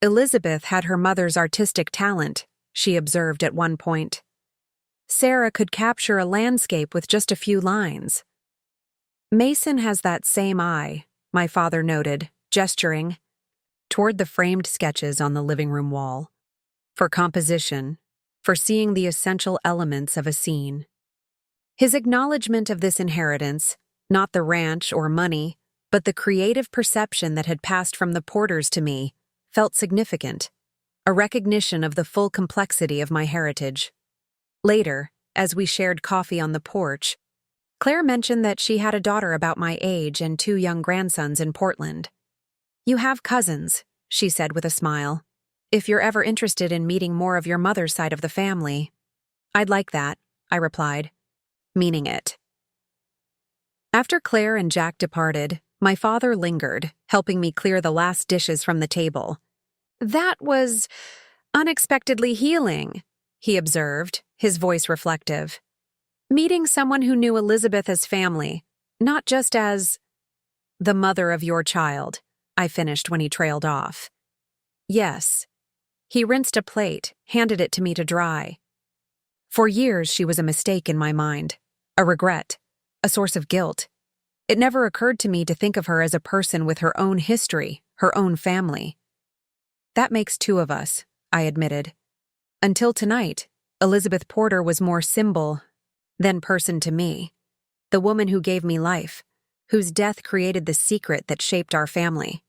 Elizabeth had her mother's artistic talent, she observed at one point. Sarah could capture a landscape with just a few lines. Mason has that same eye, my father noted, gesturing toward the framed sketches on the living room wall. for composition, for seeing the essential elements of a scene. His acknowledgement of this inheritance, not the ranch or money, but the creative perception that had passed from the Porters to me, felt significant, a recognition of the full complexity of my heritage. Later, as we shared coffee on the porch, Claire mentioned that she had a daughter about my age and 2 young grandsons in Portland. "You have cousins," she said with a smile. "If you're ever interested in meeting more of your mother's side of the family." "I'd like that," I replied, meaning it. After Claire and Jack departed, my father lingered, helping me clear the last dishes from the table. "That was unexpectedly healing," he observed, his voice reflective. "Meeting someone who knew Elizabeth as family, not just as the mother of your child," I finished when he trailed off. "Yes." He rinsed a plate, handed it to me to dry. For years, she was a mistake in my mind, a regret, a source of guilt. It never occurred to me to think of her as a person with her own history, her own family. "That makes 2 of us," I admitted. Until tonight, Elizabeth Porter was more symbol than person to me, the woman who gave me life, whose death created the secret that shaped our family.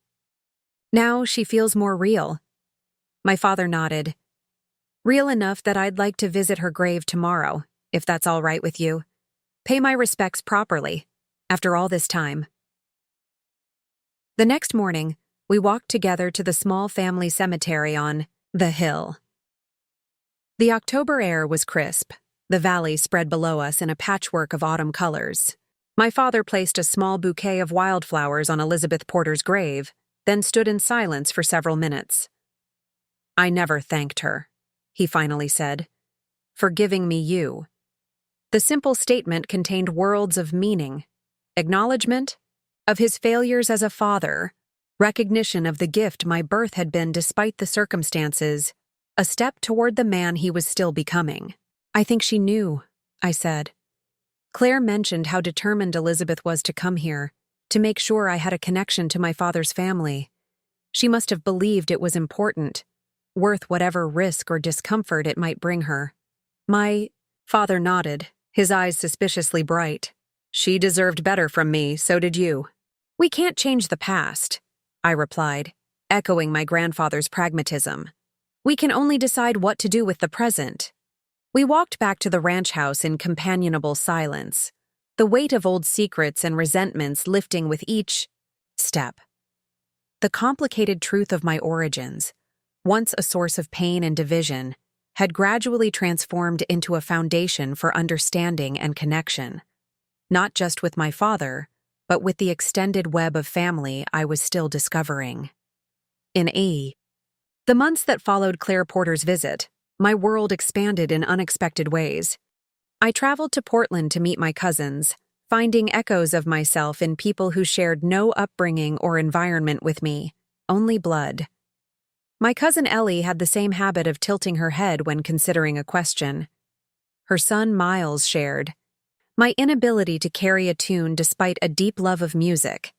Now she feels more real. My father nodded. "Real enough that I'd like to visit her grave tomorrow, if that's all right with you. Pay my respects properly, after all this time." The next morning, we walked together to the small family cemetery on the hill. The October air was crisp, the valley spread below us in a patchwork of autumn colors. My father placed a small bouquet of wildflowers on Elizabeth Porter's grave, then stood in silence for several minutes. "I never thanked her," he finally said, "for giving me you." The simple statement contained worlds of meaning, acknowledgement of his failures as a father, recognition of the gift my birth had been despite the circumstances, a step toward the man he was still becoming. "I think she knew," I said. Claire mentioned how determined Elizabeth was to come here, to make sure I had a connection to my father's family. She must have believed it was important, worth whatever risk or discomfort it might bring her. My father nodded, his eyes suspiciously bright. "She deserved better from me, so did you." "We can't change the past," I replied, echoing my grandfather's pragmatism. "We can only decide what to do with the present." We walked back to the ranch house in companionable silence, the weight of old secrets and resentments lifting with each step. The complicated truth of my origins, once a source of pain and division, had gradually transformed into a foundation for understanding and connection, not just with my father, but with the extended web of family I was still discovering. The months that followed Claire Porter's visit, my world expanded in unexpected ways. I traveled to Portland to meet my cousins, finding echoes of myself in people who shared no upbringing or environment with me, only blood. My cousin Ellie had the same habit of tilting her head when considering a question. Her son Miles shared my inability to carry a tune despite a deep love of music.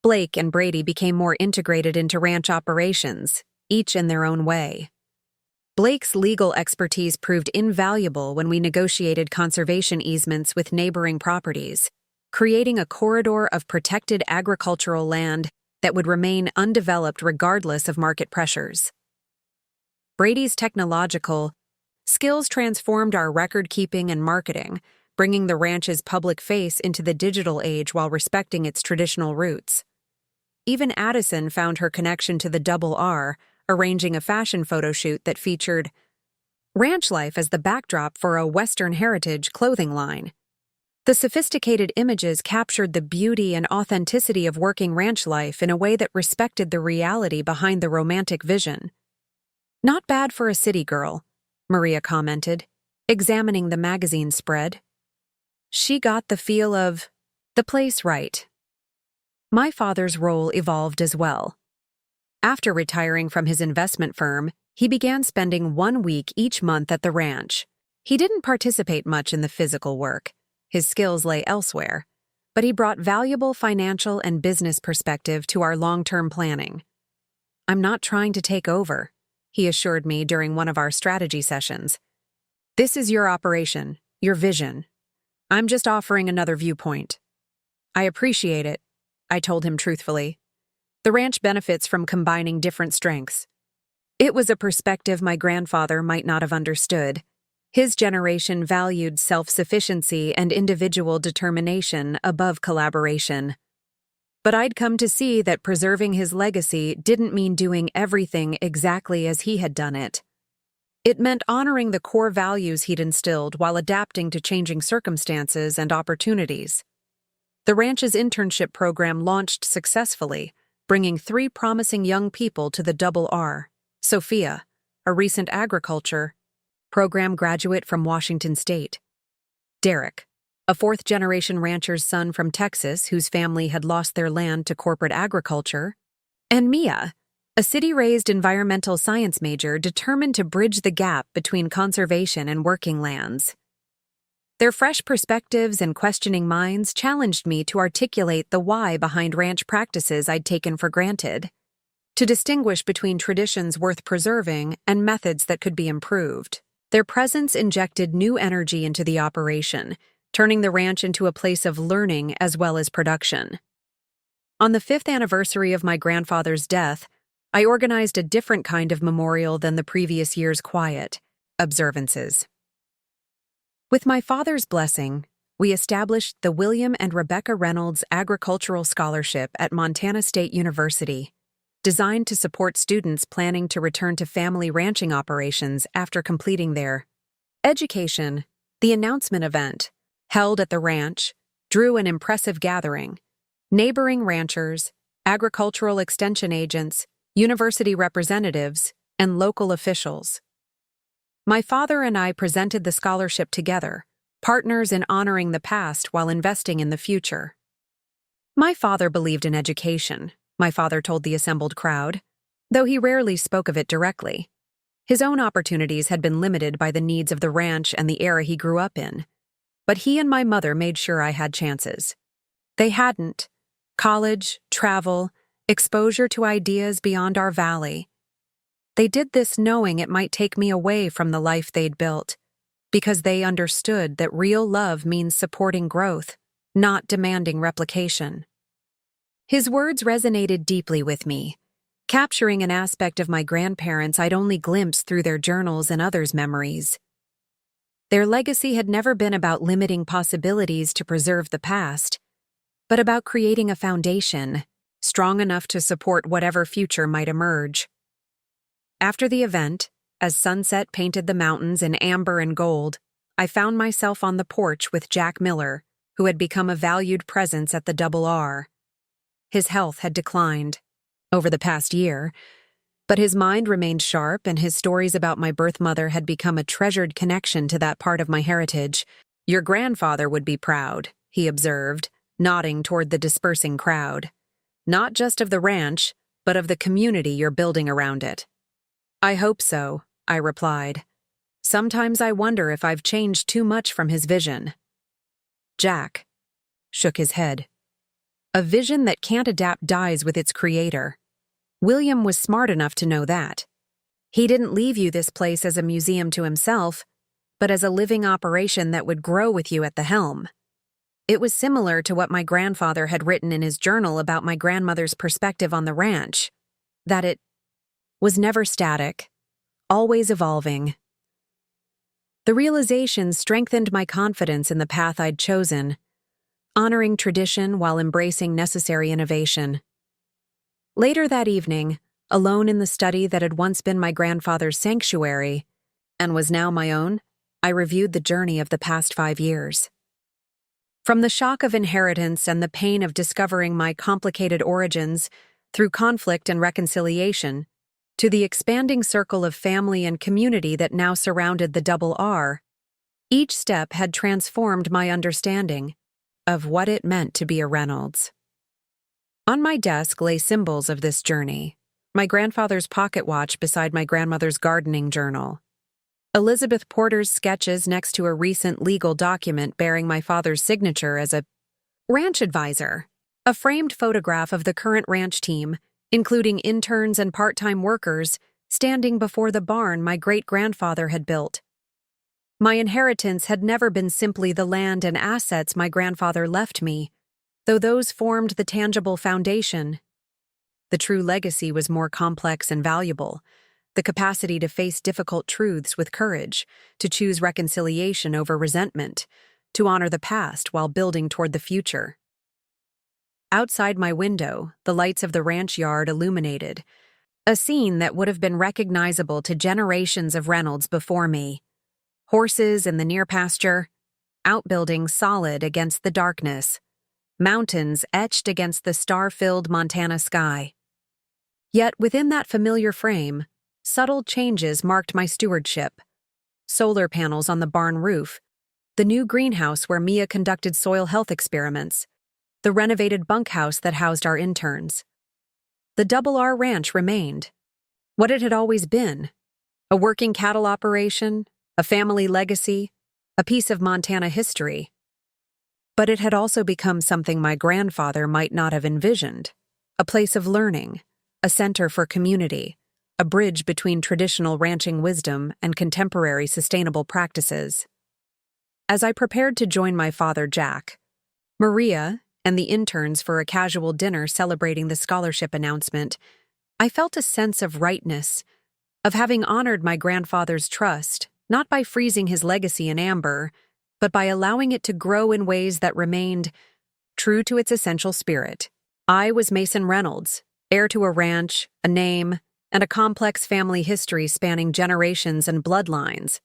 Blake and Brady became more integrated into ranch operations, each in their own way. Blake's legal expertise proved invaluable when we negotiated conservation easements with neighboring properties, creating a corridor of protected agricultural land that would remain undeveloped regardless of market pressures. Brady's technological skills transformed our record-keeping and marketing, bringing the ranch's public face into the digital age while respecting its traditional roots. Even Addison found her connection to the Double R, arranging a fashion photo shoot that featured ranch life as the backdrop for a Western heritage clothing line. The sophisticated images captured the beauty and authenticity of working ranch life in a way that respected the reality behind the romantic vision. "Not bad for a city girl," Maria commented, examining the magazine spread. She got the feel of the place right. My father's role evolved as well. After retiring from his investment firm, he began spending 1 week each month at the ranch. He didn't participate much in the physical work. His skills lay elsewhere, but he brought valuable financial and business perspective to our long-term planning. "I'm not trying to take over," he assured me during one of our strategy sessions. This is your operation, your vision. I'm just offering another viewpoint. I appreciate it, I told him truthfully. The ranch benefits from combining different strengths. It was a perspective my grandfather might not have understood. His generation valued self-sufficiency and individual determination above collaboration. But I'd come to see that preserving his legacy didn't mean doing everything exactly as he had done it. It meant honoring the core values he'd instilled while adapting to changing circumstances and opportunities. The ranch's internship program launched successfully, bringing 3 promising young people to the Double R. Sophia, a recent agriculture program graduate from Washington State. Derek, a 4th-generation rancher's son from Texas whose family had lost their land to corporate agriculture. And Mia, a city-raised environmental science major determined to bridge the gap between conservation and working lands. Their fresh perspectives and questioning minds challenged me to articulate the why behind ranch practices I'd taken for granted, to distinguish between traditions worth preserving and methods that could be improved. Their presence injected new energy into the operation, turning the ranch into a place of learning as well as production. On the 5th anniversary of my grandfather's death, I organized a different kind of memorial than the previous year's quiet observances. With my father's blessing, we established the William and Rebecca Reynolds Agricultural Scholarship at Montana State University, designed to support students planning to return to family ranching operations after completing their education. The announcement event, held at the ranch, drew an impressive gathering. Neighboring ranchers, agricultural extension agents, university representatives, and local officials. My father and I presented the scholarship together, partners in honoring the past while investing in the future. My father believed in education, my father told the assembled crowd, though he rarely spoke of it directly. His own opportunities had been limited by the needs of the ranch and the era he grew up in. But he and my mother made sure I had chances. They hadn't. College, travel, exposure to ideas beyond our valley. They did this knowing it might take me away from the life they'd built, because they understood that real love means supporting growth, not demanding replication. His words resonated deeply with me, capturing an aspect of my grandparents I'd only glimpsed through their journals and others' memories. Their legacy had never been about limiting possibilities to preserve the past, but about creating a foundation strong enough to support whatever future might emerge. After the event, as sunset painted the mountains in amber and gold, I found myself on the porch with Jack Miller, who had become a valued presence at the Double R. His health had declined over the past year, but his mind remained sharp and his stories about my birth mother had become a treasured connection to that part of my heritage. Your grandfather would be proud, he observed, nodding toward the dispersing crowd. Not just of the ranch, but of the community you're building around it. I hope so, I replied. Sometimes I wonder if I've changed too much from his vision. Jack shook his head. A vision that can't adapt dies with its creator. William was smart enough to know that. He didn't leave you this place as a museum to himself, but as a living operation that would grow with you at the helm. It was similar to what my grandfather had written in his journal about my grandmother's perspective on the ranch, that it was never static, always evolving. The realization strengthened my confidence in the path I'd chosen, honoring tradition while embracing necessary innovation. Later that evening, alone in the study that had once been my grandfather's sanctuary and was now my own, I reviewed the journey of the past 5 years. From the shock of inheritance and the pain of discovering my complicated origins through conflict and reconciliation, to the expanding circle of family and community that now surrounded the Double R, each step had transformed my understanding of what it meant to be a Reynolds. On my desk lay symbols of this journey, my grandfather's pocket watch beside my grandmother's gardening journal, Elizabeth Porter's sketches next to a recent legal document bearing my father's signature as a ranch advisor, a framed photograph of the current ranch team, including interns and part-time workers, standing before the barn my great-grandfather had built. My inheritance had never been simply the land and assets my grandfather left me, though those formed the tangible foundation. The true legacy was more complex and valuable: the capacity to face difficult truths with courage, to choose reconciliation over resentment, to honor the past while building toward the future. Outside my window, the lights of the ranch yard illuminated, a scene that would have been recognizable to generations of Reynolds before me. Horses in the near pasture, outbuildings solid against the darkness, mountains etched against the star-filled Montana sky. Yet within that familiar frame, subtle changes marked my stewardship. Solar panels on the barn roof, the new greenhouse where Mia conducted soil health experiments, the renovated bunkhouse that housed our interns. The Double R Ranch remained what it had always been: a working cattle operation, a family legacy, a piece of Montana history. But it had also become something my grandfather might not have envisioned: a place of learning, a center for community, a bridge between traditional ranching wisdom and contemporary sustainable practices. As I prepared to join my father, Jack, Maria, and the interns for a casual dinner celebrating the scholarship announcement, I felt a sense of rightness, of having honored my grandfather's trust, not by freezing his legacy in amber, but by allowing it to grow in ways that remained true to its essential spirit. I was Mason Reynolds, heir to a ranch, a name, and a complex family history spanning generations and bloodlines.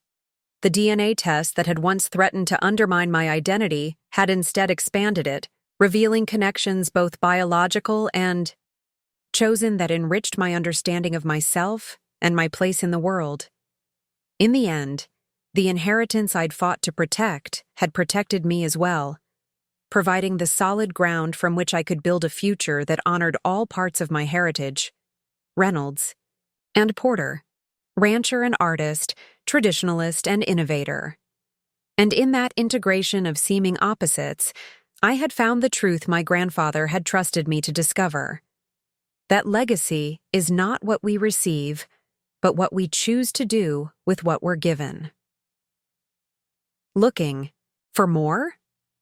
The DNA test that had once threatened to undermine my identity had instead expanded it, revealing connections both biological and chosen that enriched my understanding of myself and my place in the world. In the end, the inheritance I'd fought to protect had protected me as well, providing the solid ground from which I could build a future that honored all parts of my heritage: Reynolds and Porter, rancher and artist, traditionalist and innovator. And in that integration of seeming opposites, I had found the truth my grandfather had trusted me to discover: that legacy is not what we receive, but what we choose to do with what we're given. Looking for more?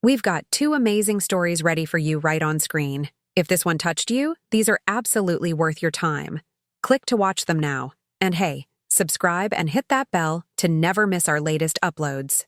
We've got 2 amazing stories ready for you right on screen. If this one touched you, these are absolutely worth your time. Click to watch them now. And hey, subscribe and hit that bell to never miss our latest uploads.